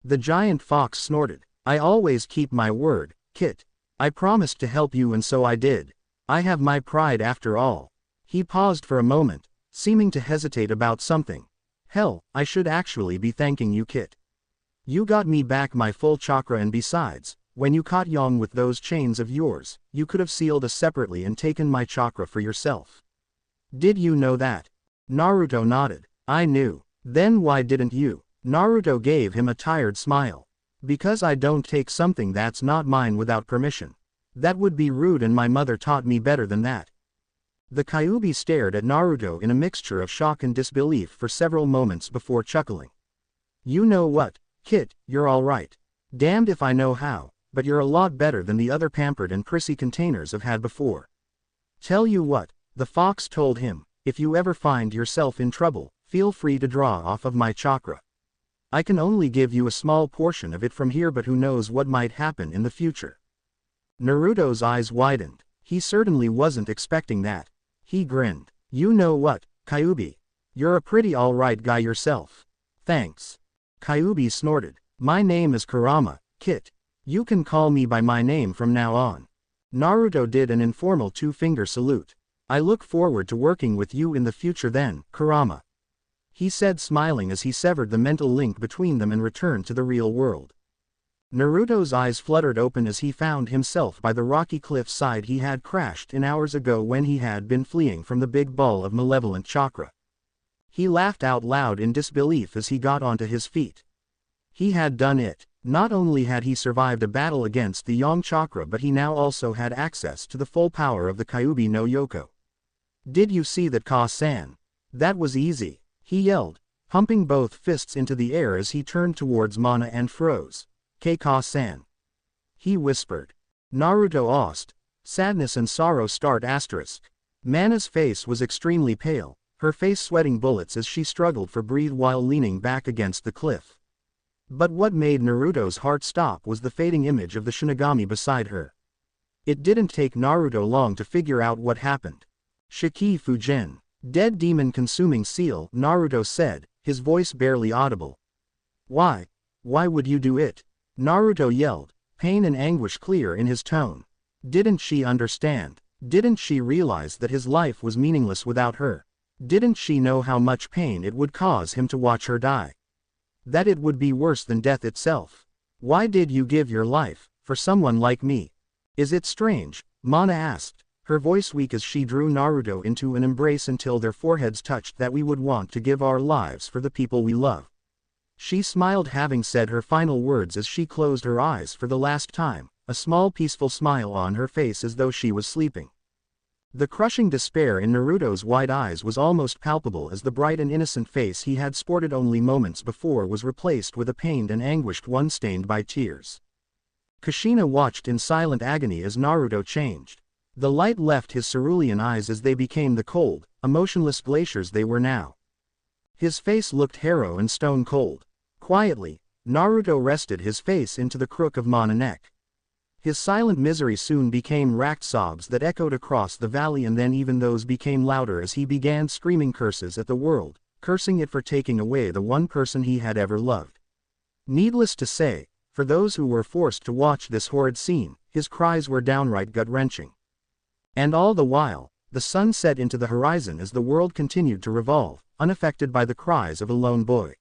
Speaker 1: The giant fox snorted. I always keep my word, Kit. I promised to help you and so I did. I have my pride after all. He paused for a moment, seeming to hesitate about something. Hell, I should actually be thanking you, Kit. You got me back my full chakra, and besides, when you caught Yang with those chains of yours, you could have sealed us separately and taken my chakra for yourself. Did you know that? Naruto nodded. I knew. Then why didn't you? Naruto gave him a tired smile. Because I don't take something that's not mine without permission. That would be rude and my mother taught me better than that. The Kyuubi stared at Naruto in a mixture of shock and disbelief for several moments before chuckling. You know what, Kit, you're alright. Damned if I know how, but you're a lot better than the other pampered and prissy containers I've had before. Tell you what, the fox told him, if you ever find yourself in trouble, feel free to draw off of my chakra. I can only give you a small portion of it from here, but who knows what might happen in the future. Naruto's eyes widened. He certainly wasn't expecting that. He grinned. You know what, Kyuubi? You're a pretty alright guy yourself. Thanks. Kyuubi snorted. My name is Kurama, Kit. You can call me by my name from now on. Naruto did an informal 2-finger salute. I look forward to working with you in the future then, Kurama. He said, smiling as he severed the mental link between them and returned to the real world. Naruto's eyes fluttered open as he found himself by the rocky cliff side he had crashed in hours ago when he had been fleeing from the big ball of malevolent chakra. He laughed out loud in disbelief as he got onto his feet. He had done it. Not only had he survived a battle against the Yang Chakra, but he now also had access to the full power of the Kyuubi no Yoko. Did you see that, Ka-san? That was easy, he yelled, pumping both fists into the air as he turned towards Mana and froze. Ka-san. He whispered. Naruto asked. Sadness and sorrow start asterisk. Mana's face was extremely pale, her face sweating bullets as she struggled for breath while leaning back against the cliff. But what made Naruto's heart stop was the fading image of the Shinigami beside her. It didn't take Naruto long to figure out what happened. Shiki Fujin. Dead demon consuming seal, Naruto said, his voice barely audible. Why? Why would you do it? Naruto yelled, pain and anguish clear in his tone. Didn't she understand? Didn't she realize that his life was meaningless without her? Didn't she know how much pain it would cause him to watch her die? That it would be worse than death itself. Why did you give your life, for someone like me? Is it strange? Mana asked, her voice weak as she drew Naruto into an embrace until their foreheads touched, that we would want to give our lives for the people we love. She smiled, having said her final words as she closed her eyes for the last time, a small peaceful smile on her face as though she was sleeping. The crushing despair in Naruto's wide eyes was almost palpable as the bright and innocent face he had sported only moments before was replaced with a pained and anguished one stained by tears. Kushina watched in silent agony as Naruto changed. The light left his cerulean eyes as they became the cold, emotionless glaciers they were now. His face looked harrow and stone cold. Quietly, Naruto rested his face into the crook of Mana's neck. His silent misery soon became racked sobs that echoed across the valley, and then even those became louder as he began screaming curses at the world, cursing it for taking away the one person he had ever loved. Needless to say, for those who were forced to watch this horrid scene, his cries were downright gut-wrenching. And all the while, the sun set into the horizon as the world continued to revolve, unaffected by the cries of a lone boy.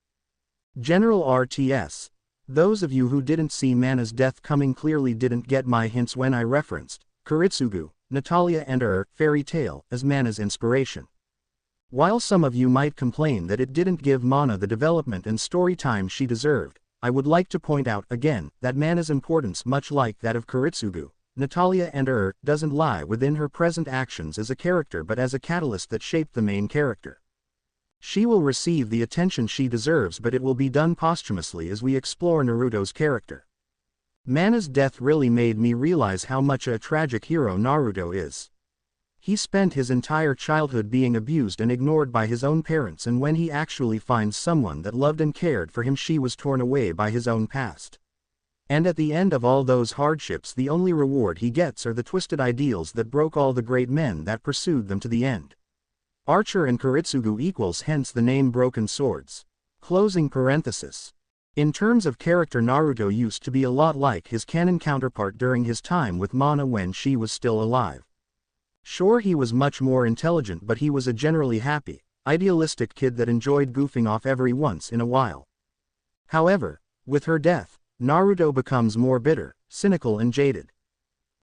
Speaker 1: General RTS. Those of you who didn't see Mana's death coming clearly didn't get my hints when I referenced Kuritsugu, Natalia and fairy tale as Mana's inspiration. While some of you might complain that it didn't give Mana the development and story time she deserved, I would like to point out again that Mana's importance, much like that of Kuritsugu, Natalia and doesn't lie within her present actions as a character but as a catalyst that shaped the main character. She will receive the attention she deserves, but it will be done posthumously as we explore Naruto's character. Mana's death really made me realize how much a tragic hero Naruto is. He spent his entire childhood being abused and ignored by his own parents, and when he actually finds someone that loved and cared for him, she was torn away by his own past. And at the end of all those hardships, the only reward he gets are the twisted ideals that broke all the great men that pursued them to the end. Archer and Kuritsugu equals, hence the name Broken Swords. Closing parenthesis. In terms of character, Naruto used to be a lot like his canon counterpart during his time with Mana when she was still alive. Sure, he was much more intelligent, but he was a generally happy, idealistic kid that enjoyed goofing off every once in a while. However, with her death, Naruto becomes more bitter, cynical and jaded.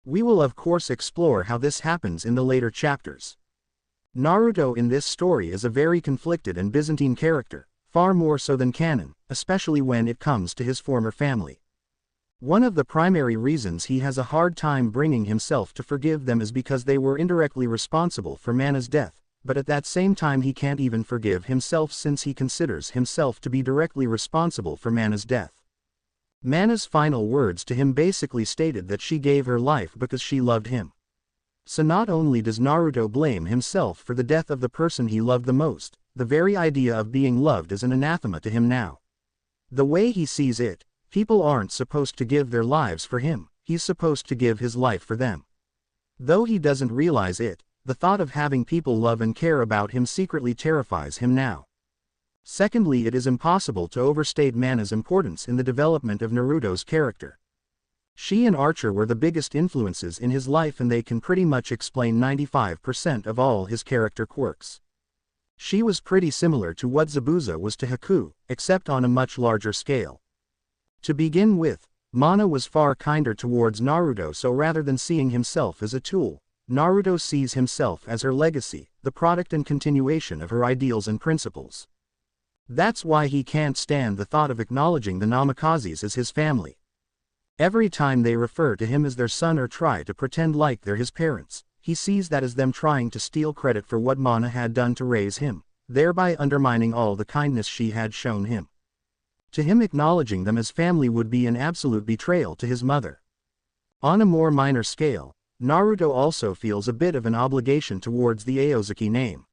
Speaker 1: We will of course explore how this happens in the later chapters. Naruto in this story is a very conflicted and Byzantine character, far more so than canon, especially when it comes to his former family. One of the primary reasons he has a hard time bringing himself to forgive them is because they were indirectly responsible for Mana's death, but at that same time he can't even forgive himself since he considers himself to be directly responsible for Mana's death. Mana's final words to him basically stated that she gave her life because she loved him. So not only does Naruto blame himself for the death of the person he loved the most, the very idea of being loved is an anathema to him now. The way he sees it, people aren't supposed to give their lives for him, he's supposed to give his life for them. Though he doesn't realize it, the thought of having people love and care about him secretly terrifies him now. Secondly, it is impossible to overstate Mana's importance in the development of Naruto's character. She and Archer were the biggest influences in his life, and they can pretty much explain 95% of all his character quirks. She was pretty similar to what Zabuza was to Haku, except on a much larger scale. To begin with, Mana was far kinder towards Naruto, so rather than seeing himself as a tool, Naruto sees himself as her legacy, the product and continuation of her ideals and principles. That's why he can't stand the thought of acknowledging the Namakazes as his family. Every time they refer to him as their son or try to pretend like they're his parents, he sees that as them trying to steal credit for what Mana had done to raise him, thereby undermining all the kindness she had shown him. To him, acknowledging them as family would be an absolute betrayal to his mother. On a more minor scale, Naruto also feels a bit of an obligation towards the Aozuki name.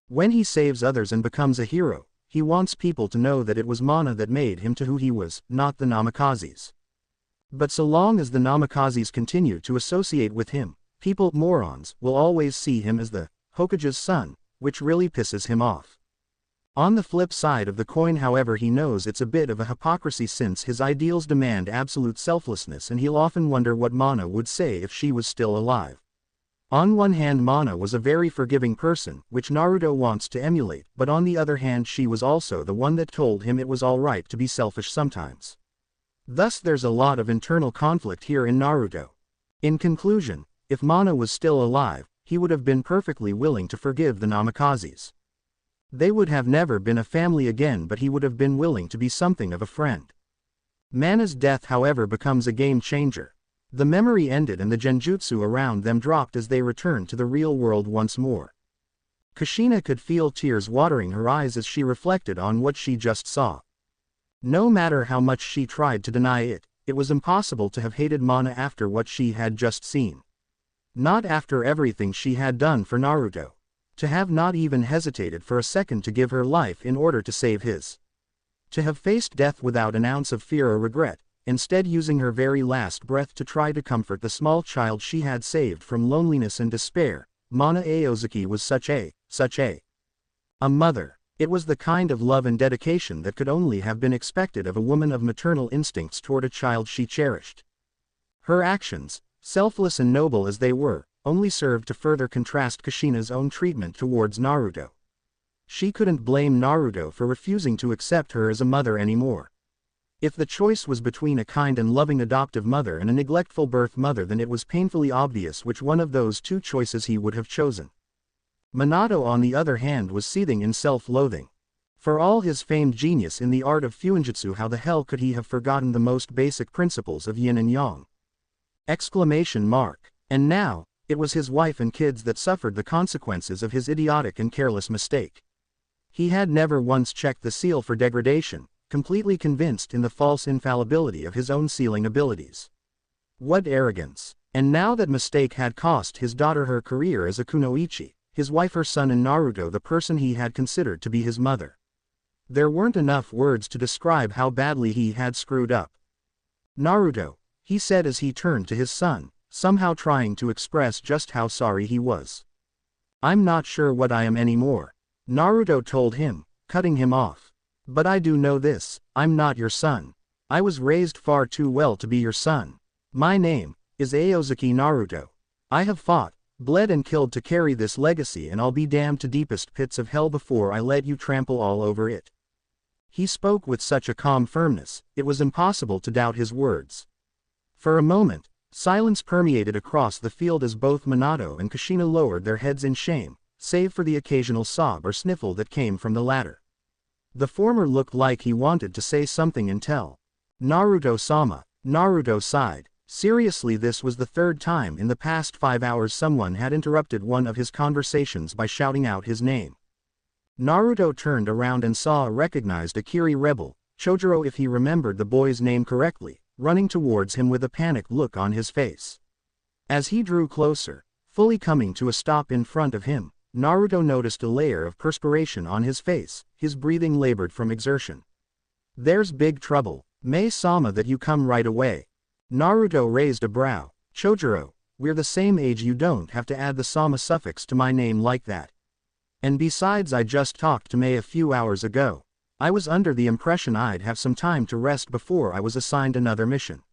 Speaker 1: When he saves others and becomes a hero, he wants people to know that it was Mana that made him to who he was, not the Namakazes. But so long as the Namakazes continue to associate with him, people, morons, will always see him as the Hokage's son, which really pisses him off. On the flip side of the coin, however, he knows it's a bit of a hypocrisy since his ideals demand absolute selflessness, and he'll often wonder what Mana would say if she was still alive. On one hand, Mana was a very forgiving person, which Naruto wants to emulate, but on the other hand she was also the one that told him it was alright to be selfish sometimes. Thus there's a lot of internal conflict here in Naruto. In conclusion, if Mana was still alive, he would have been perfectly willing to forgive the Namakazes. They would have never been a family again, but he would have been willing to be something of a friend. Mana's death, however, becomes a game changer. The memory ended and the genjutsu around them dropped as they returned to the real world once more. Kushina could feel tears watering her eyes as she reflected on what she just saw. No matter how much she tried to deny it, it was impossible to have hated Mana after what she had just seen. Not after everything she had done for Naruto. To have not even hesitated for a second to give her life in order to save his. To have faced death without an ounce of fear or regret, instead using her very last breath to try to comfort the small child she had saved from loneliness and despair. Mana Aozuki was such a mother. It was the kind of love and dedication that could only have been expected of a woman of maternal instincts toward a child she cherished. Her actions, selfless and noble as they were, only served to further contrast Kushina's own treatment towards Naruto. She couldn't blame Naruto for refusing to accept her as a mother anymore. If the choice was between a kind and loving adoptive mother and a neglectful birth mother, then it was painfully obvious which one of those two choices he would have chosen. Minato, on the other hand, was seething in self-loathing. For all his famed genius in the art of fuinjutsu, how the hell could he have forgotten the most basic principles of yin and yang? And now, it was his wife and kids that suffered the consequences of his idiotic and careless mistake. He had never once checked the seal for degradation, completely convinced in the false infallibility of his own sealing abilities. What arrogance! And now that mistake had cost his daughter her career as a kunoichi, his wife her son, and Naruto the person he had considered to be his mother. There weren't enough words to describe how badly he had screwed up. Naruto, he said as he turned to his son, somehow trying to express just how sorry he was. I'm not sure what I am anymore, Naruto told him, cutting him off. But I do know this, I'm not your son. I was raised far too well to be your son. My name is Aozuki Naruto. I have fought, bled and killed to carry this legacy, and I'll be damned to deepest pits of hell before I let you trample all over it. He spoke with such a calm firmness, it was impossible to doubt his words. For a moment, silence permeated across the field as both Minato and Kushina lowered their heads in shame, save for the occasional sob or sniffle that came from the latter. The former looked like he wanted to say something and tell Naruto-sama. Naruto sighed. Seriously, this was the third time in the past 5 hours someone had interrupted one of his conversations by shouting out his name. Naruto turned around and saw a recognized Akiri rebel, Chojuro if he remembered the boy's name correctly, running towards him with a panicked look on his face. As he drew closer, fully coming to a stop in front of him, Naruto noticed a layer of perspiration on his face, his breathing labored from exertion. There's big trouble, Mai-sama, that you come right away. Naruto raised a brow. Chojuro, we're the same age, you don't have to add the sama suffix to my name like that. And besides, I just talked to Mai a few hours ago. I was under the impression I'd have some time to rest before I was assigned another mission.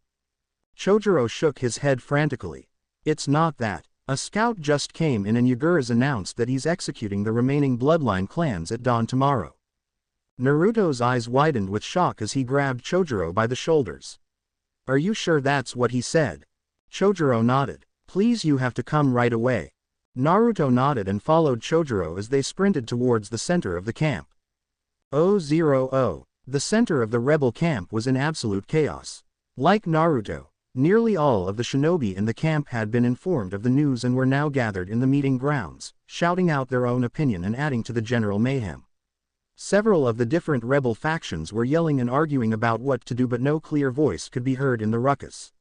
Speaker 1: Chojuro shook his head frantically. It's not that. A scout just came in and Yagura's announced that he's executing the remaining bloodline clans at dawn tomorrow. Naruto's eyes widened with shock as he grabbed Chojuro by the shoulders. Are you sure that's what he said? Chojuro nodded. Please, you have to come right away. Naruto nodded and followed Chojuro as they sprinted towards the center of the camp. 000. The center of the rebel camp was in absolute chaos. Like Naruto, nearly all of the shinobi in the camp had been informed of the news and were now gathered in the meeting grounds, shouting out their own opinion and adding to the general mayhem. Several of the different rebel factions were yelling and arguing about what to do, but no clear voice could be heard in the ruckus.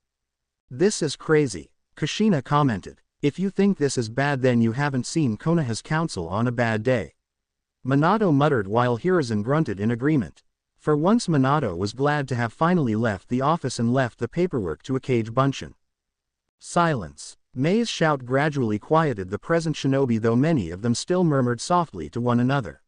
Speaker 1: "This is crazy," Kushina commented. "If you think this is bad, then you haven't seen Konoha's council on a bad day." Minato muttered while Hiruzen grunted in agreement. For once Minato was glad to have finally left the office and left the paperwork to Akage Bunshin. Silence. Mei's shout gradually quieted the present shinobi, though many of them still murmured softly to one another.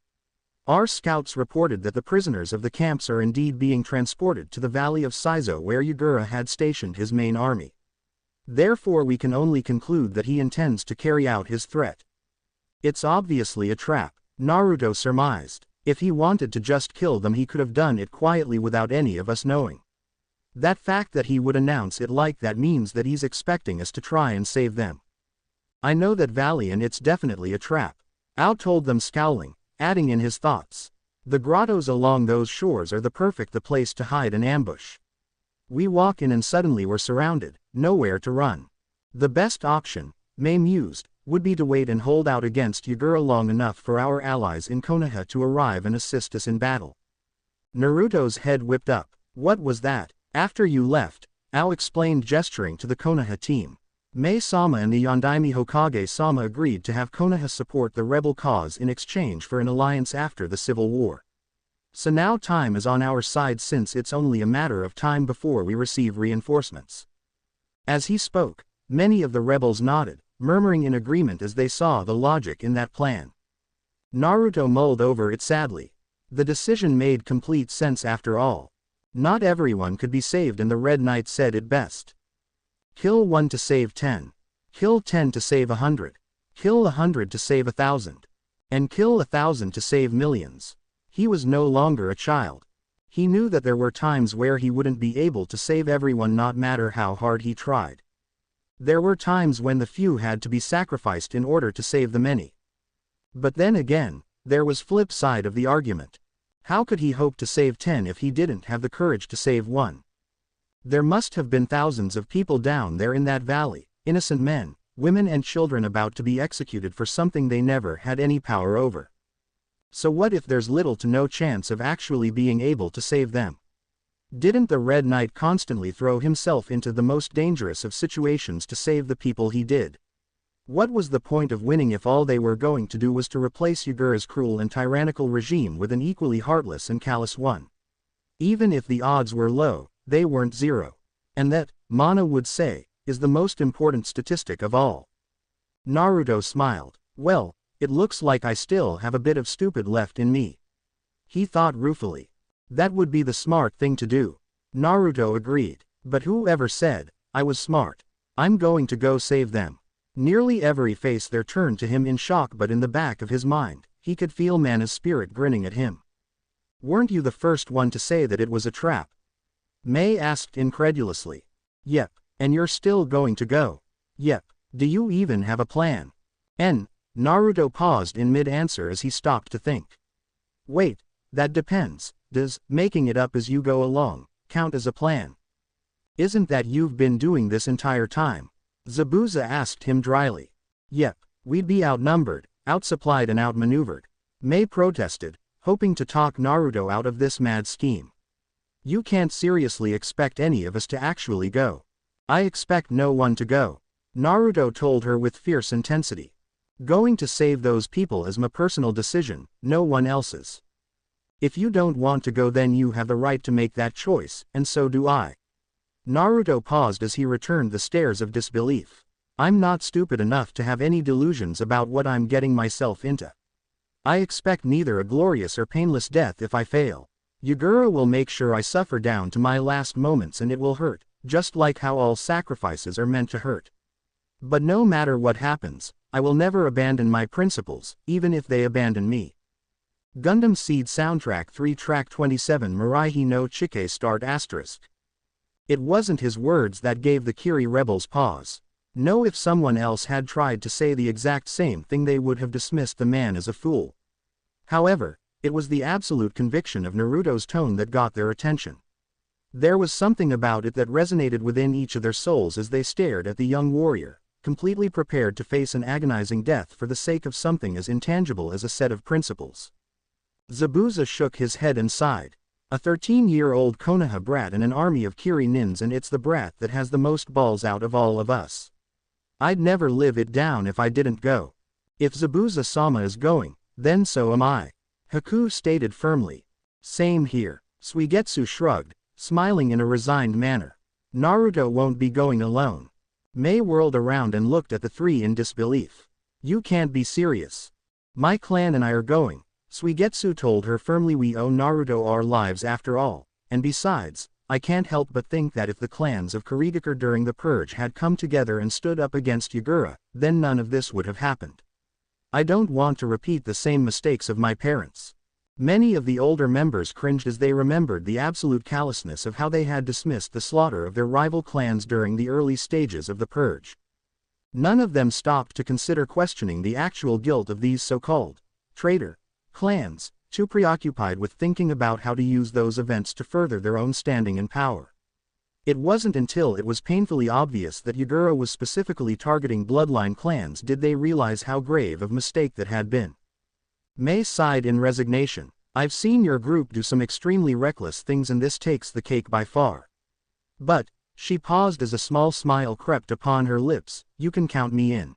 Speaker 1: "Our scouts reported that the prisoners of the camps are indeed being transported to the valley of Saizo, where Yagura had stationed his main army. Therefore we can only conclude that he intends to carry out his threat." "It's obviously a trap," Naruto surmised. "If he wanted to just kill them, he could have done it quietly without any of us knowing. That fact that he would announce it like that means that he's expecting us to try and save them. I know that valley and it's definitely a trap," Ao told them, scowling, adding in his thoughts. "The grottos along those shores are the perfect place to hide and ambush. We walk in and suddenly we're surrounded, nowhere to run. The best option," Mei mused, "would be to wait and hold out against Yagura long enough for our allies in Konoha to arrive and assist us in battle." Naruto's head whipped up. "What was that?" "After you left," Ao explained, gesturing to the Konoha team. "Mei-sama and the Yondaime Hokage-sama agreed to have Konoha support the rebel cause in exchange for an alliance after the civil war. So now time is on our side, since it's only a matter of time before we receive reinforcements." As he spoke, many of the rebels nodded, murmuring in agreement as they saw the logic in that plan. Naruto mulled over it sadly. The decision made complete sense after all. Not everyone could be saved, and the Red Knight said it best. "Kill 1 to save 10. Kill 10 to save 100. Kill 100 to save 1,000. And kill 1,000 to save millions." He was no longer a child. He knew that there were times where he wouldn't be able to save everyone, not matter how hard he tried. There were times when the few had to be sacrificed in order to save the many. But then again, there was flip side of the argument. How could he hope to save 10 if he didn't have the courage to save 1? There must have been thousands of people down there in that valley, innocent men, women and children about to be executed for something they never had any power over. So what if there's little to no chance of actually being able to save them? Didn't the Red Knight constantly throw himself into the most dangerous of situations to save the people he did? What was the point of winning if all they were going to do was to replace Yagura's cruel and tyrannical regime with an equally heartless and callous one? Even if the odds were low, they weren't zero. And that, Mana would say, is the most important statistic of all. Naruto smiled. "Well, it looks like I still have a bit of stupid left in me," he thought ruefully. "That would be the smart thing to do," Naruto agreed. "But whoever said I was smart? I'm going to go save them." Nearly every face there turned to him in shock, but in the back of his mind, he could feel Mana's spirit grinning at him. "Weren't you the first one to say that it was a trap?" Mei asked incredulously. "Yep, and you're still going to go?" "Yep. Do you even have a plan?" Naruto paused in mid-answer as he stopped to think. "Wait, that depends. Does making it up as you go along count as a plan?" "Isn't that you've been doing this entire time?" Zabuza asked him dryly. "Yep, we'd be outnumbered, outsupplied and outmaneuvered," Mei protested, hoping to talk Naruto out of this mad scheme. "You can't seriously expect any of us to actually go." "I expect no one to go," Naruto told her with fierce intensity. "Going to save those people is my personal decision, no one else's. If you don't want to go, then you have the right to make that choice, and so do I." Naruto paused as he returned the stares of disbelief. "I'm not stupid enough to have any delusions about what I'm getting myself into. I expect neither a glorious or painless death if I fail. Yagura will make sure I suffer down to my last moments, and it will hurt, just like how all sacrifices are meant to hurt. But no matter what happens, I will never abandon my principles, even if they abandon me." Gundam Seed Soundtrack 3 Track 27 Mirai no Chike Start***. It wasn't his words that gave the Kiri rebels pause. No, if someone else had tried to say the exact same thing they would have dismissed the man as a fool. However, it was the absolute conviction of Naruto's tone that got their attention. There was something about it that resonated within each of their souls as they stared at the young warrior, completely prepared to face an agonizing death for the sake of something as intangible as a set of principles. Zabuza shook his head and sighed. A 13-year-old Konoha brat in an army of Kiri nins, and it's the brat that has the most balls out of all of us. I'd never live it down if I didn't go. If Zabuza-sama is going, then so am I. Haku stated firmly. Same here. Suigetsu shrugged, smiling in a resigned manner. Naruto won't be going alone. Mei whirled around and looked at the three in disbelief. You can't be serious. My clan and I are going, Suigetsu told her firmly. We owe Naruto our lives after all, and besides, I can't help but think that if the clans of Kurigakure during the purge had come together and stood up against Yagura, then none of this would have happened. I don't want to repeat the same mistakes of my parents. Many of the older members cringed as they remembered the absolute callousness of how they had dismissed the slaughter of their rival clans during the early stages of the purge. None of them stopped to consider questioning the actual guilt of these so-called traitor clans, too preoccupied with thinking about how to use those events to further their own standing and power. It wasn't until it was painfully obvious that Yagura was specifically targeting bloodline clans did they realize how grave of mistake that had been. Mei sighed in resignation. I've seen your group do some extremely reckless things, and this takes the cake by far. But, she paused as a small smile crept upon her lips, you can count me in.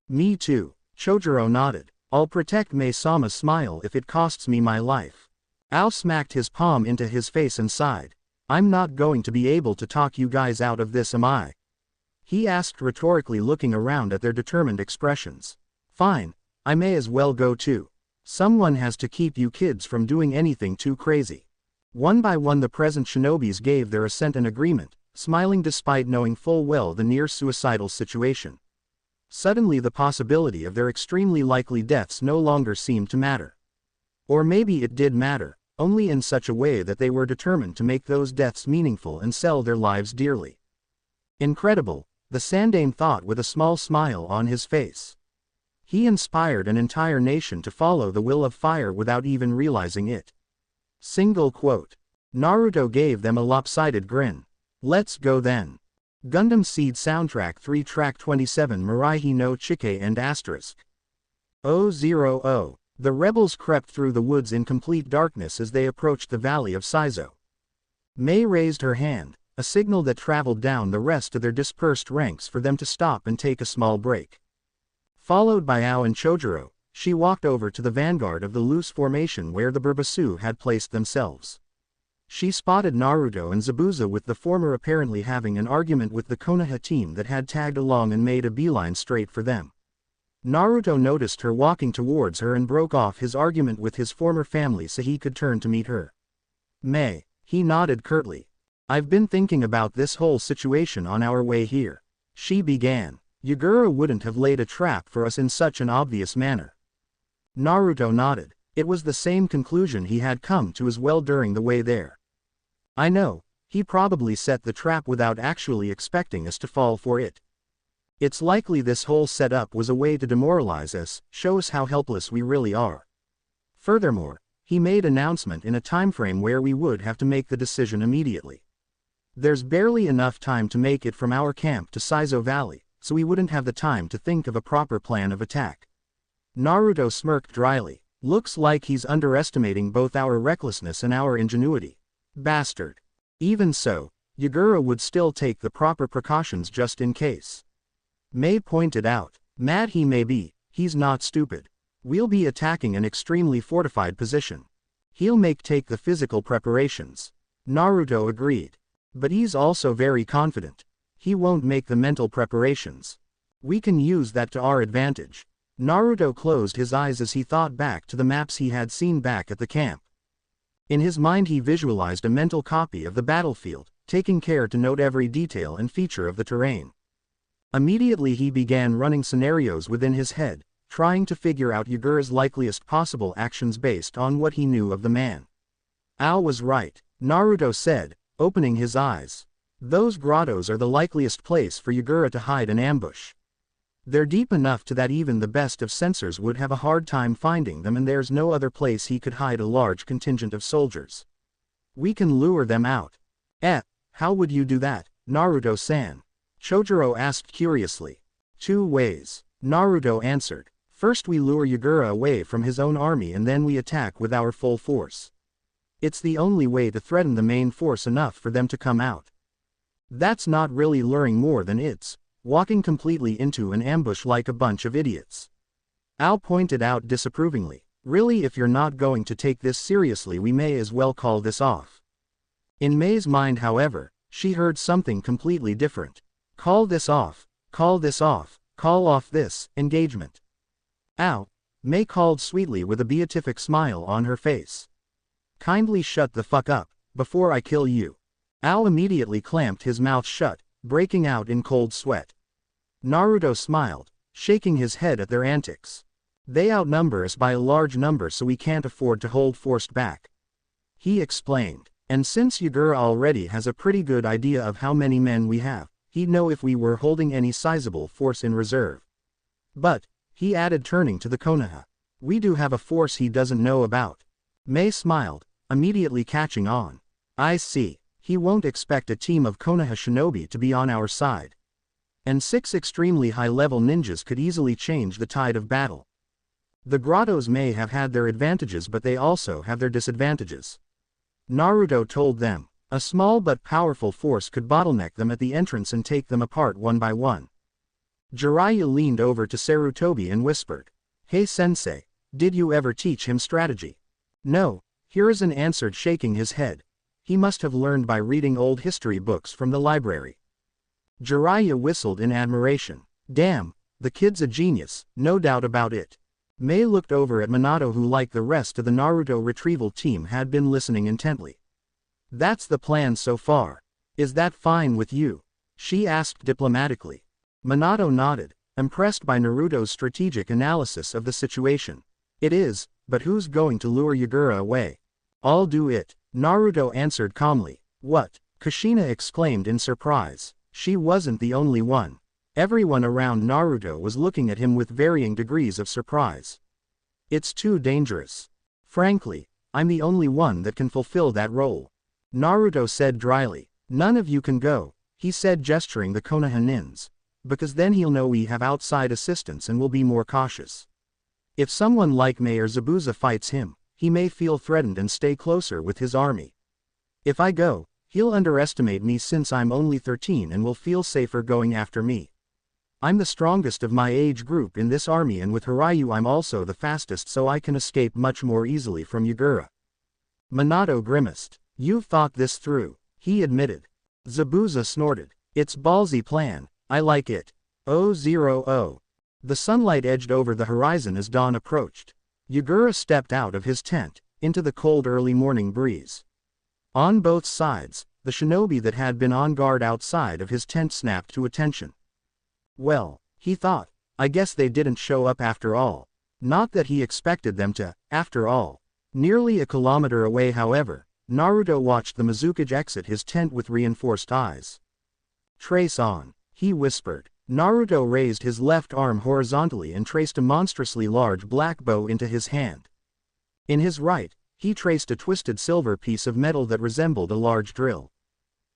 Speaker 1: Me too, Chojuro nodded. I'll protect Mei-sama's smile if it costs me my life. Ao smacked his palm into his face and sighed. I'm not going to be able to talk you guys out of this, am I? He asked rhetorically, looking around at their determined expressions. Fine, I may as well go too. Someone has to keep you kids from doing anything too crazy. One by one the present shinobis gave their assent and agreement, smiling despite knowing full well the near-suicidal situation. Suddenly the possibility of their extremely likely deaths no longer seemed to matter. Or maybe it did matter, only in such a way that they were determined to make those deaths meaningful and sell their lives dearly. Incredible, the Sandaime thought with a small smile on his face. He inspired an entire nation to follow the will of fire without even realizing it. Single quote. Naruto gave them a lopsided grin. Let's go then. Gundam Seed Soundtrack 3 Track 27 Miraihi no Chike and asterisk. 000. The rebels crept through the woods in complete darkness as they approached the valley of Saizo. Mei raised her hand, a signal that traveled down the rest of their dispersed ranks for them to stop and take a small break. Followed by Ao and Chojuro, she walked over to the vanguard of the loose formation where the Burbasu had placed themselves. She spotted Naruto and Zabuza, with the former apparently having an argument with the Konoha team that had tagged along and made a beeline straight for them. Naruto noticed her walking towards her and broke off his argument with his former family so he could turn to meet her. Mei, he nodded curtly. I've been thinking about this whole situation on our way here. She began. Yagura wouldn't have laid a trap for us in such an obvious manner. Naruto nodded. It was the same conclusion he had come to as well during the way there. I know, he probably set the trap without actually expecting us to fall for it. It's likely this whole setup was a way to demoralize us, show us how helpless we really are. Furthermore, he made an announcement in a timeframe where we would have to make the decision immediately. There's barely enough time to make it from our camp to Saizo Valley, so we wouldn't have the time to think of a proper plan of attack. Naruto smirked dryly. Looks like he's underestimating both our recklessness and our ingenuity. Bastard. Even so, Yagura would still take the proper precautions just in case. Mei pointed out. Mad he may be, he's not stupid. We'll be attacking an extremely fortified position. He'll take the physical preparations. Naruto agreed. But he's also very confident. He won't make the mental preparations. We can use that to our advantage. Naruto closed his eyes as he thought back to the maps he had seen back at the camp. In his mind he visualized a mental copy of the battlefield, taking care to note every detail and feature of the terrain. Immediately he began running scenarios within his head, trying to figure out Yagura's likeliest possible actions based on what he knew of the man. Ao was right, Naruto said, opening his eyes. Those grottos are the likeliest place for Yagura to hide an ambush. They're deep enough to that even the best of censors would have a hard time finding them, and there's no other place he could hide a large contingent of soldiers. We can lure them out. How would you do that, Naruto-san? Chojuro asked curiously. 2 ways, Naruto answered. First we lure Yagura away from his own army and then we attack with our full force. It's the only way to threaten the main force enough for them to come out. That's not really luring more than it's walking completely into an ambush like a bunch of idiots. Al pointed out disapprovingly. Really, if you're not going to take this seriously, we may as well call this off. In May's mind, however, she heard something completely different. Call this off, call this off, call off this engagement. Al, May called sweetly with a beatific smile on her face. Kindly shut the fuck up, before I kill you. Al immediately clamped his mouth shut, breaking out in cold sweat. Naruto smiled, shaking his head at their antics. They outnumber us by a large number, so we can't afford to hold forced back. He explained, and since Yagura already has a pretty good idea of how many men we have, he'd know if we were holding any sizable force in reserve. But, he added, turning to the Konoha, we do have a force he doesn't know about. May smiled, immediately catching on. I see. He won't expect a team of Konoha shinobi to be on our side. And 6 extremely high-level ninjas could easily change the tide of battle. The grottos may have had their advantages, but they also have their disadvantages. Naruto told them, a small but powerful force could bottleneck them at the entrance and take them apart one by one. Jiraiya leaned over to Sarutobi and whispered, Hey sensei, did you ever teach him strategy? No, Hiruzen answered, shaking his head. He must have learned by reading old history books from the library. Jiraiya whistled in admiration. Damn, the kid's a genius, no doubt about it. May looked over at Minato, who like the rest of the Naruto retrieval team had been listening intently. That's the plan so far. Is that fine with you? She asked diplomatically. Minato nodded, impressed by Naruto's strategic analysis of the situation. It is, but who's going to lure Yagura away? I'll do it, Naruto answered calmly. What? Kushina exclaimed in surprise. She wasn't the only one. Everyone around Naruto was looking at him with varying degrees of surprise. It's too dangerous. Frankly, I'm the only one that can fulfill that role. Naruto said dryly. None of you can go, he said, gesturing the Konoha nins. Because then he'll know we have outside assistance and will be more cautious. If someone like May or Zabuza fights him, he may feel threatened and stay closer with his army. If I go, he'll underestimate me since I'm only 13 and will feel safer going after me. I'm the strongest of my age group in this army, and with Hiryu I'm also the fastest, so I can escape much more easily from Yagura. Minato grimaced. You've thought this through, he admitted. Zabuza snorted. It's ballsy plan, I like it. 0-0. The sunlight edged over the horizon as dawn approached. Yagura stepped out of his tent, into the cold early morning breeze. On both sides, the shinobi that had been on guard outside of his tent snapped to attention. Well, he thought, I guess they didn't show up after all. Not that he expected them to, after all. Nearly a kilometer away, however, Naruto watched the Mizukage exit his tent with reinforced eyes. Trace on, he whispered. Naruto raised his left arm horizontally and traced a monstrously large black bow into his hand. In his right, he traced a twisted silver piece of metal that resembled a large drill.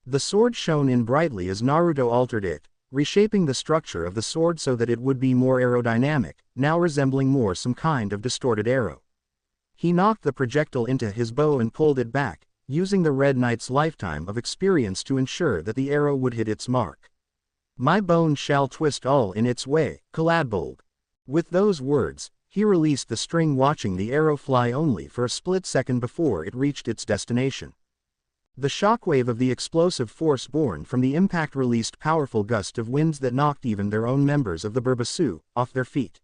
Speaker 1: The sword shone in brightly as Naruto altered it, reshaping the structure of the sword so that it would be more aerodynamic, now resembling more some kind of distorted arrow. He knocked the projectile into his bow and pulled it back, using the Red Knight's lifetime of experience to ensure that the arrow would hit its mark. My bone shall twist all in its way, Caladbold. With those words, he released the string, watching the arrow fly only for a split second before it reached its destination. The shockwave of the explosive force born from the impact released powerful gust of winds that knocked even their own members of the Burbasu off their feet.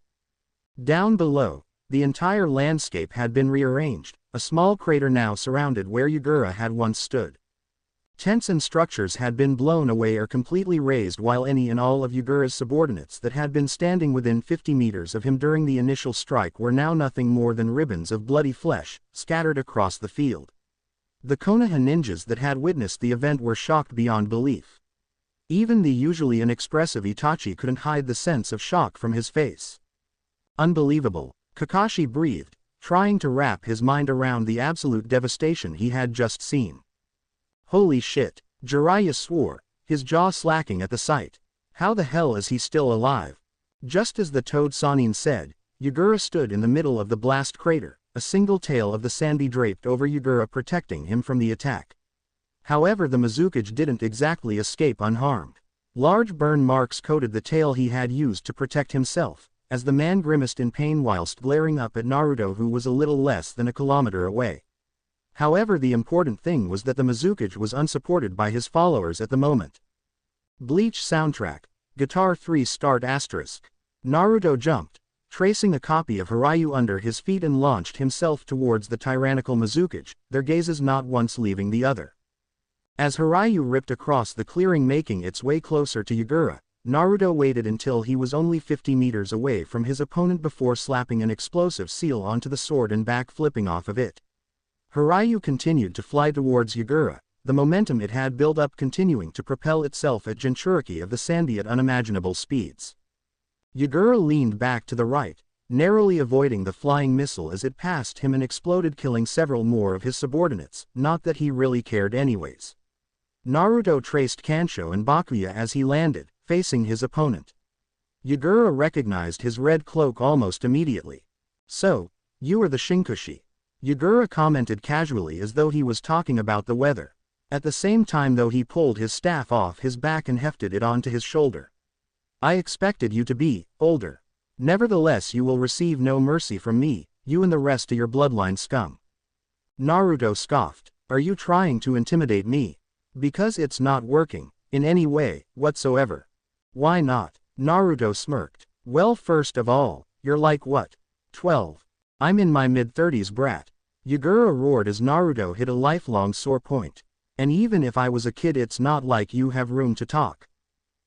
Speaker 1: Down below, the entire landscape had been rearranged, a small crater now surrounded where Yagura had once stood. Tents and structures had been blown away or completely razed, while any and all of Yagura's subordinates that had been standing within 50 meters of him during the initial strike were now nothing more than ribbons of bloody flesh, scattered across the field. The Konoha ninjas that had witnessed the event were shocked beyond belief. Even the usually inexpressive Itachi couldn't hide the sense of shock from his face. Unbelievable, Kakashi breathed, trying to wrap his mind around the absolute devastation he had just seen. Holy shit, Jiraiya swore, his jaw slacking at the sight. How the hell is he still alive? Just as the Toad Sannin said, Yugura stood in the middle of the blast crater, a single tail of the Sanbi draped over Yugura protecting him from the attack. However, the Mizukage didn't exactly escape unharmed. Large burn marks coated the tail he had used to protect himself, as the man grimaced in pain whilst glaring up at Naruto, who was a little less than a kilometer away. However, the important thing was that the Mizukage was unsupported by his followers at the moment. Bleach soundtrack, Guitar 3 start asterisk. Naruto jumped, tracing a copy of Hiryu under his feet, and launched himself towards the tyrannical Mizukage, their gazes not once leaving the other. As Hiryu ripped across the clearing making its way closer to Yugura, Naruto waited until he was only 50 meters away from his opponent before slapping an explosive seal onto the sword and back-flipping off of it. Hiryu continued to fly towards Yugura, the momentum it had built up continuing to propel itself at Jinchuriki of the Sanbi at unimaginable speeds. Yugura leaned back to the right, narrowly avoiding the flying missile as it passed him and exploded, killing several more of his subordinates, not that he really cared anyways. Naruto traced Kansho and Bakuya as he landed, facing his opponent. Yugura recognized his red cloak almost immediately. "So, you are the Shinkushi," Yugura commented casually as though he was talking about the weather. At the same time though he pulled his staff off his back and hefted it onto his shoulder. "I expected you to be older. Nevertheless, you will receive no mercy from me, you and the rest of your bloodline scum." Naruto scoffed. "Are you trying to intimidate me? Because it's not working, in any way, whatsoever." "Why not?" Naruto smirked. "Well, first of all, you're like what? 12. I'm in my mid-30s, brat." Yugura roared as Naruto hit a lifelong sore point. "And even if I was a kid, it's not like you have room to talk,"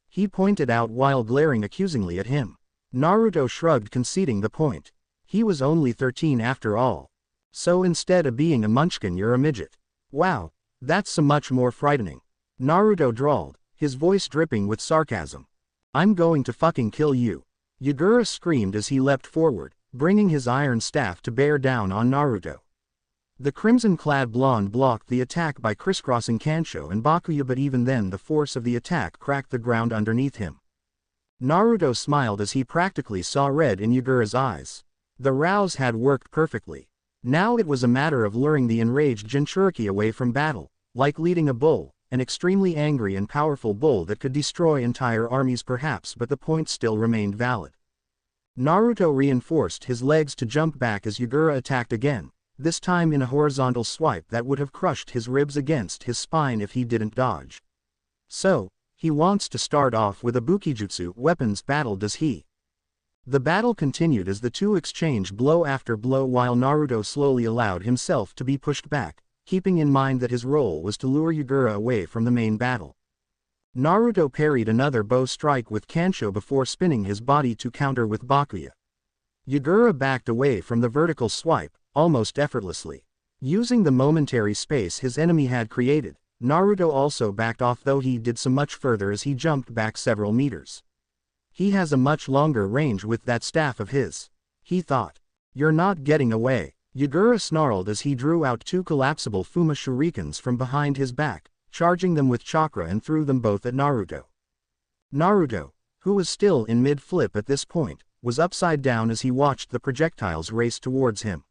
Speaker 1: he pointed out while glaring accusingly at him. Naruto shrugged, conceding the point. He was only 13 after all. "So instead of being a munchkin, you're a midget. Wow, that's so much more frightening," Naruto drawled, his voice dripping with sarcasm. "I'm going to fucking kill you," Yugura screamed as he leapt forward, bringing his iron staff to bear down on Naruto. The crimson-clad blonde blocked the attack by crisscrossing Kansho and Bakuya, but even then the force of the attack cracked the ground underneath him. Naruto smiled as he practically saw red in Yugura's eyes. The rouse had worked perfectly. Now it was a matter of luring the enraged Jinchuriki away from battle, like leading a bull, an extremely angry and powerful bull that could destroy entire armies perhaps, but the point still remained valid. Naruto reinforced his legs to jump back as Yugura attacked again, this time in a horizontal swipe that would have crushed his ribs against his spine if he didn't dodge. So, he wants to start off with a Bukijutsu weapons battle, does he? The battle continued as the two exchanged blow after blow while Naruto slowly allowed himself to be pushed back, keeping in mind that his role was to lure Yugura away from the main battle. Naruto parried another bow strike with Kansho before spinning his body to counter with Bakuya. Yugura backed away from the vertical swipe, almost effortlessly. Using the momentary space his enemy had created, Naruto also backed off, though he did so much further as he jumped back several meters. He has a much longer range with that staff of his, he thought. "You're not getting away," Yugura snarled as he drew out two collapsible Fuma shurikens from behind his back, charging them with chakra, and threw them both at Naruto. Naruto, who was still in mid-flip at this point, was upside down as he watched the projectiles race towards him.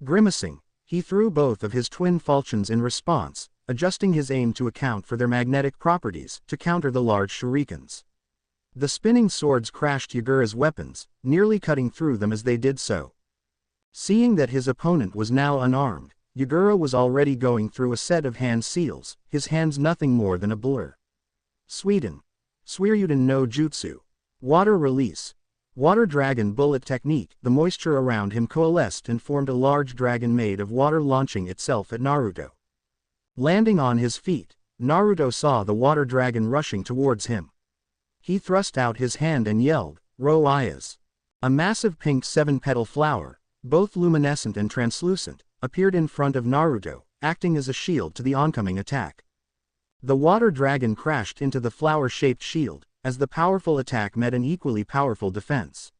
Speaker 1: Grimacing, he threw both of his twin falchions in response, adjusting his aim to account for their magnetic properties to counter the large shurikens. The spinning swords crashed Yugura's weapons, nearly cutting through them as they did so. Seeing that his opponent was now unarmed, Yugura was already going through a set of hand seals, his hands nothing more than a blur. Suiden no Jutsu. Water release. Water dragon bullet technique. The moisture around him coalesced and formed a large dragon made of water, launching itself at Naruto. Landing on his feet, Naruto saw the water dragon rushing towards him. He thrust out his hand and yelled, "Ro Ayas." A massive pink 7-petal flower, both luminescent and translucent, appeared in front of Naruto, acting as a shield to the oncoming attack. The water dragon crashed into the flower-shaped shield, as the powerful attack met an equally powerful defense.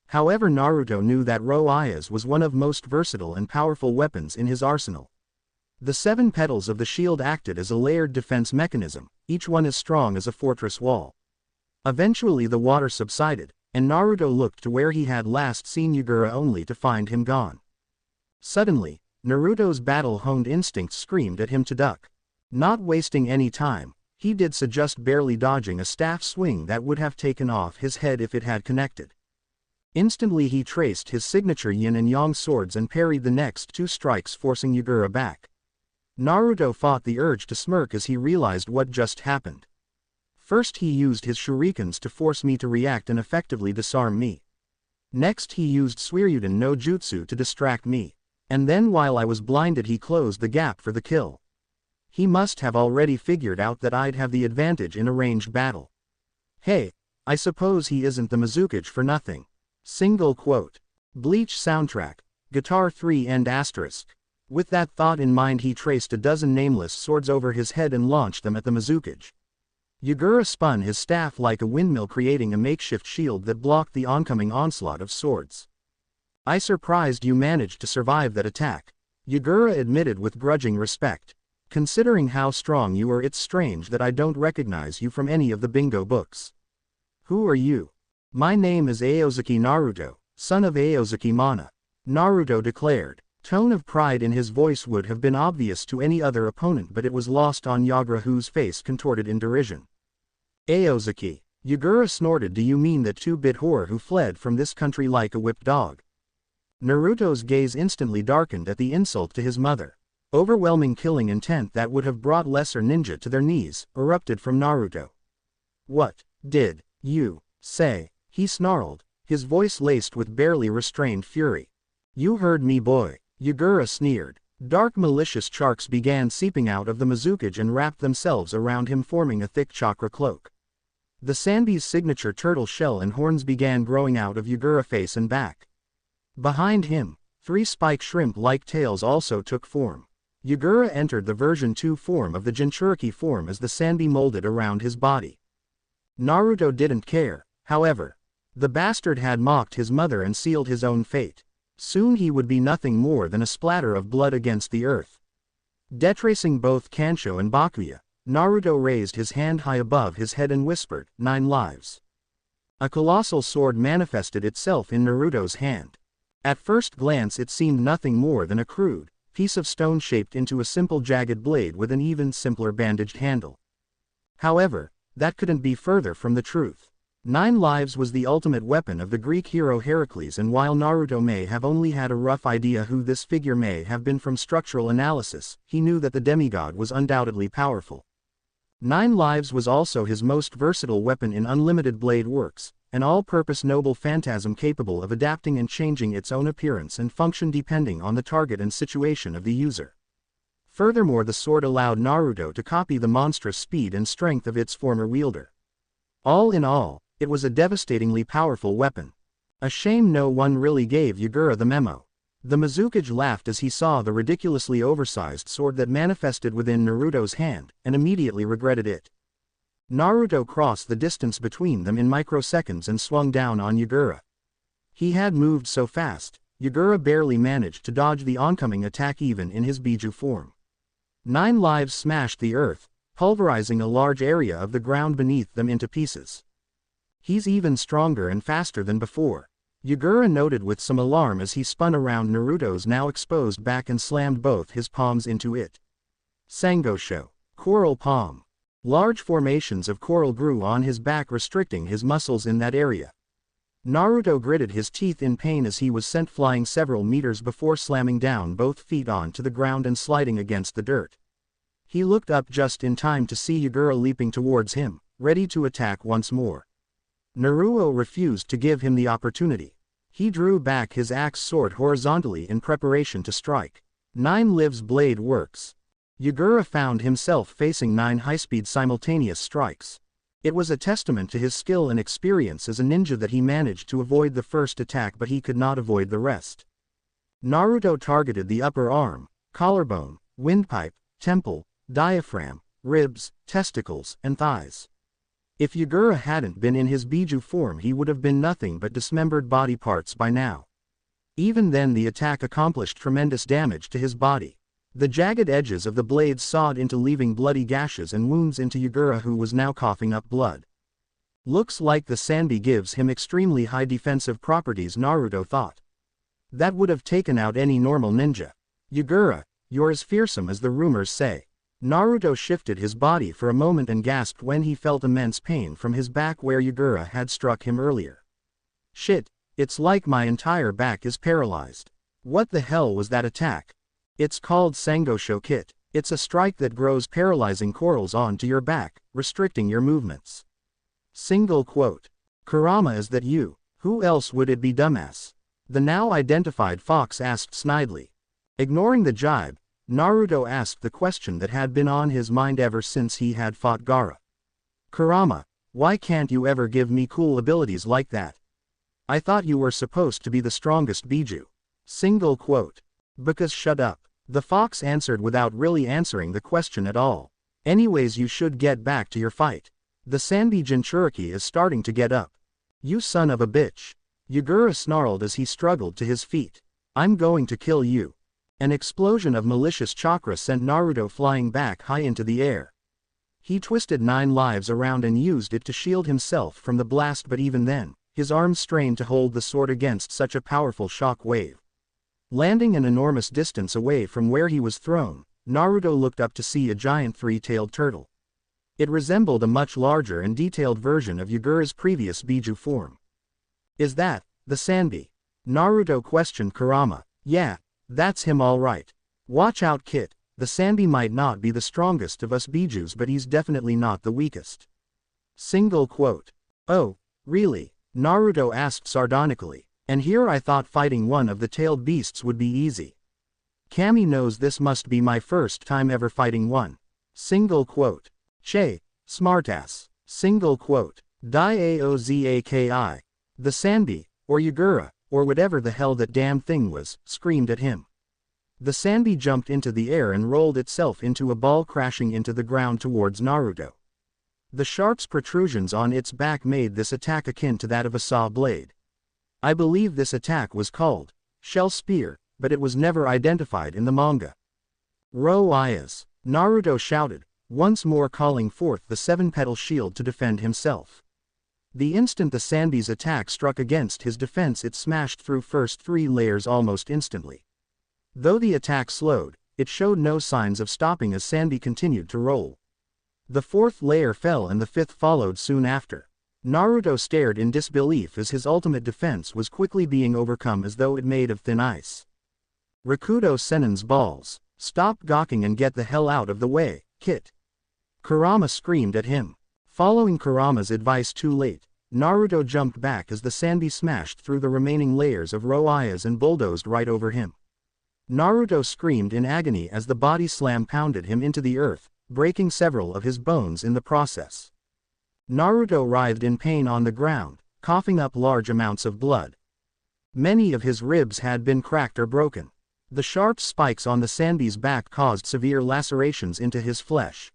Speaker 1: However, Naruto knew that Ro-Ayas was one of most versatile and powerful weapons in his arsenal. The 7 petals of the shield acted as a layered defense mechanism, each one as strong as a fortress wall. Eventually the water subsided, and Naruto looked to where he had last seen Yagura only to find him gone. Suddenly, Naruto's battle-honed instinct screamed at him to duck. Not wasting any time, he did so, just barely dodging a staff swing that would have taken off his head if it had connected. Instantly he traced his signature yin and yang swords and parried the next 2 strikes, forcing Yagura back. Naruto fought the urge to smirk as he realized what just happened. First he used his shurikens to force me to react and effectively disarm me. Next he used Suiryuden no Jutsu to distract me. And then while I was blinded he closed the gap for the kill. He must have already figured out that I'd have the advantage in a ranged battle. Hey, I suppose he isn't the Mizukage for nothing. Single quote. Bleach soundtrack, Guitar 3 end asterisk. With that thought in mind he traced a dozen nameless swords over his head and launched them at the Mizukage. Yagura spun his staff like a windmill, creating a makeshift shield that blocked the oncoming onslaught of swords. "I surprised you managed to survive that attack," Yagura admitted with grudging respect. "Considering how strong you are, it's strange that I don't recognize you from any of the bingo books." "Who are you?" "My name is Aozuki Naruto, son of Aozuki Mana," Naruto declared. Tone of pride in his voice would have been obvious to any other opponent, but it was lost on Yagura, whose face contorted in derision. "Aozuki," Yagura snorted. "Do you mean that 2-bit whore who fled from this country like a whipped dog?" Naruto's gaze instantly darkened at the insult to his mother. Overwhelming killing intent that would have brought lesser ninja to their knees erupted from Naruto. "What did you say?" he snarled, his voice laced with barely restrained fury. "You heard me, boy," Yagura sneered. Dark malicious sharks began seeping out of the Mizukage and wrapped themselves around him, forming a thick chakra cloak. The Sanbi's signature turtle shell and horns began growing out of Yagura's face and back. Behind him, 3 spike shrimp-like tails also took form. Yagura entered the version 2 form of the Jinchuriki form as the Sanbi molded around his body. Naruto didn't care, however. The bastard had mocked his mother and sealed his own fate. Soon he would be nothing more than a splatter of blood against the earth. Detracing both Kansho and Bakuya, Naruto raised his hand high above his head and whispered, 9 lives. A colossal sword manifested itself in Naruto's hand. At first glance it seemed nothing more than a crude piece of stone shaped into a simple jagged blade with an even simpler bandaged handle. However, that couldn't be further from the truth. 9 lives was the ultimate weapon of the Greek hero Heracles, and while Naruto may have only had a rough idea who this figure may have been from structural analysis, he knew that the demigod was undoubtedly powerful. 9 lives was also his most versatile weapon in Unlimited Blade Works, an all-purpose noble phantasm capable of adapting and changing its own appearance and function depending on the target and situation of the user. Furthermore, the sword allowed Naruto to copy the monstrous speed and strength of its former wielder. All in all, it was a devastatingly powerful weapon. A shame no one really gave Yagura the memo. The Mizukage laughed as he saw the ridiculously oversized sword that manifested within Naruto's hand, and immediately regretted it. Naruto crossed the distance between them in microseconds and swung down on Yagura. He had moved so fast, Yagura barely managed to dodge the oncoming attack even in his Biju form. 9 lives smashed the earth, pulverizing a large area of the ground beneath them into pieces. "He's even stronger and faster than before," Yagura noted with some alarm as he spun around Naruto's now exposed back and slammed both his palms into it. Sangosho. Coral palm. Large formations of coral grew on his back, restricting his muscles in that area. Naruto gritted his teeth in pain as he was sent flying several meters before slamming down both feet onto the ground and sliding against the dirt. He looked up just in time to see Yagura leaping towards him, ready to attack once more. Naruto refused to give him the opportunity. He drew back his axe sword horizontally in preparation to strike. 9 lives blade works. Yagura found himself facing 9 high-speed simultaneous strikes. It was a testament to his skill and experience as a ninja that he managed to avoid the first attack, but he could not avoid the rest. Naruto targeted the upper arm, collarbone, windpipe, temple, diaphragm, ribs, testicles, and thighs. If Yagura hadn't been in his Biju form, he would have been nothing but dismembered body parts by now. Even then, the attack accomplished tremendous damage to his body. The jagged edges of the blades sawed into, leaving bloody gashes and wounds into Yagura, who was now coughing up blood. Looks like the Sanbi gives him extremely high defensive properties, Naruto thought. That would have taken out any normal ninja. Yagura, you're as fearsome as the rumors say. Naruto shifted his body for a moment and gasped when he felt immense pain from his back where Yagura had struck him earlier. Shit, it's like my entire back is paralyzed. What the hell was that attack? It's called Sangosho Kit. It's a strike that grows paralyzing corals onto your back, restricting your movements. Single quote. Kurama, is that you? Who else would it be, dumbass? The now identified fox asked snidely. Ignoring the jibe, Naruto asked the question that had been on his mind ever since he had fought Gaara. Kurama, why can't you ever give me cool abilities like that? I thought you were supposed to be the strongest Biju. Single quote. Because shut up. The fox answered without really answering the question at all. Anyways, you should get back to your fight. The Sanbi Jinchuriki is starting to get up. You son of a bitch. Yagura snarled as he struggled to his feet. I'm going to kill you. An explosion of malicious chakra sent Naruto flying back high into the air. He twisted 9 lives around and used it to shield himself from the blast, but even then, his arms strained to hold the sword against such a powerful shock wave. Landing an enormous distance away from where he was thrown, Naruto looked up to see a giant 3-tailed turtle. It resembled a much larger and detailed version of Yagura's previous Biju form. Is that the Sanbi? Naruto questioned Kurama. Yeah, that's him all right. Watch out, Kit. The Sanbi might not be the strongest of us Bijus, but he's definitely not the weakest. Single quote. Oh, really? Naruto asked sardonically. And here I thought fighting one of the tailed beasts would be easy. Kami knows this must be my first time ever fighting one. Single quote. Che, smartass. Single quote. Diaozaki. The Sanbi, or Yagura, or whatever the hell that damn thing was, screamed at him. The Sanbi jumped into the air and rolled itself into a ball, crashing into the ground towards Naruto. The sharp's protrusions on its back made this attack akin to that of a saw blade. I believe this attack was called Shell Spear, but it was never identified in the manga. Ro Ayas. Naruto shouted, once more calling forth the 7-petal shield to defend himself. The instant the Sanbi's attack struck against his defense, it smashed through first 3 layers almost instantly. Though the attack slowed, it showed no signs of stopping as Sanbi continued to roll. The 4th layer fell and the 5th followed soon after. Naruto stared in disbelief as his ultimate defense was quickly being overcome as though it made of thin ice. Rakudo Sennin's balls. Stop gawking and get the hell out of the way, Kit. Kurama screamed at him. Following Kurama's advice too late, Naruto jumped back as the Sanbi smashed through the remaining layers of Roayas and bulldozed right over him. Naruto screamed in agony as the body slam pounded him into the earth, breaking several of his bones in the process. Naruto writhed in pain on the ground, coughing up large amounts of blood. Many of his ribs had been cracked or broken. The sharp spikes on the Sanbi's back caused severe lacerations into his flesh.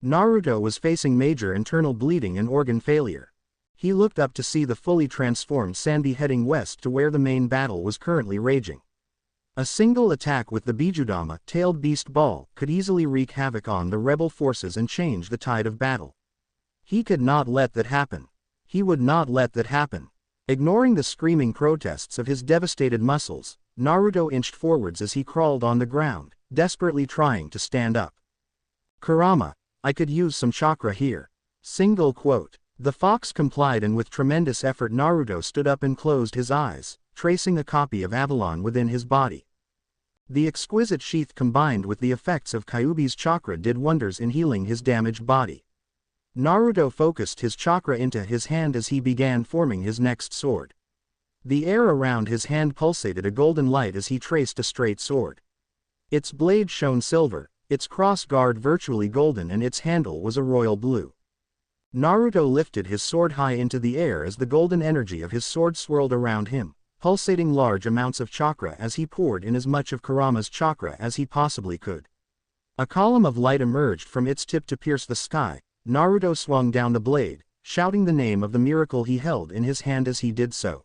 Speaker 1: Naruto was facing major internal bleeding and organ failure. He looked up to see the fully transformed Sanbi heading west to where the main battle was currently raging. A single attack with the Bijudama, tailed beast ball, could easily wreak havoc on the rebel forces and change the tide of battle. He could not let that happen. He would not let that happen. Ignoring the screaming protests of his devastated muscles, Naruto inched forwards as he crawled on the ground, desperately trying to stand up. Kurama, I could use some chakra here. Single quote. The fox complied, and with tremendous effort Naruto stood up and closed his eyes, tracing a copy of Avalon within his body. The exquisite sheath combined with the effects of Kyuubi's chakra did wonders in healing his damaged body. Naruto focused his chakra into his hand as he began forming his next sword. The air around his hand pulsated a golden light as he traced a straight sword. Its blade shone silver, its cross guard virtually golden, and its handle was a royal blue. Naruto lifted his sword high into the air as the golden energy of his sword swirled around him, pulsating large amounts of chakra as he poured in as much of Kurama's chakra as he possibly could. A column of light emerged from its tip to pierce the sky. Naruto swung down the blade, shouting the name of the miracle he held in his hand as he did so.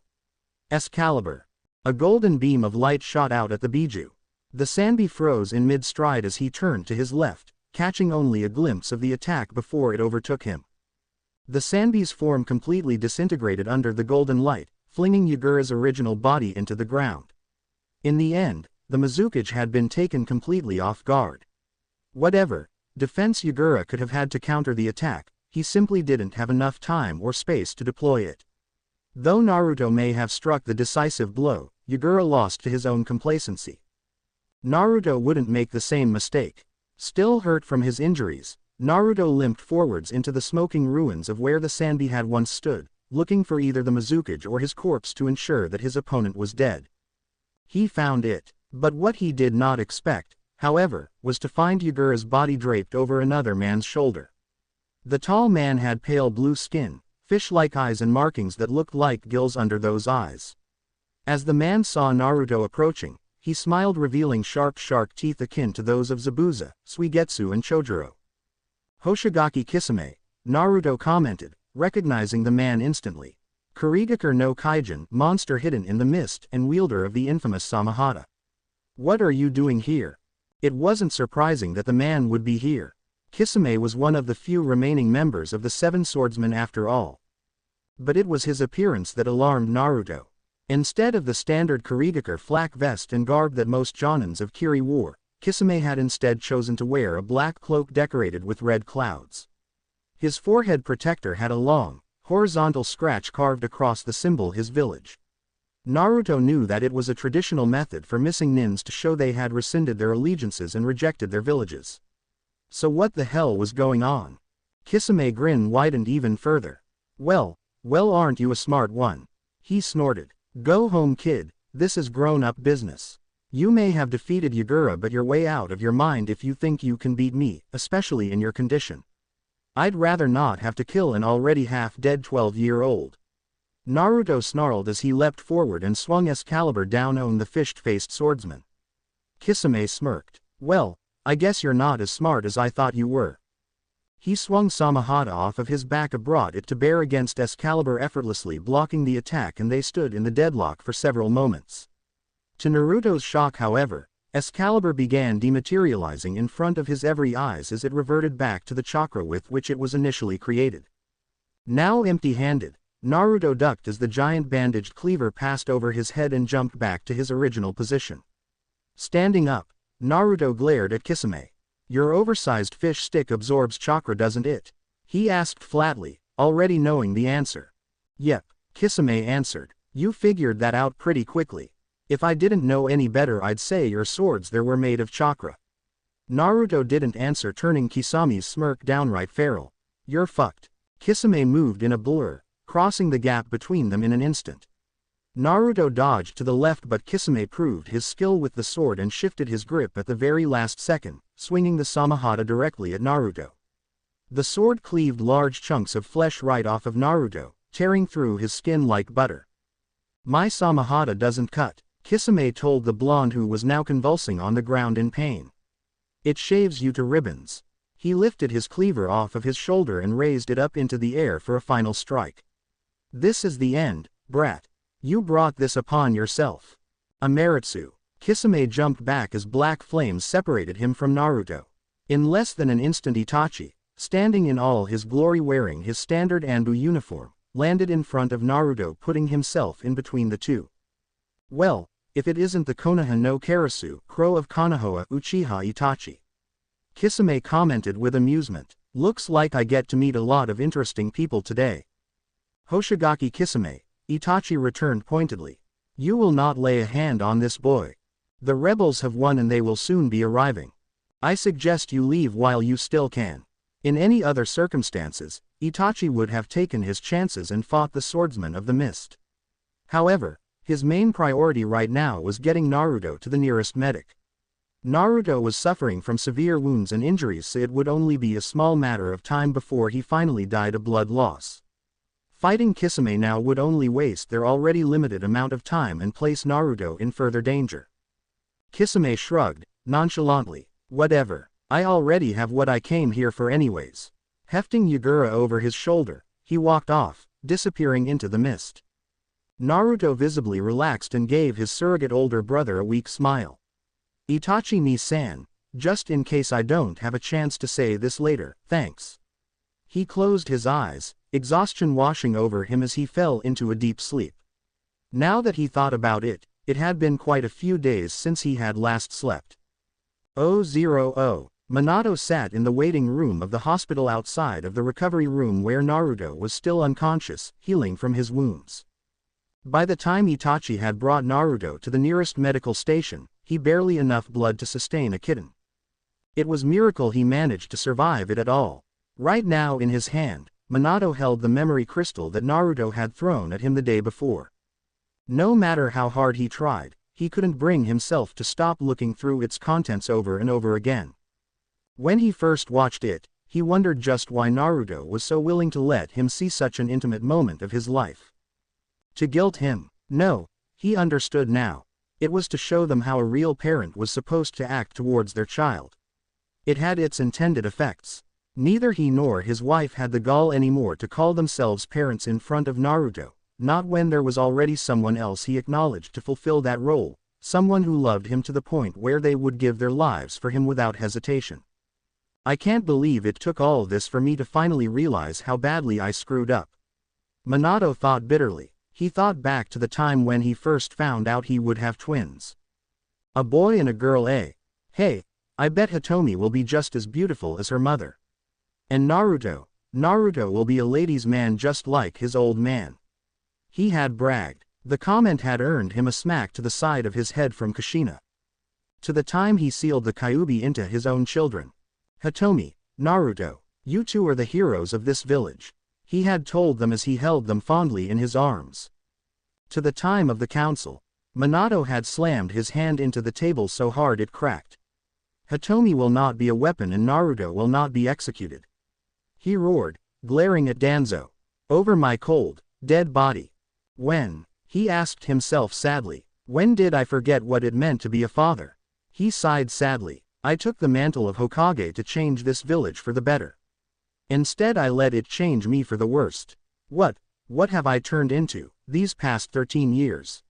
Speaker 1: Excalibur. A golden beam of light shot out at the Biju. The Sanbi froze in mid-stride as he turned to his left, catching only a glimpse of the attack before it overtook him. The Sanbi's form completely disintegrated under the golden light, flinging Yagura's original body into the ground. In the end, the Mizukage had been taken completely off guard. Whatever defense Yagura could have had to counter the attack, he simply didn't have enough time or space to deploy it. Though Naruto may have struck the decisive blow, Yagura lost to his own complacency. Naruto wouldn't make the same mistake. Still hurt from his injuries, Naruto limped forwards into the smoking ruins of where the Sanbi had once stood, looking for either the Mizukage or his corpse to ensure that his opponent was dead. He found it, but what he did not expect, however, was to find Yagura's body draped over another man's shoulder. The tall man had pale blue skin, fish-like eyes and markings that looked like gills under those eyes. As the man saw Naruto approaching, he smiled, revealing sharp shark teeth akin to those of Zabuza, Suigetsu and Chojuro. Hoshigaki Kisame, Naruto commented, recognizing the man instantly. Kurigakure no Kaijin, monster hidden in the mist and wielder of the infamous Samahata. What are you doing here? It wasn't surprising that the man would be here. Kisame was one of the few remaining members of the Seven Swordsmen after all. But it was his appearance that alarmed Naruto. Instead of the standard Kurigakure flak vest and garb that most jonins of Kiri wore, Kisame had instead chosen to wear a black cloak decorated with red clouds. His forehead protector had a long, horizontal scratch carved across the symbol his village. Naruto knew that it was a traditional method for missing nins to show they had rescinded their allegiances and rejected their villages. So what the hell was going on? Kisame's grin widened even further. Well, aren't you a smart one? He snorted. Go home, kid, this is grown-up business. You may have defeated Yagura, but you're way out of your mind if you think you can beat me, especially in your condition. I'd rather not have to kill an already half-dead 12-year-old. Naruto snarled as he leapt forward and swung Excalibur down on the fish-faced swordsman. Kisame smirked. Well, I guess you're not as smart as I thought you were. He swung Samahata off of his back and brought it to bear against Excalibur, effortlessly blocking the attack, and they stood in the deadlock for several moments. To Naruto's shock, however, Excalibur began dematerializing in front of his very eyes as it reverted back to the chakra with which it was initially created. Now empty-handed, Naruto ducked as the giant bandaged cleaver passed over his head and jumped back to his original position. Standing up, Naruto glared at Kisame. Your oversized fish stick absorbs chakra, doesn't it? He asked flatly, already knowing the answer. Yep, Kisame answered. You figured that out pretty quickly. If I didn't know any better, I'd say your swords there were made of chakra. Naruto didn't answer, turning Kisame's smirk downright feral. You're fucked. Kisame moved in a blur, crossing the gap between them in an instant. Naruto dodged to the left, but Kisame proved his skill with the sword and shifted his grip at the very last second, swinging the Samahata directly at Naruto. The sword cleaved large chunks of flesh right off of Naruto, tearing through his skin like butter. My Samahata doesn't cut, Kisame told the blonde, who was now convulsing on the ground in pain. It shaves you to ribbons. He lifted his cleaver off of his shoulder and raised it up into the air for a final strike. This is the end, brat. You brought this upon yourself. Amaretsu. Kisame jumped back as black flames separated him from Naruto. In less than an instant, Itachi, standing in all his glory wearing his standard Anbu uniform, landed in front of Naruto, putting himself in between the two. Well, if it isn't the Konoha no Karasu, Crow of Konoha Uchiha Itachi. Kisame commented with amusement. Looks like I get to meet a lot of interesting people today. Hoshigaki Kisame, Itachi returned pointedly. You will not lay a hand on this boy. The rebels have won and they will soon be arriving. I suggest you leave while you still can. In any other circumstances, Itachi would have taken his chances and fought the swordsman of the mist. However, his main priority right now was getting Naruto to the nearest medic. Naruto was suffering from severe wounds and injuries, so it would only be a small matter of time before he finally died of blood loss. Fighting Kisame now would only waste their already limited amount of time and place Naruto in further danger. Kisame shrugged, nonchalantly. Whatever. I already have what I came here for anyways. Hefting Yagura over his shoulder, he walked off, disappearing into the mist. Naruto visibly relaxed and gave his surrogate older brother a weak smile. Itachi ni-san, just in case I don't have a chance to say this later, thanks. He closed his eyes, exhaustion washing over him as he fell into a deep sleep. Now that he thought about it, it had been quite a few days since he had last slept. 000. Minato sat in the waiting room of the hospital outside of the recovery room where Naruto was still unconscious, healing from his wounds. By the time Itachi had brought Naruto to the nearest medical station, he barely enough blood to sustain a kitten. It was a miracle he managed to survive it at all. Right now in his hand, Minato held the memory crystal that Naruto had thrown at him the day before. No matter how hard he tried, he couldn't bring himself to stop looking through its contents over and over again. When he first watched it, he wondered just why Naruto was so willing to let him see such an intimate moment of his life. To guilt him? No, he understood now. It was to show them how a real parent was supposed to act towards their child. It had its intended effects. Neither he nor his wife had the gall anymore to call themselves parents in front of Naruto, not when there was already someone else he acknowledged to fulfill that role, someone who loved him to the point where they would give their lives for him without hesitation. I can't believe it took all this for me to finally realize how badly I screwed up. Minato thought bitterly. He thought back to the time when he first found out he would have twins. A boy and a girl, eh? Hey, I bet Hitomi will be just as beautiful as her mother. And Naruto will be a ladies' man just like his old man. He had bragged. The comment had earned him a smack to the side of his head from Kushina. To the time he sealed the Kyuubi into his own children. Hitomi, Naruto, you two are the heroes of this village. He had told them as he held them fondly in his arms. To the time of the council, Minato had slammed his hand into the table so hard it cracked. Hitomi will not be a weapon and Naruto will not be executed. He roared, glaring at Danzo. Over my cold, dead body. When? He asked himself sadly. When did I forget what it meant to be a father? He sighed sadly. I took the mantle of Hokage to change this village for the better. Instead I let it change me for the worst. What have I turned into, these past 13 years?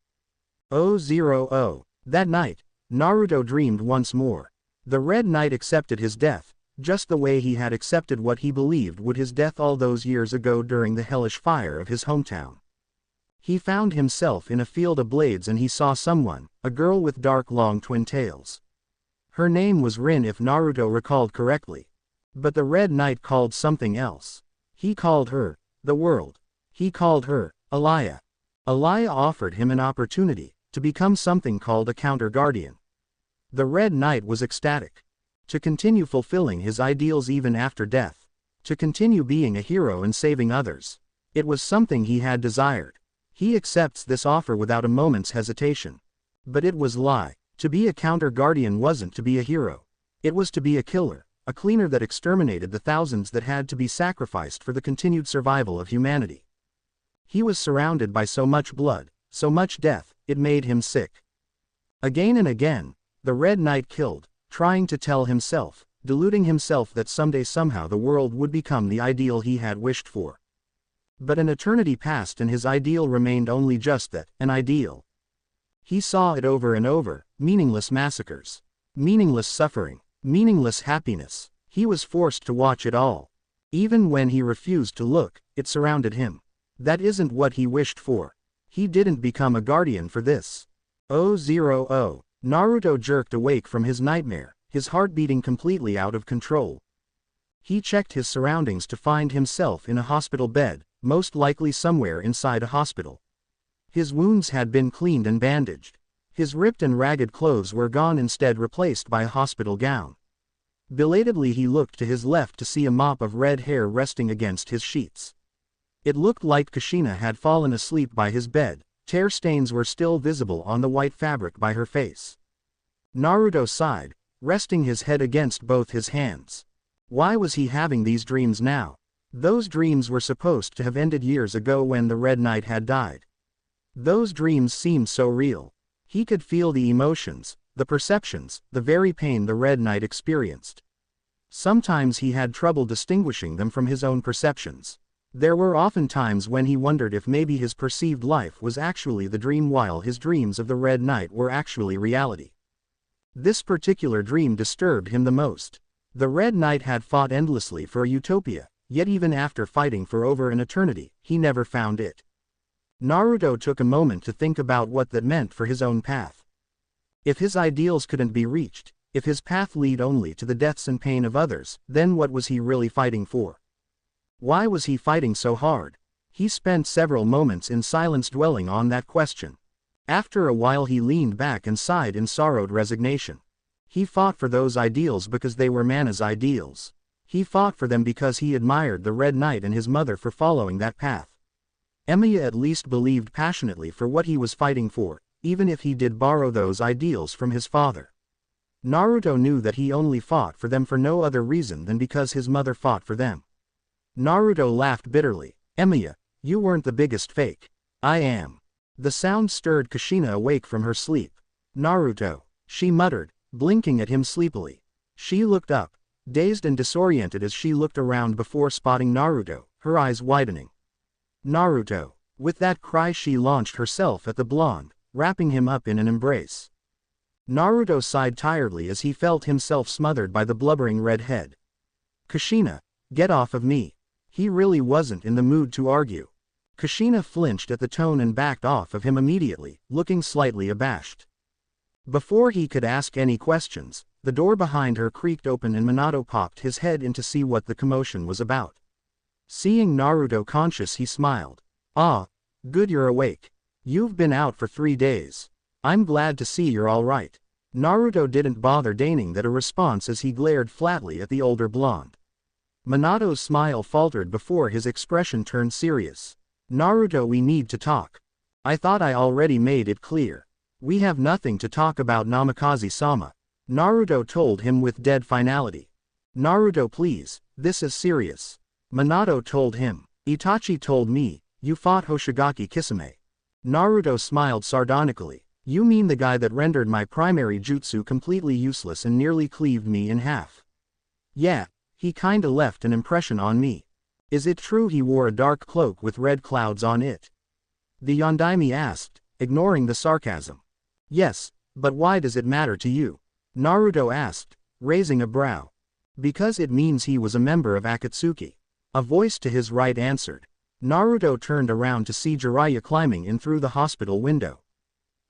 Speaker 1: 000. That night, Naruto dreamed once more. The Red Knight accepted his death, just the way he had accepted what he believed would his death all those years ago during the hellish fire of his hometown. He found himself in a field of blades and he saw someone, a girl with dark long twin tails. Her name was Rin if Naruto recalled correctly. But the Red Knight called something else. He called her, the world. He called her, Alaya. Alaya offered him an opportunity, to become something called a counter-guardian. The Red Knight was ecstatic. To continue fulfilling his ideals even after death. To continue being a hero and saving others. It was something he had desired. He accepts this offer without a moment's hesitation. But it was lie. To be a counter-guardian wasn't to be a hero. It was to be a killer. A cleaner that exterminated the thousands that had to be sacrificed for the continued survival of humanity. He was surrounded by so much blood, so much death, it made him sick. Again and again, the Red Knight killed, trying to tell himself, deluding himself that someday somehow the world would become the ideal he had wished for. But an eternity passed and his ideal remained only just that, an ideal. He saw it over and over, meaningless massacres, meaningless suffering. Meaningless happiness. He was forced to watch it all. Even when he refused to look, it surrounded him. That isn't what he wished for. He didn't become a guardian for this. 000. Naruto jerked awake from his nightmare, his heart beating completely out of control. He checked his surroundings to find himself in a hospital bed, most likely somewhere inside a hospital. His wounds had been cleaned and bandaged. His ripped and ragged clothes were gone, instead replaced by a hospital gown. Belatedly he looked to his left to see a mop of red hair resting against his sheets. It looked like Kushina had fallen asleep by his bed, tear stains were still visible on the white fabric by her face. Naruto sighed, resting his head against both his hands. Why was he having these dreams now? Those dreams were supposed to have ended years ago when the Red Knight had died. Those dreams seemed so real. He could feel the emotions, the perceptions, the very pain the Red Knight experienced. Sometimes he had trouble distinguishing them from his own perceptions. There were often times when he wondered if maybe his perceived life was actually the dream while his dreams of the Red Knight were actually reality. This particular dream disturbed him the most. The Red Knight had fought endlessly for a utopia, yet even after fighting for over an eternity, he never found it. Naruto took a moment to think about what that meant for his own path. If his ideals couldn't be reached, if his path lead only to the deaths and pain of others, then what was he really fighting for? Why was he fighting so hard? He spent several moments in silence dwelling on that question. After a while he leaned back and sighed in sorrowed resignation. He fought for those ideals because they were Mana's ideals. He fought for them because he admired the Red Knight and his mother for following that path. Emiya at least believed passionately for what he was fighting for, even if he did borrow those ideals from his father. Naruto knew that he only fought for them for no other reason than because his mother fought for them. Naruto laughed bitterly. Emiya, you weren't the biggest fake. I am. The sound stirred Kushina awake from her sleep. Naruto, she muttered, blinking at him sleepily. She looked up, dazed and disoriented as she looked around before spotting Naruto, her eyes widening. Naruto. With that cry she launched herself at the blonde, wrapping him up in an embrace. Naruto sighed tiredly as he felt himself smothered by the blubbering red head. Kushina, get off of me. He really wasn't in the mood to argue. Kushina flinched at the tone and backed off of him immediately, looking slightly abashed. Before he could ask any questions, the door behind her creaked open and Minato popped his head in to see what the commotion was about. Seeing Naruto conscious, he smiled. Ah, good, you're awake. You've been out for 3 days. I'm glad to see you're all right. Naruto didn't bother deigning that a response as he glared flatly at the older blonde. Minato's smile faltered before his expression turned serious. Naruto, we need to talk. I thought I already made it clear. We have nothing to talk about, Namikaze-sama. Naruto told him with dead finality. Naruto, please, this is serious. Minato told him. Itachi told me, you fought Hoshigaki Kisame. Naruto smiled sardonically. You mean the guy that rendered my primary jutsu completely useless and nearly cleaved me in half? Yeah, he kinda left an impression on me. Is it true he wore a dark cloak with red clouds on it? The Yondaime asked, ignoring the sarcasm. Yes, but why does it matter to you? Naruto asked, raising a brow. Because it means he was a member of Akatsuki. A voice to his right answered. Naruto turned around to see Jiraiya climbing in through the hospital window.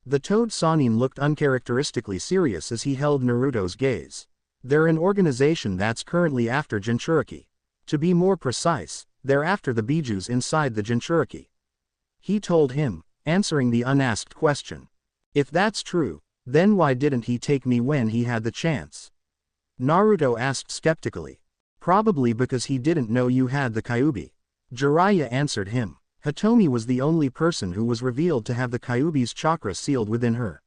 Speaker 1: The Toad Sannin looked uncharacteristically serious as he held Naruto's gaze. They're an organization that's currently after Jinchuriki. To be more precise, they're after the Bijus inside the Jinchuriki. He told him, answering the unasked question. If that's true, then why didn't he take me when he had the chance? Naruto asked skeptically. Probably because he didn't know you had the Kyuubi. Jiraiya answered him. Hitomi was the only person who was revealed to have the Kyuubi's chakra sealed within her.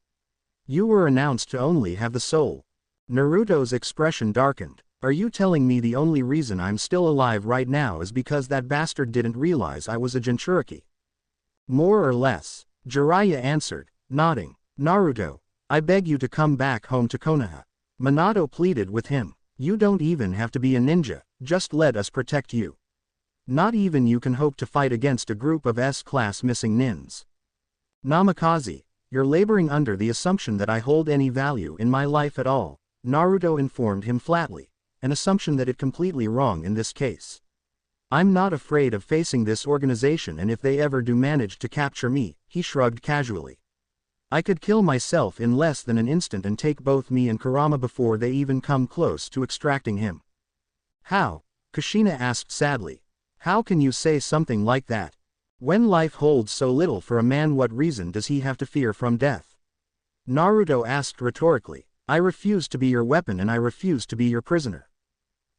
Speaker 1: You were announced to only have the soul. Naruto's expression darkened. Are you telling me the only reason I'm still alive right now is because that bastard didn't realize I was a Jinchuriki? More or less, Jiraiya answered, nodding. Naruto, I beg you to come back home to Konoha. Minato pleaded with him. You don't even have to be a ninja, just let us protect you. Not even you can hope to fight against a group of S-class missing nins. Namikaze, you're laboring under the assumption that I hold any value in my life at all, Naruto informed him flatly, an assumption that is completely wrong in this case. I'm not afraid of facing this organization, and if they ever do manage to capture me, he shrugged casually. I could kill myself in less than an instant and take both me and Kurama before they even come close to extracting him. How? Kushina asked sadly. How can you say something like that? When life holds so little for a man, what reason does he have to fear from death? Naruto asked rhetorically. I refuse to be your weapon and I refuse to be your prisoner.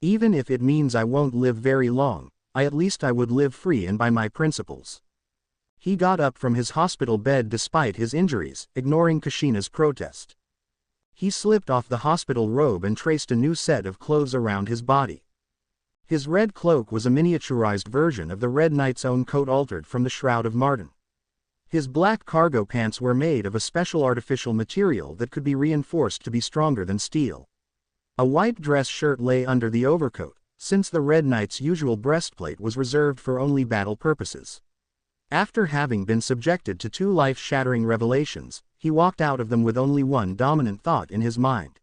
Speaker 1: Even if it means I won't live very long, at least I would live free and by my principles. He got up from his hospital bed despite his injuries, ignoring Kushina's protest. He slipped off the hospital robe and traced a new set of clothes around his body. His red cloak was a miniaturized version of the Red Knight's own coat altered from the Shroud of Martin. His black cargo pants were made of a special artificial material that could be reinforced to be stronger than steel. A white dress shirt lay under the overcoat, since the Red Knight's usual breastplate was reserved for only battle purposes. After having been subjected to 2 life-shattering revelations, he walked out of them with only one dominant thought in his mind.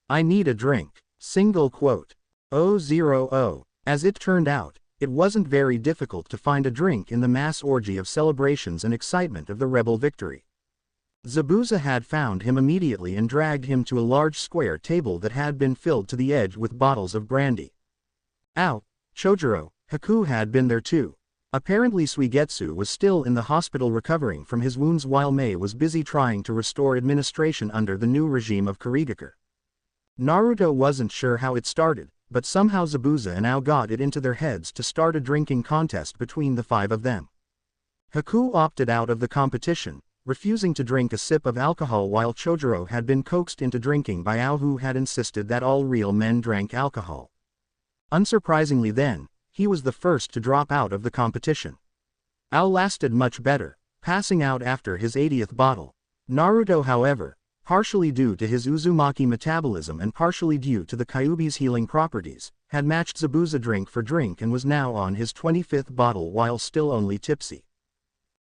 Speaker 1: I need a drink. Single quote. 000. As it turned out, it wasn't very difficult to find a drink in the mass orgy of celebrations and excitement of the rebel victory. Zabuza had found him immediately and dragged him to a large square table that had been filled to the edge with bottles of brandy. Ow! Chojuro, Haku had been there too. Apparently Suigetsu was still in the hospital recovering from his wounds while Mei was busy trying to restore administration under the new regime of Kurigakure. Naruto wasn't sure how it started, but somehow Zabuza and Ao got it into their heads to start a drinking contest between the 5 of them. Haku opted out of the competition, refusing to drink a sip of alcohol while Chojuro had been coaxed into drinking by Ao, who had insisted that all real men drank alcohol. Unsurprisingly then, he was the first to drop out of the competition. Ao lasted much better, passing out after his 80th bottle. Naruto, however, partially due to his Uzumaki metabolism and partially due to the Kyuubi's healing properties, had matched Zabuza drink for drink and was now on his 25th bottle while still only tipsy.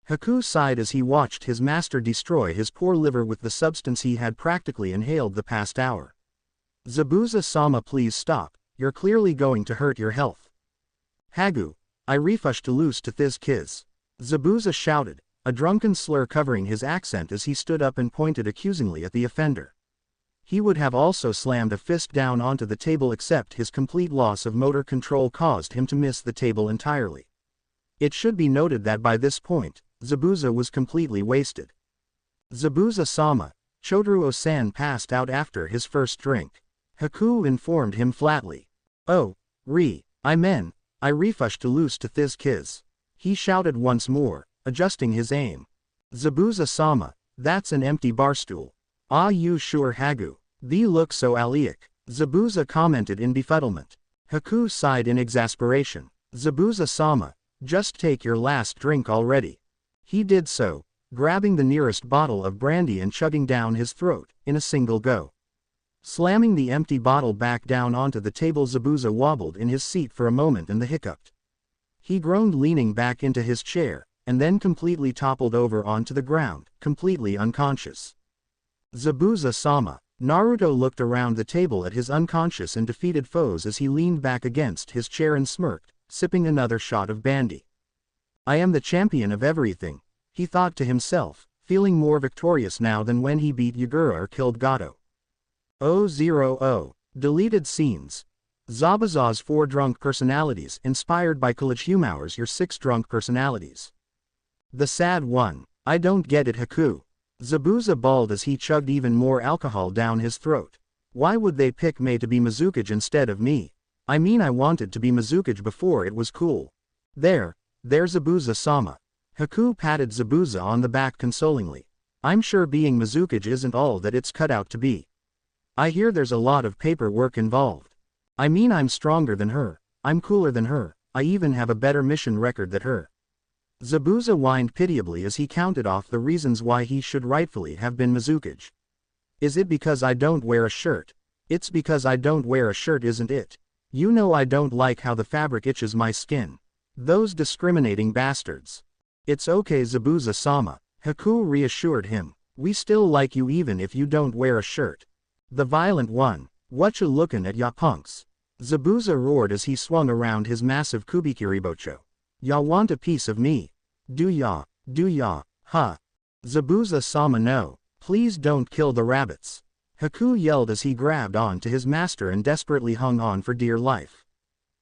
Speaker 1: Haku sighed as he watched his master destroy his poor liver with the substance he had practically inhaled the past hour. Zabuza-sama, please stop, you're clearly going to hurt your health. Hagu, I refushed to lose to this kiz. Zabuza shouted, a drunken slur covering his accent as he stood up and pointed accusingly at the offender. He would have also slammed a fist down onto the table except his complete loss of motor control caused him to miss the table entirely. It should be noted that by this point, Zabuza was completely wasted. Zabuza-sama, Chodoro-san passed out after his first drink. Haku informed him flatly. Oh, I refushed to lose to this kiz. He shouted once more, adjusting his aim. Zabuza-sama, that's an empty barstool. Ah, you sure, Hagu? Thee look so alaic. Zabuza commented in befuddlement. Haku sighed in exasperation. Zabuza-sama, just take your last drink already. He did so, grabbing the nearest bottle of brandy and chugging down his throat, in a single go. Slamming the empty bottle back down onto the table, Zabuza wobbled in his seat for a moment and hiccuped. He groaned, leaning back into his chair, and then completely toppled over onto the ground, completely unconscious. Zabuza-sama. Naruto looked around the table at his unconscious and defeated foes as he leaned back against his chair and smirked, sipping another shot of brandy. I am the champion of everything, he thought to himself, feeling more victorious now than when he beat Yagura or killed Gato. 000. Deleted scenes. Zabuza's 4 drunk personalities inspired by college humors. Your 6 drunk personalities. The sad one. I don't get it, Haku. Zabuza bawled as he chugged even more alcohol down his throat. Why would they pick Mei to be Mizukage instead of me? I mean, I wanted to be Mizukage before it was cool. There's Zabuza-sama. Haku patted Zabuza on the back consolingly. I'm sure being Mizukage isn't all that it's cut out to be. I hear there's a lot of paperwork involved. I mean, I'm stronger than her, I'm cooler than her, I even have a better mission record than her. Zabuza whined pitiably as he counted off the reasons why he should rightfully have been Mizukage. Is it because I don't wear a shirt? It's because I don't wear a shirt, isn't it? You know I don't like how the fabric itches my skin. Those discriminating bastards. It's okay, Zabuza-sama, Haku reassured him. We still like you even if you don't wear a shirt. The violent one. Whatcha lookin' at ya punks? Zabuza roared as he swung around his massive kubikiribocho. Ya want a piece of me? Do ya, huh? Zabuza-sama, no. Please don't kill the rabbits. Haku yelled as he grabbed on to his master and desperately hung on for dear life.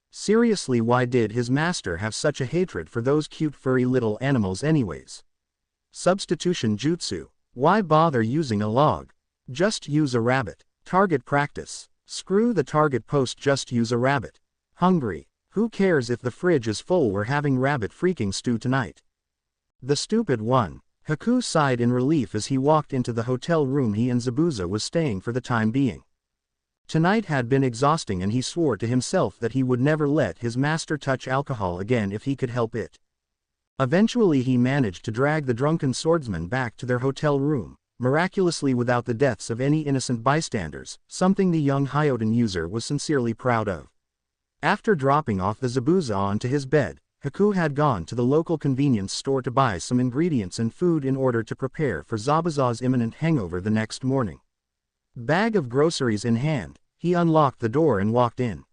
Speaker 1: Seriously, why did his master have such a hatred for those cute furry little animals anyways? Substitution jutsu. Why bother using a log? Just use a rabbit. Target practice. Screw the target post, just use a rabbit. Hungry. Who cares if the fridge is full, we're having rabbit freaking stew tonight. The stupid one. Haku sighed in relief as he walked into the hotel room he and Zabuza was staying for the time being. Tonight had been exhausting and he swore to himself that he would never let his master touch alcohol again if he could help it. Eventually he managed to drag the drunken swordsman back to their hotel room, miraculously without the deaths of any innocent bystanders, something the young Hyoden user was sincerely proud of. After dropping off the Zabuza onto his bed, Haku had gone to the local convenience store to buy some ingredients and food in order to prepare for Zabuza's imminent hangover the next morning. Bag of groceries in hand, he unlocked the door and walked in.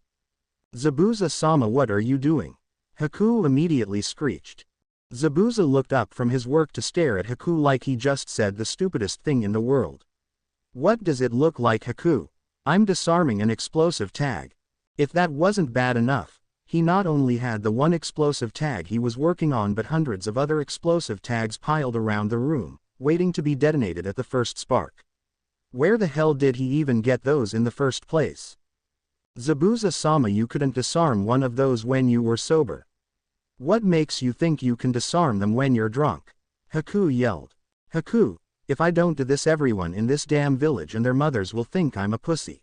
Speaker 1: "Zabuza-sama, what are you doing?" Haku immediately screeched. Zabuza looked up from his work to stare at Haku like he just said the stupidest thing in the world. "What does it look like, Haku?" "I'm disarming an explosive tag." If that wasn't bad enough, he not only had the one explosive tag he was working on but hundreds of other explosive tags piled around the room, waiting to be detonated at the first spark. Where the hell did he even get those in the first place? "Zabuza-sama, you couldn't disarm one of those when you were sober. What makes you think you can disarm them when you're drunk?" Haku yelled. "Haku, if I don't do this, everyone in this damn village and their mothers will think I'm a pussy."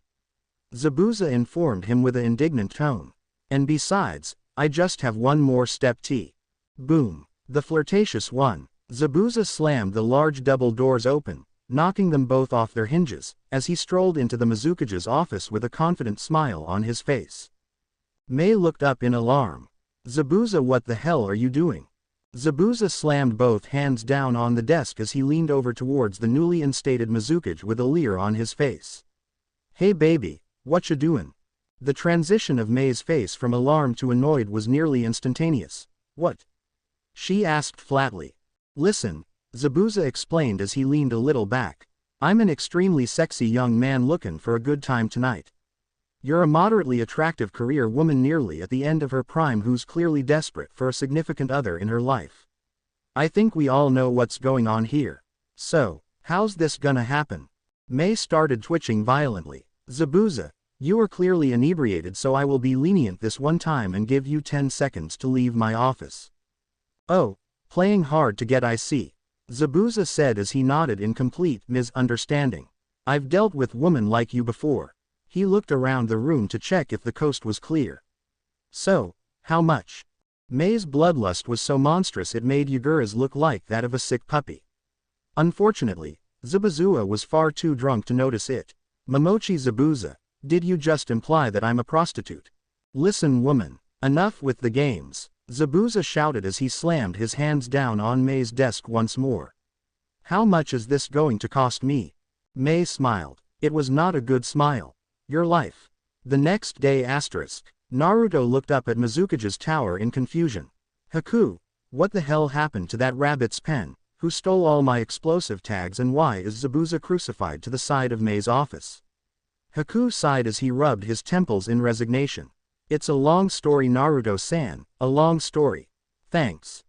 Speaker 1: Zabuza informed him with an indignant tone. "And besides, I just have one more step T." Boom. The flirtatious one. Zabuza slammed the large double doors open, knocking them both off their hinges, as he strolled into the Mizukage's office with a confident smile on his face. Mei looked up in alarm. "Zabuza, what the hell are you doing?" Zabuza slammed both hands down on the desk as he leaned over towards the newly instated Mizukage with a leer on his face. "Hey baby, what you doing?" The transition of Mei's face from alarm to annoyed was nearly instantaneous. "What?" she asked flatly. "Listen," Zabuza explained as he leaned a little back. "I'm an extremely sexy young man looking for a good time tonight. You're a moderately attractive career woman nearly at the end of her prime who's clearly desperate for a significant other in her life. I think we all know what's going on here. So, how's this gonna happen?" Mei started twitching violently. "Zabuza, you are clearly inebriated, so I will be lenient this one time and give you 10 seconds to leave my office." "Oh, playing hard to get, I see," Zabuza said as he nodded in complete misunderstanding. "I've dealt with women like you before." He looked around the room to check if the coast was clear. "So, how much?" Mei's bloodlust was so monstrous it made Yagura's look like that of a sick puppy. Unfortunately, Zabuza was far too drunk to notice it. "Momochi Zabuza, did you just imply that I'm a prostitute?" "Listen woman, enough with the games," Zabuza shouted as he slammed his hands down on Mei's desk once more. "How much is this going to cost me?" Mei smiled. It was not a good smile. "Your life." The next day Naruto looked up at Mizukage's tower in confusion. "Haku, what the hell happened to that rabbit's pen? Who stole all my explosive tags and why is Zabuza crucified to the side of Mei's office?" Haku sighed as he rubbed his temples in resignation. "It's a long story, Naruto-san, a long story. Thanks."